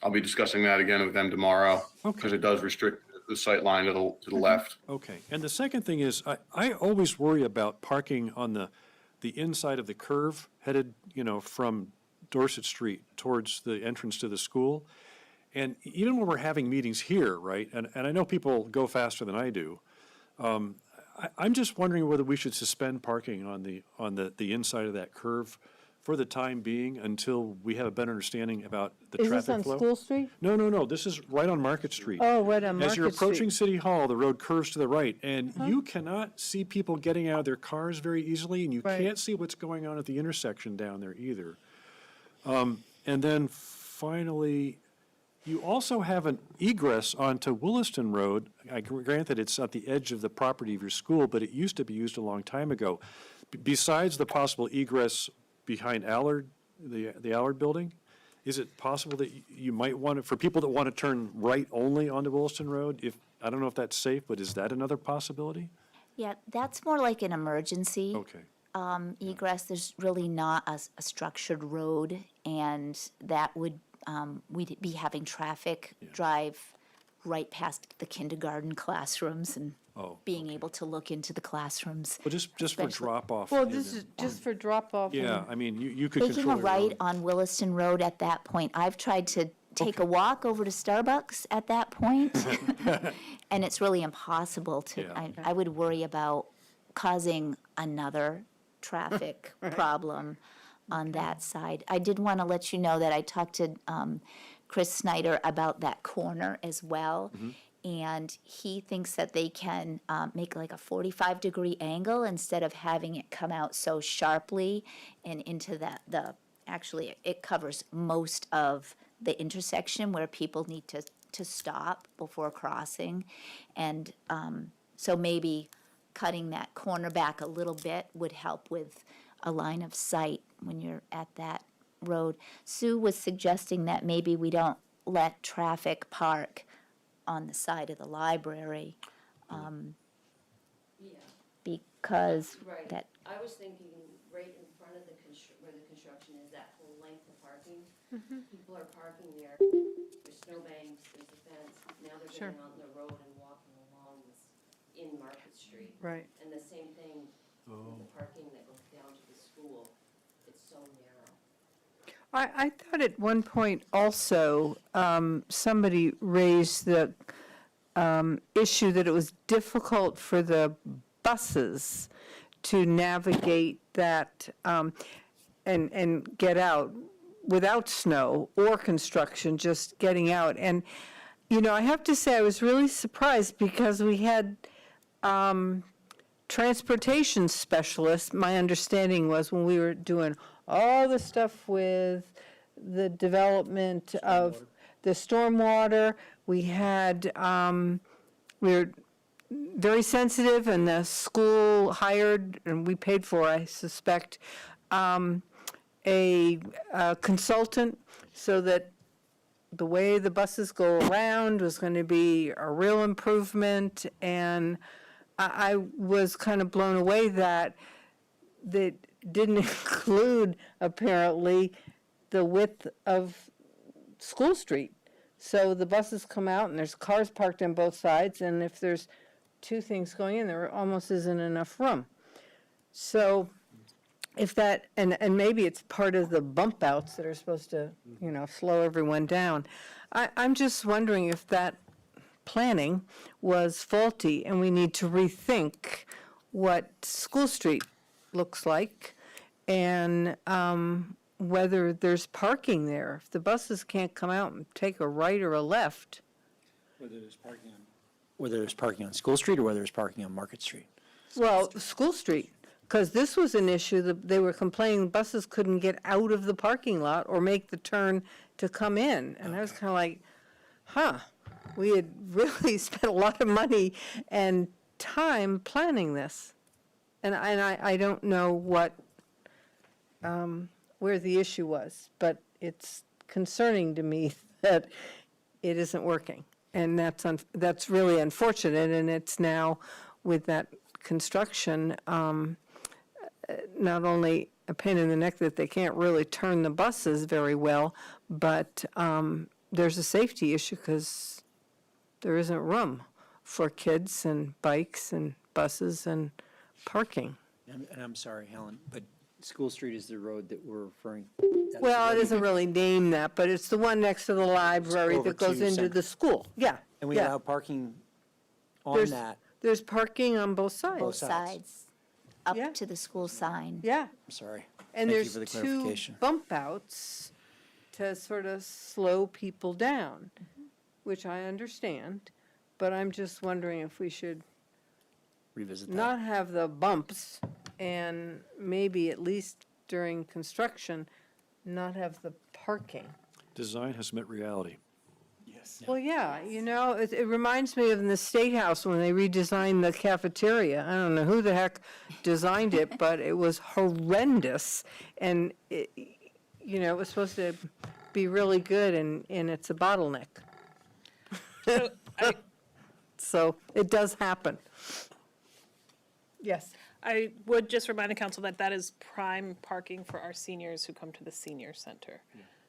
I'll be discussing that again with them tomorrow because it does restrict the sight line to the left. Okay. And the second thing is, I always worry about parking on the inside of the curve headed, from Dorset Street towards the entrance to the school. And even when we're having meetings here, right, and I know people go faster than I do, I'm just wondering whether we should suspend parking on the inside of that curve for the time being until we have a better understanding about the Is traffic this on flow. School Street? No, this is right on Market Street. Oh, right on As you're Market approaching Street. City Hall, the road curves to the right, and you cannot see people getting out of their cars very easily, and you Right. can't see what's going on at the intersection down there either. And then finally, you also have an egress onto Williston Road. I grant that it's at the edge of the property of your school, but it used to be used a long time ago. Besides the possible egress behind Allard, the Allard building, is it possible that you might want to, for people that want to turn right only onto Williston Road, I don't know if that's safe, but is that another possibility? Yeah, that's more like an emergency. Okay. Egress. There's really not a structured road, and that would, we'd be having traffic drive right past the kindergarten classrooms and being able to look into the classrooms. Well, just for especially- drop-off. Well, this is just for drop-off. Yeah, I mean, you could Taking control a your right own. on Williston Road at that point, I've tried to take a walk over to Starbucks at that point, and it's really impossible to, Yeah. I would worry about causing another traffic problem on that side. I did want to let you know that I talked to Chris Snyder about that corner as well. And he thinks that they can make like a 45-degree angle instead of having it come out so sharply and into actually, it covers most of the intersection where people need to stop before crossing. And so maybe cutting that corner back a little bit would help with a line of sight when you're at that road. Sue was suggesting that maybe we don't let traffic park on the side of the library, because Right. that, I was thinking right in front of where the construction is, that whole length of parking. People are parking there. There's snowbanks, there's a fence. Now they're Sure. getting on the road and walking along in Market Street. Right. And the same thing with the parking that goes down to the school. It's so narrow. I thought at one point also, somebody raised the issue that it was difficult for the buses to navigate that and get out without snow or construction, just getting out. And, you know, I have to say, I was really surprised because we had transportation specialists, my understanding was when we were doing all the stuff with the development of the stormwater, we had, we were very sensitive, and the school hired, and we paid for, I suspect, a consultant so that the way the buses go around was going to be a real improvement. And I was kind of blown away that didn't include, apparently, the width of School Street. So the buses come out and there's cars parked on both sides, and if there's two things going in, there almost isn't enough room. So if that, and maybe it's part of the bump outs that are supposed to, you know, slow everyone down. I'm just wondering if that planning was faulty and we need to rethink what School Street looks like and whether there's parking there. If the buses can't come out and take a right or a left. Whether there's parking on School Street or whether there's parking on Market Street. Well, School Street, because this was an issue that they were complaining buses couldn't get out of the parking lot or make the turn to come in. And I was kind of like, we had really spent a lot of money and time planning this. And I don't know what, where the issue was, but it's concerning to me that it isn't working. And that's really unfortunate, and it's now with that construction, not only a pain in the neck that they can't really turn the buses very well, but there's a safety issue because there isn't room for kids and bikes and buses and parking. And I'm sorry, Helen, but School Street is the road that we're referring. Well, it doesn't really name that, but it's the one next to the library Over that goes to into Center. the school. Yeah. And we yeah. allow parking on There's- that. There's parking on both sides. both sides, up to the school sign. Yeah. I'm sorry. And Thank you there's for the two clarification. bump outs to sort of slow people down, which I understand, but I'm just wondering if we should Revisit that. not have the bumps and maybe at least during construction, not have the parking. Design has met reality. Well, yeah, you know, it reminds me of in the State House when they redesigned the cafeteria. I don't know who the heck designed it, but it was horrendous. And, it, you know, it was supposed to be really good, and it's a bottleneck. So it does happen. Yes. I would just remind the council that that is prime parking for our seniors who come to the senior center.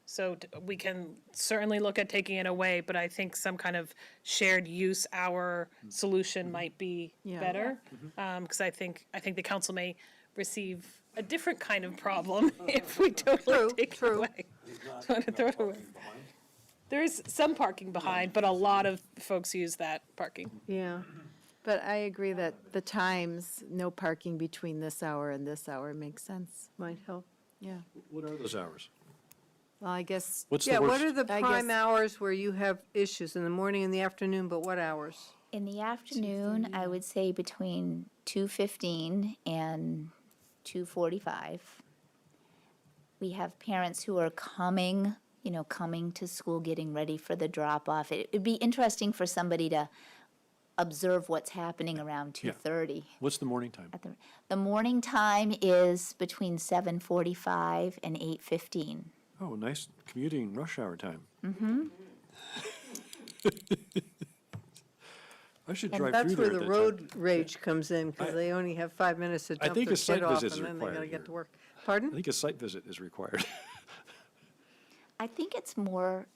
So we can certainly look at taking it away, but I think some kind of shared use hour solution might be Yeah. better. Because I think the council may receive a different kind of problem if we totally take it away. So I'm gonna throw it away. There is some parking behind, but a lot of folks use that parking. Yeah, but I agree that the times, no parking between this hour and this hour makes sense. Might help. Yeah, What are those hours? well, I guess. What's Yeah, the what worst? are the I prime guess- hours where you have issues? In the morning and the afternoon, but what hours? In the afternoon, I would say between 2:15 and 2:45. We have parents who are coming to school, getting ready for the drop-off. It'd be interesting for somebody to observe what's happening around Yeah. 2:30. What's the morning time? The morning time is between 7:45 and 8:15. Oh, nice commuting rush hour time. Mm-hmm. I should And drive that's through where there the at that time. road rage comes in, because they only have 5 minutes to I dump think their a site kid off, visit is and then they gotta required get here. to work. Pardon? I think a site visit is required. I think it's more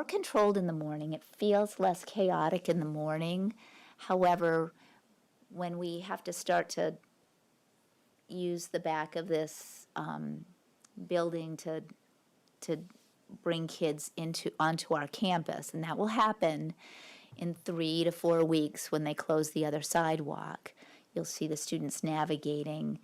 controlled in the morning. It feels less chaotic in the morning. However, when we have to start to use the back of this building to bring kids onto our campus, and that will happen in 3 to 4 weeks when they close the other sidewalk. You'll see the students navigating.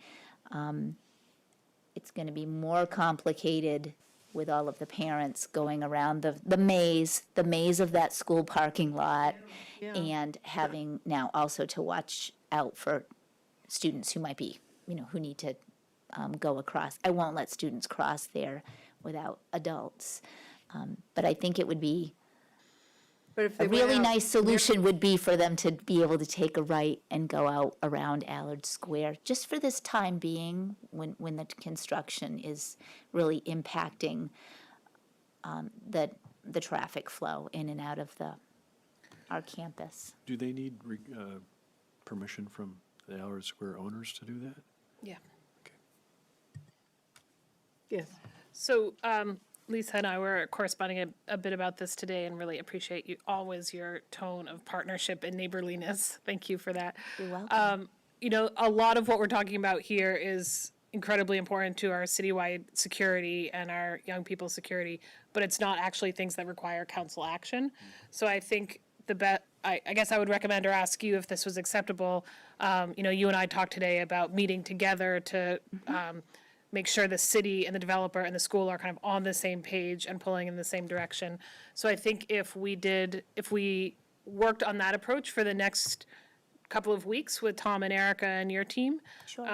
It's going to be more complicated with all of the parents going around the maze of that school parking lot, and having now also to watch out for students who might be, who need to go across. I won't let students cross there without adults. But I think it would be But if a they went really out nice solution would be for them to be able to take a right and go out around Allard Square, just for this time being, when the construction is really impacting the traffic flow in and out of our campus. Do they need permission from the Allard Square owners to do that? Yeah. Yes. So Lisa and I were corresponding a bit about this today, and really appreciate your tone of partnership and neighborliness. Thank you for that. You're welcome. A lot of what we're talking about here is incredibly important to our citywide security and our young people's security, but it's not actually things that require council action. So I think I guess I would recommend or ask you if this was acceptable. You and I talked today about meeting together to make sure the city and the developer and the school are kind of on the same page and pulling in the same direction. So I think if we worked on that approach for the next couple of weeks with Tom and Erica and your team. Sure.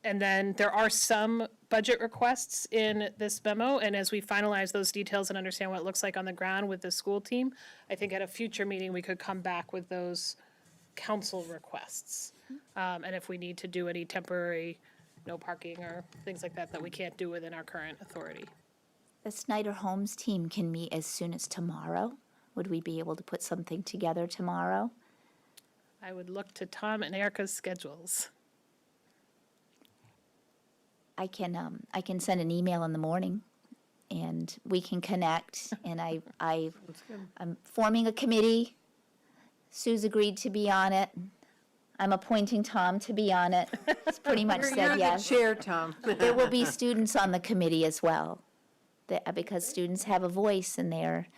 And then there are some budget requests in this memo, and as we finalize those details and understand what it looks like on the ground with the school team, I think at a future meeting, we could come back with those council requests. And if we need to do any temporary no parking or things like that we can't do within our current authority. The Snyder Homes team can meet as soon as tomorrow. Would we be able to put something together tomorrow? I would look to Tom and Erica's schedules. I can send an email in the morning, and we can connect. And I'm forming a committee. Sue's agreed to be on it. I'm appointing Tom to be on it. He's pretty much said yes. You're the chair, Tom. There will be students on the committee as well, because students have a voice, and they're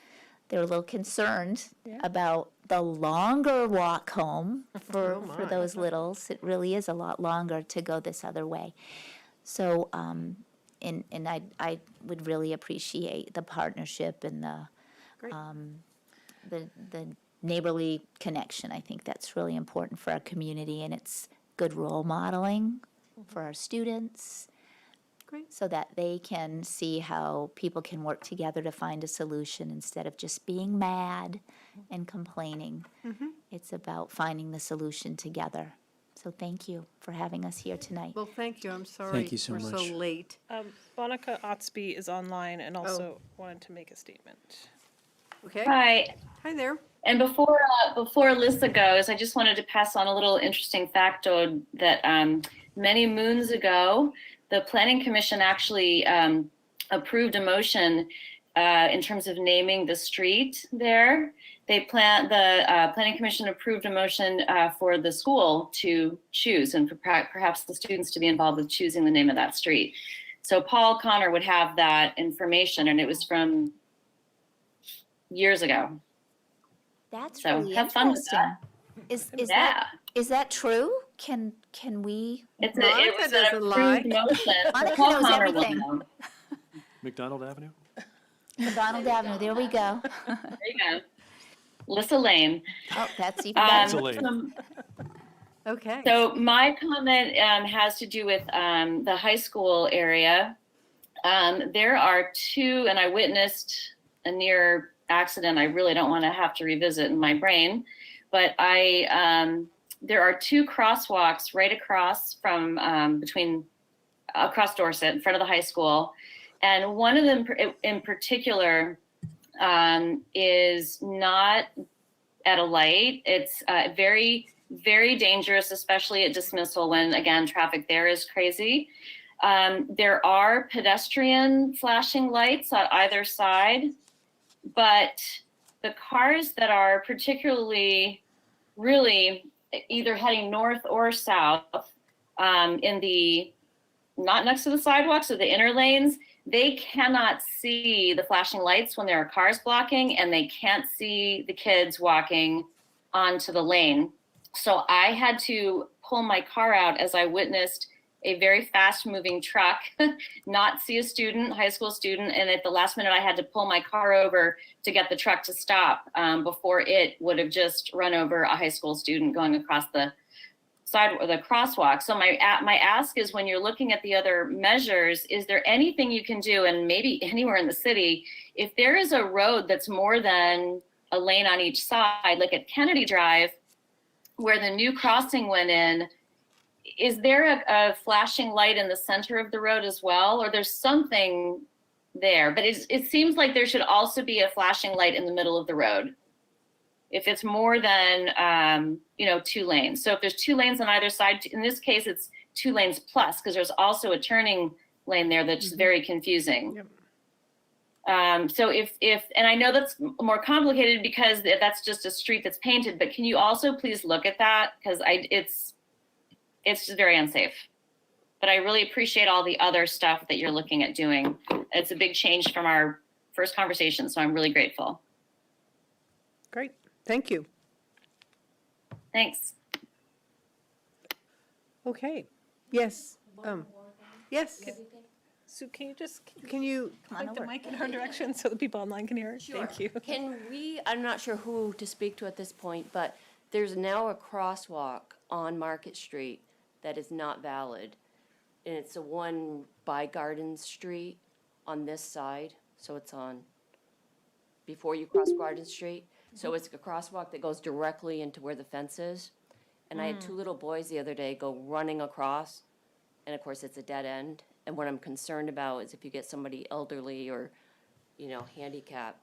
a little concerned about the longer walk home for those littles. It really is a lot longer to go this other way. So, and I would really appreciate the partnership and the neighborly connection. I think that's really important for our community, and it's good role modeling for our students. Great. So that they can see how people can work together to find a solution instead of just being mad and complaining. It's about finding the solution together. So thank you for having us here tonight. Well, thank you. I'm sorry Thank you so we're much. so late. Monica Otsby is online and also wanted to make a statement. Okay. Hi. Hi there. And before Alyssa goes, I just wanted to pass on a little interesting factoid that many moons ago, the Planning Commission actually approved a motion in terms of naming the street there. The Planning Commission approved a motion for the school to choose and for perhaps the students to be involved with choosing the name of that street. So Paul Connor would have that information, and it was from years ago. That's So really have fun with interesting. that. Is that true? Can we? It Monica was an doesn't lie. approved motion. Monica Paul knows Connor will everything. know. McDonald Avenue? McDonald Avenue, there we go. There you go. Lissa Lane. Oh, that's even That's better. a lane. Okay. So my comment has to do with the high school area. There are two, and I witnessed a near accident I really don't want to have to revisit in my brain, but there are two crosswalks right across from across Dorset in front of the high school. And one of them in particular is not at a light. It's very, very dangerous, especially at dismissal when, again, traffic there is crazy. There are pedestrian flashing lights on either side, but the cars that are particularly really either heading north or south not next to the sidewalks or the inner lanes, they cannot see the flashing lights when there are cars blocking, and they can't see the kids walking onto the lane. So I had to pull my car out as I witnessed a very fast moving truck not see a student, high school student, and at the last minute I had to pull my car over to get the truck to stop before it would have just run over a high school student going across the the crosswalk. So my ask is, when you're looking at the other measures, is there anything you can do, and maybe anywhere in the city, if there is a road that's more than a lane on each side, like at Kennedy Drive, where the new crossing went in, is there a flashing light in the center of the road as well? Or there's something there, but it seems like there should also be a flashing light in the middle of the road if it's more than 2 lanes. So if there's 2 lanes on either side, in this case it's 2 lanes plus, because there's also a turning lane there that's very confusing. Yep. So if and I know that's more complicated because that's just a street that's painted, but can you also please look at that, because it's just very unsafe. But I really appreciate all the other stuff that you're looking at doing. It's a big change from our first conversation, so I'm really grateful. Great, thank you. Thanks. Okay, yes. Yes. Sue, can you just Can you point the mic in our direction so the people online can hear it? Sure. Thank you. Can we, I'm not sure who to speak to at this point, but there's now a crosswalk on Market Street that is not valid. And it's the one by Garden Street on this side. So it's on before you cross Garden Street. So it's a crosswalk that goes directly into where the fence is. And I had 2 little boys the other day go running across. And of course, it's a dead end. And what I'm concerned about is if you get somebody elderly or, handicapped.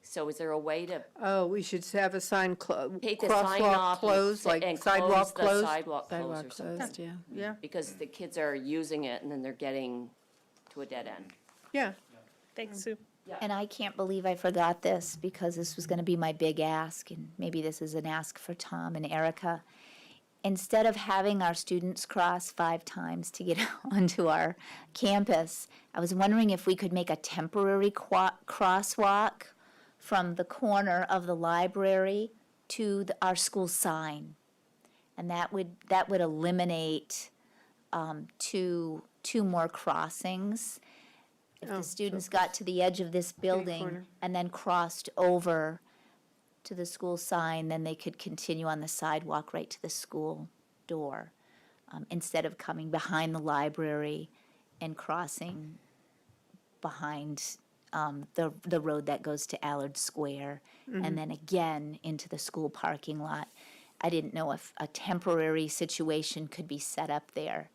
So is there a way to Oh, we should have a sign take the sign crosswalk off closed, and like close sidewalk the closed? sidewalk closed or Sidewalk something? closed, yeah. Yeah, Because the kids are using it and then they're getting to a dead end. yeah. Thanks, Sue. And I can't believe I forgot this, because this was going to be my big ask, and maybe this is an ask for Tom and Erica. Instead of having our students cross 5 times to get onto our campus, I was wondering if we could make a temporary crosswalk from the corner of the library to our school sign. And that would eliminate 2 more crossings. If the students got to the edge of this building corner. and then crossed over to the school sign, then they could continue on the sidewalk right to the school door, instead of coming behind the library and crossing behind the road that goes to Allard Square, and then again into the school parking lot. I didn't know if a temporary situation could be set up there.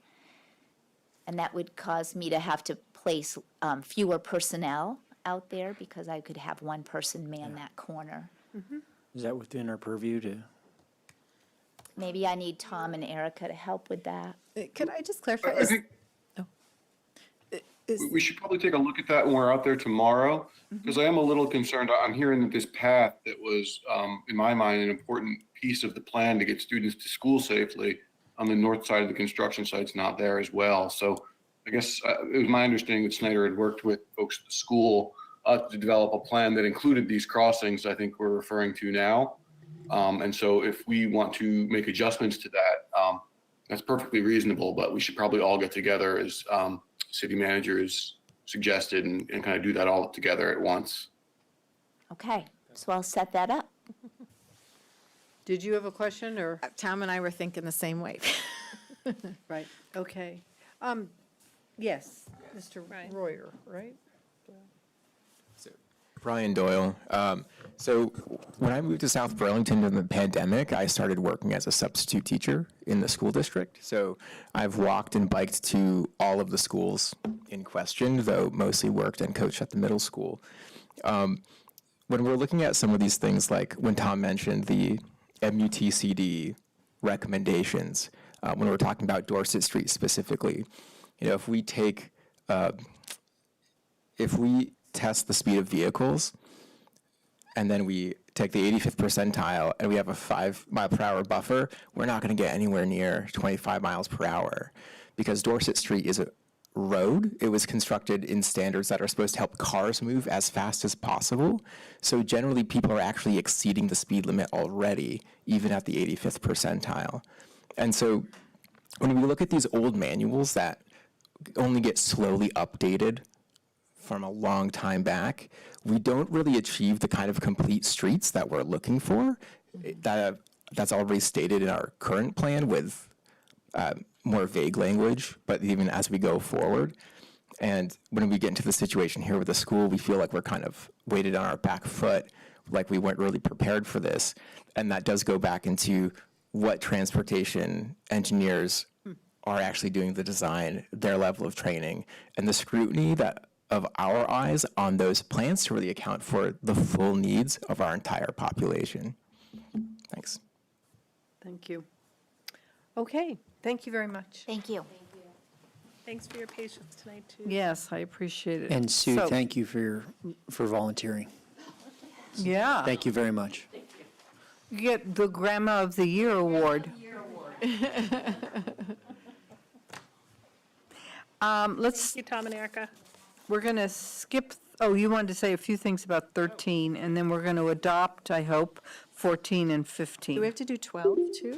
And that would cause me to have to place fewer personnel out there, because I could have 1 person man that corner. Is that within our purview to? Maybe I need Tom and Erica to help with that. Could I just clarify? I think we should probably take a look at that when we're out there tomorrow, because I am a little concerned. I'm hearing that this path that was, in my mind, an important piece of the plan to get students to school safely on the north side of the construction site's not there as well. So I guess it was my understanding that Snyder had worked with folks at the school to develop a plan that included these crossings I think we're referring to now. And so if we want to make adjustments to that, that's perfectly reasonable, but we should probably all get together as city managers suggested and kind of do that all together at once. Okay, so I'll set that up. Did you have a question, or? Tom and I were thinking the same way. Right, okay. Yes, Mr. Royer, right? Brian Doyle. So when I moved to South Burlington during the pandemic, I started working as a substitute teacher in the school district. So I've walked and biked to all of the schools in question, though mostly worked and coached at the middle school. When we're looking at some of these things, like when Tom mentioned the MUTCD recommendations, when we're talking about Dorset Street specifically, if we test the speed of vehicles, and then we take the 85th percentile and we have a 5 mile per hour buffer, we're not going to get anywhere near 25 miles per hour because Dorset Street is a road. It was constructed in standards that are supposed to help cars move as fast as possible. So generally people are actually exceeding the speed limit already, even at the 85th percentile. And so when we look at these old manuals that only get slowly updated from a long time back, we don't really achieve the kind of complete streets that we're looking for. That's already stated in our current plan with more vague language, but even as we go forward. And when we get into the situation here with the school, we feel like we're kind of weighted on our back foot, like we weren't really prepared for this. And that does go back into what transportation engineers are actually doing the design, their level of training, and the scrutiny that of our eyes on those plans to really account for the full needs of our entire population. Thanks. Thank you. Okay, thank you very much. Thank you. Thanks for your patience tonight, too. Yes, I appreciate it. And Sue, So- thank you for volunteering. Yeah. Thank you very much. You get the Grandma of the Year award. Let's, Thank you, Tom and Erica. we're going to skip, oh, you wanted to say a few things about 13, and then we're going to adopt, I hope, 14 and 15. Do we have to do 12 too?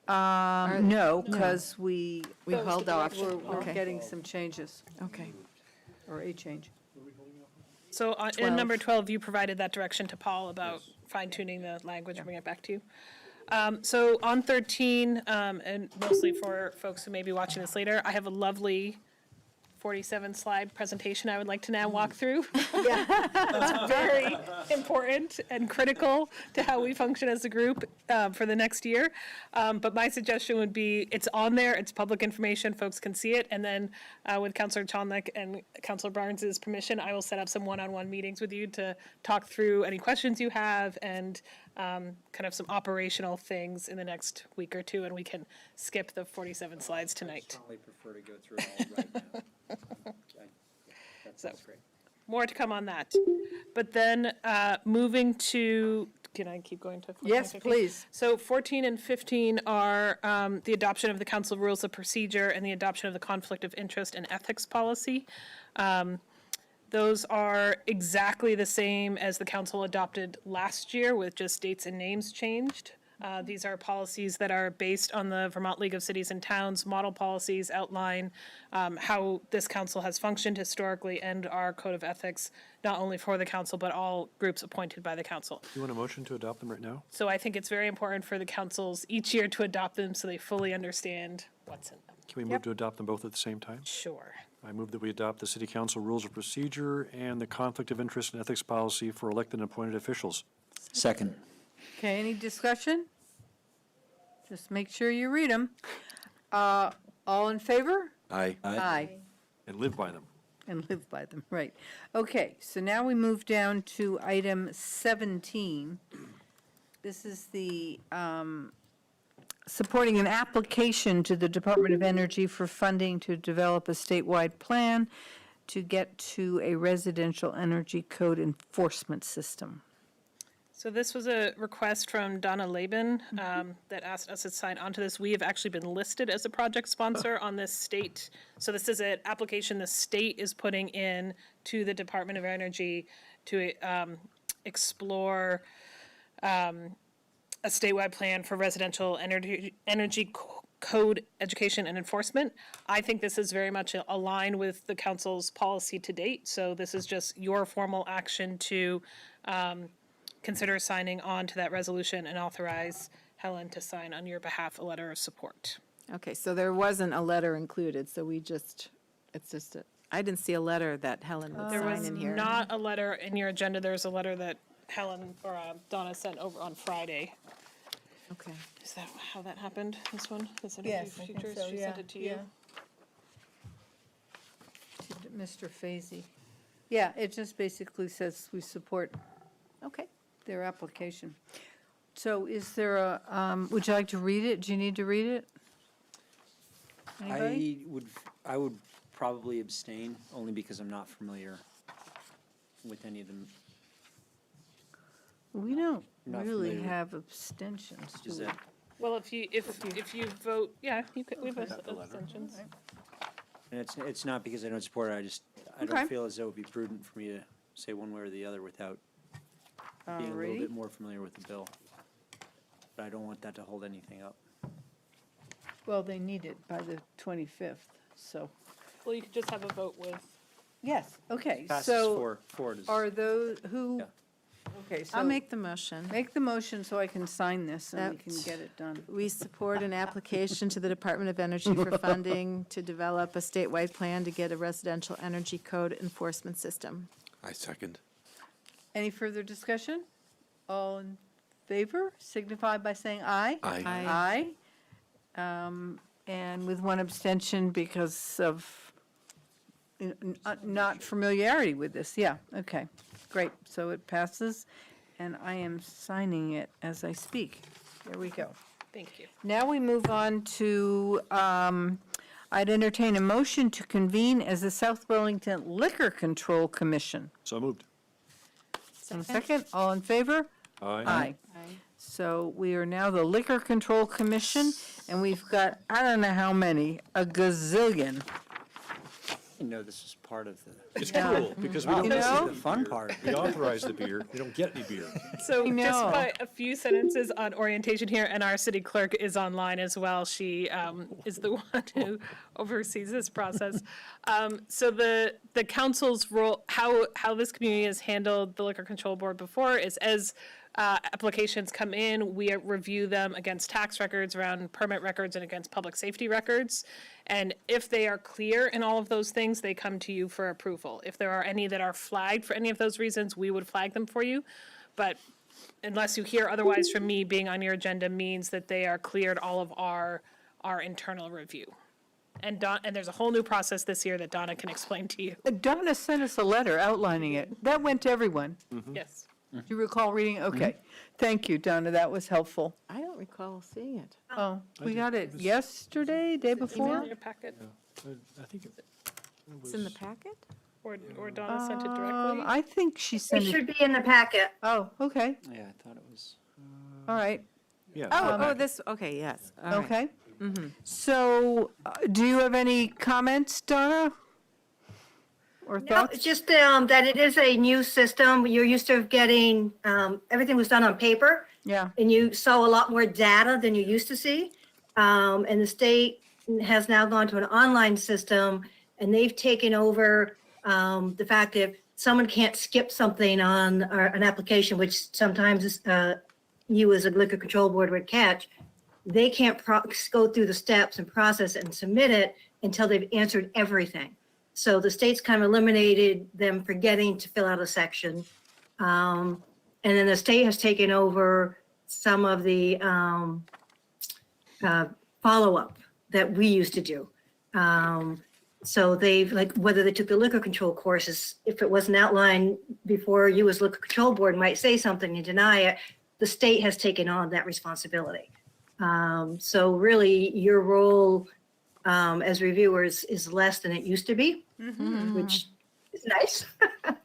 No, because we held off. we're Okay. getting some changes, Okay. or a change. So in 12. number 12, you provided that direction to Paul about fine tuning the language, bring it back to you. So on 13, and mostly for folks who may be watching this later, I have a lovely 47-slide presentation I would like to now walk through. It's very important and critical to how we function as a group for the next year. But my suggestion would be, it's on there, it's public information, folks can see it, and then with Councilor Chalnick and Councilor Barnes's permission, I will set up some one-on-one meetings with you to talk through any questions you have and kind of some operational things in the next week or two, and we can skip the 47 slides tonight. I prefer to go through it all right now. So, more to come on that. But then moving to, can I keep going to 14 Yes, and 15? please. So 14 and 15 are the adoption of the council rules of procedure and the adoption of the conflict of interest and ethics policy. Those are exactly the same as the council adopted last year with just dates and names changed. These are policies that are based on the Vermont League of Cities and Towns model policies, outline how this council has functioned historically and our code of ethics, not only for the council, but all groups appointed by the council. Do you want a motion to adopt them right now? So I think it's very important for the councils each year to adopt them so they fully understand what's in them. Can we move to adopt them both at the same time? Sure. I move that we adopt the City Council Rules of Procedure and the Conflict of Interest and Ethics Policy for elected and appointed officials. Second. Okay, any discussion? Just make sure you read them. All in favor? Aye. Aye. And live by them. And live by them, right. Okay, so now we move down to item 17. This is the supporting an application to the Department of Energy for funding to develop a statewide plan to get to a residential energy code enforcement system. So this was a request from Donna Laban that asked us to sign onto this. We have actually been listed as a project sponsor on this state. So this is an application the state is putting in to the Department of Energy to explore a statewide plan for residential energy code education and enforcement. I think this is very much aligned with the council's policy to date. So this is just your formal action to consider signing on to that resolution and authorize Helen to sign on your behalf a letter of support. Okay, so there wasn't a letter included, so it's just I didn't see a letter that Helen would There sign was in here. not a letter in your agenda. There's a letter that Helen or Donna sent over on Friday. Okay. Is that how that happened, this one? This Yes, I think Futures? so, She yeah, sent it to you? yeah. To Mr. Fazy. Yeah, it just basically says we support Okay. their application. So is there a, would you like to read it? Do you need to read it? Anybody? I would probably abstain, only because I'm not familiar with any of them. We don't Not really familiar with- have abstentions, do Is we? that, Well, if you vote, yeah, you could, we have abstentions. and it's not because I don't support it, I Okay. don't feel as though it would be prudent for me to say one way or the other without being a little Alrighty. bit more familiar with the bill. But I don't want that to hold anything up. Well, they need it by the 25th, so. Well, you could just have a vote with, Yes, okay, Passes so four to are those, who? Yeah. Okay, so. I'll make the motion. Make the motion so I can sign this and we That- can get it done. We support an application to the Department of Energy for funding to develop a statewide plan to get a residential energy code enforcement system. I second. Any further discussion? All in favor, signify by saying aye. Aye. Aye. And with one abstention because of not familiarity with this, yeah, okay, great. So it passes, and I am signing it as I speak. There we go. thank you. Now we move on to, I'd entertain a motion to convene as the South Burlington Liquor Control Commission. So moved. And a second, all in favor? Aye. So we are now the Liquor Control Commission, and we've got, I don't know how many, a gazillion. You know, this is part of the. It's cool, because we don't. You know? The fun part. We authorize the beer, we don't get any beer. So I just know. by a few sentences on orientation here, and our city clerk is online as well. She is the one who oversees this process. So the council's role, how this community has handled the Liquor Control Board before is as applications come in, we review them against tax records, around permit records, and against public safety records. And if they are clear in all of those things, they come to you for approval. If there are any that are flagged for any of those reasons, we would flag them for you. But unless you hear otherwise from me, being on your agenda means that they are cleared all of our internal review. And there's a whole new process this year that Donna can explain to you. Donna sent us a letter outlining it. That went to everyone. Yes. Do you recall reading? Okay. Thank you, Donna, that was helpful. I don't recall seeing it. Oh, we got it yesterday, day before? In your packet, I think it It's in the packet? or Donna sent it directly? I think she It sent it. should be in the packet. Oh, okay, Yeah, I thought it was. all right, yeah. Oh, this, okay, yes. All right. okay. So, do you have any comments, Donna? Or No, thoughts? it's just that it is a new system. You're used to getting, everything was done on paper, Yeah, and you saw a lot more data than you used to see. And the state has now gone to an online system, and they've taken over the fact that someone can't skip something on an application, which sometimes you as a liquor control board would catch. They can't go through the steps and process it and submit it until they've answered everything. So the state's kind of eliminated them forgetting to fill out a section. And then the state has taken over some of the follow-up that we used to do. So they've, like, whether they took the liquor control courses, if it wasn't outlined before, you as liquor control board might say something and deny it, the state has taken on that responsibility. So really, your role as reviewers is less than it used to be, which is nice.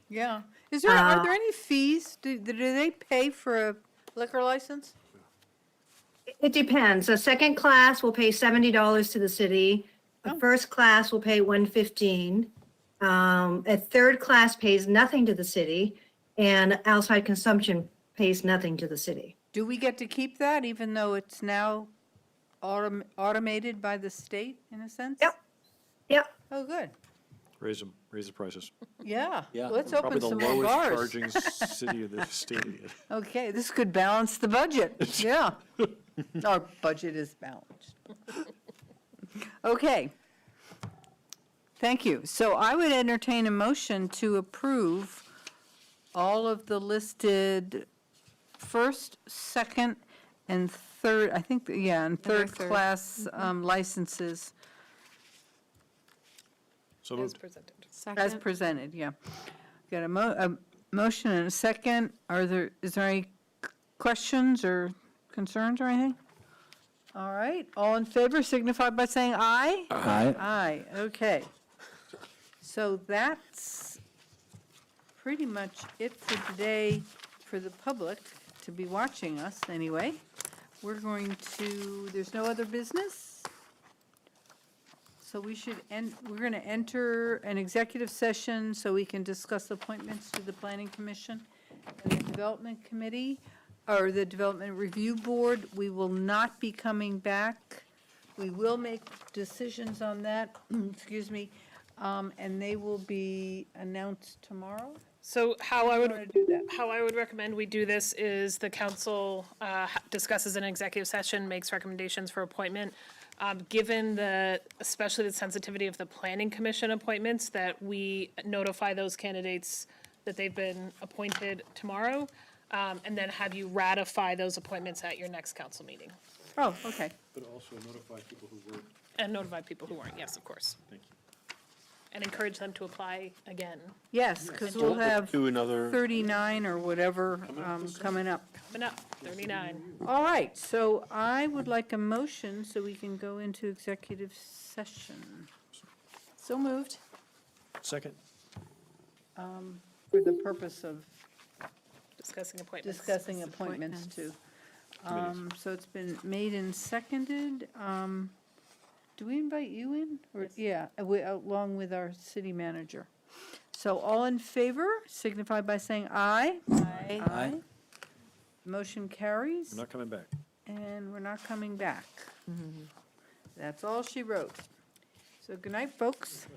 yeah. Are there any fees? Do they pay for a liquor license? It depends. A second class will pay $70 to the city. A first class will pay $115. A third class pays nothing to the city, and outside consumption pays nothing to the city. Do we get to keep that even though it's now automated by the state in a sense? Yep. Yep. Oh, good. Raise the prices. Yeah. Yeah. Let's Probably open the some more lowest bars. charging city of the state. Okay, this could balance the budget. Yeah. Our budget is balanced. Okay. Thank you. So I would entertain a motion to approve all of the listed first, second, and third, I think, yeah, and third class licenses So As moved. presented. as presented, yeah. Got a motion and a second. Is there any questions or concerns or anything? All right, all in favor signify by saying aye. Aye. Aye, okay. So that's pretty much it for today for the public to be watching us anyway. We're going to, there's no other business? So we should we're going to enter an executive session so we can discuss appointments to the Planning Commission and the Development Committee, or the Development Review Board. We will not be coming back. We will make decisions on that, excuse me, and they will be announced tomorrow. So how I wanna do that? how I would recommend we do this is the council discusses an executive session, makes recommendations for appointment. Given especially the sensitivity of the planning commission appointments, that we notify those candidates that they've been appointed tomorrow, and then have you ratify those appointments at your next council meeting. Oh, okay. But also notify people who work. And notify people who aren't, yes, of course. Thank you. And encourage them to apply again. Yes, because we'll have Do another. 39 or whatever coming up. But no, 39. All right, so I would like a motion so we can go into executive session So moved. Second. for the purpose of Discussing appointments. discussing appointments too. So it's been made and seconded. Do we invite you in? Or yeah, along with our city manager. So all in favor signify by saying aye. Aye. Aye. Motion carries. We're not coming back. And we're not coming back. That's all she wrote. So good night, folks.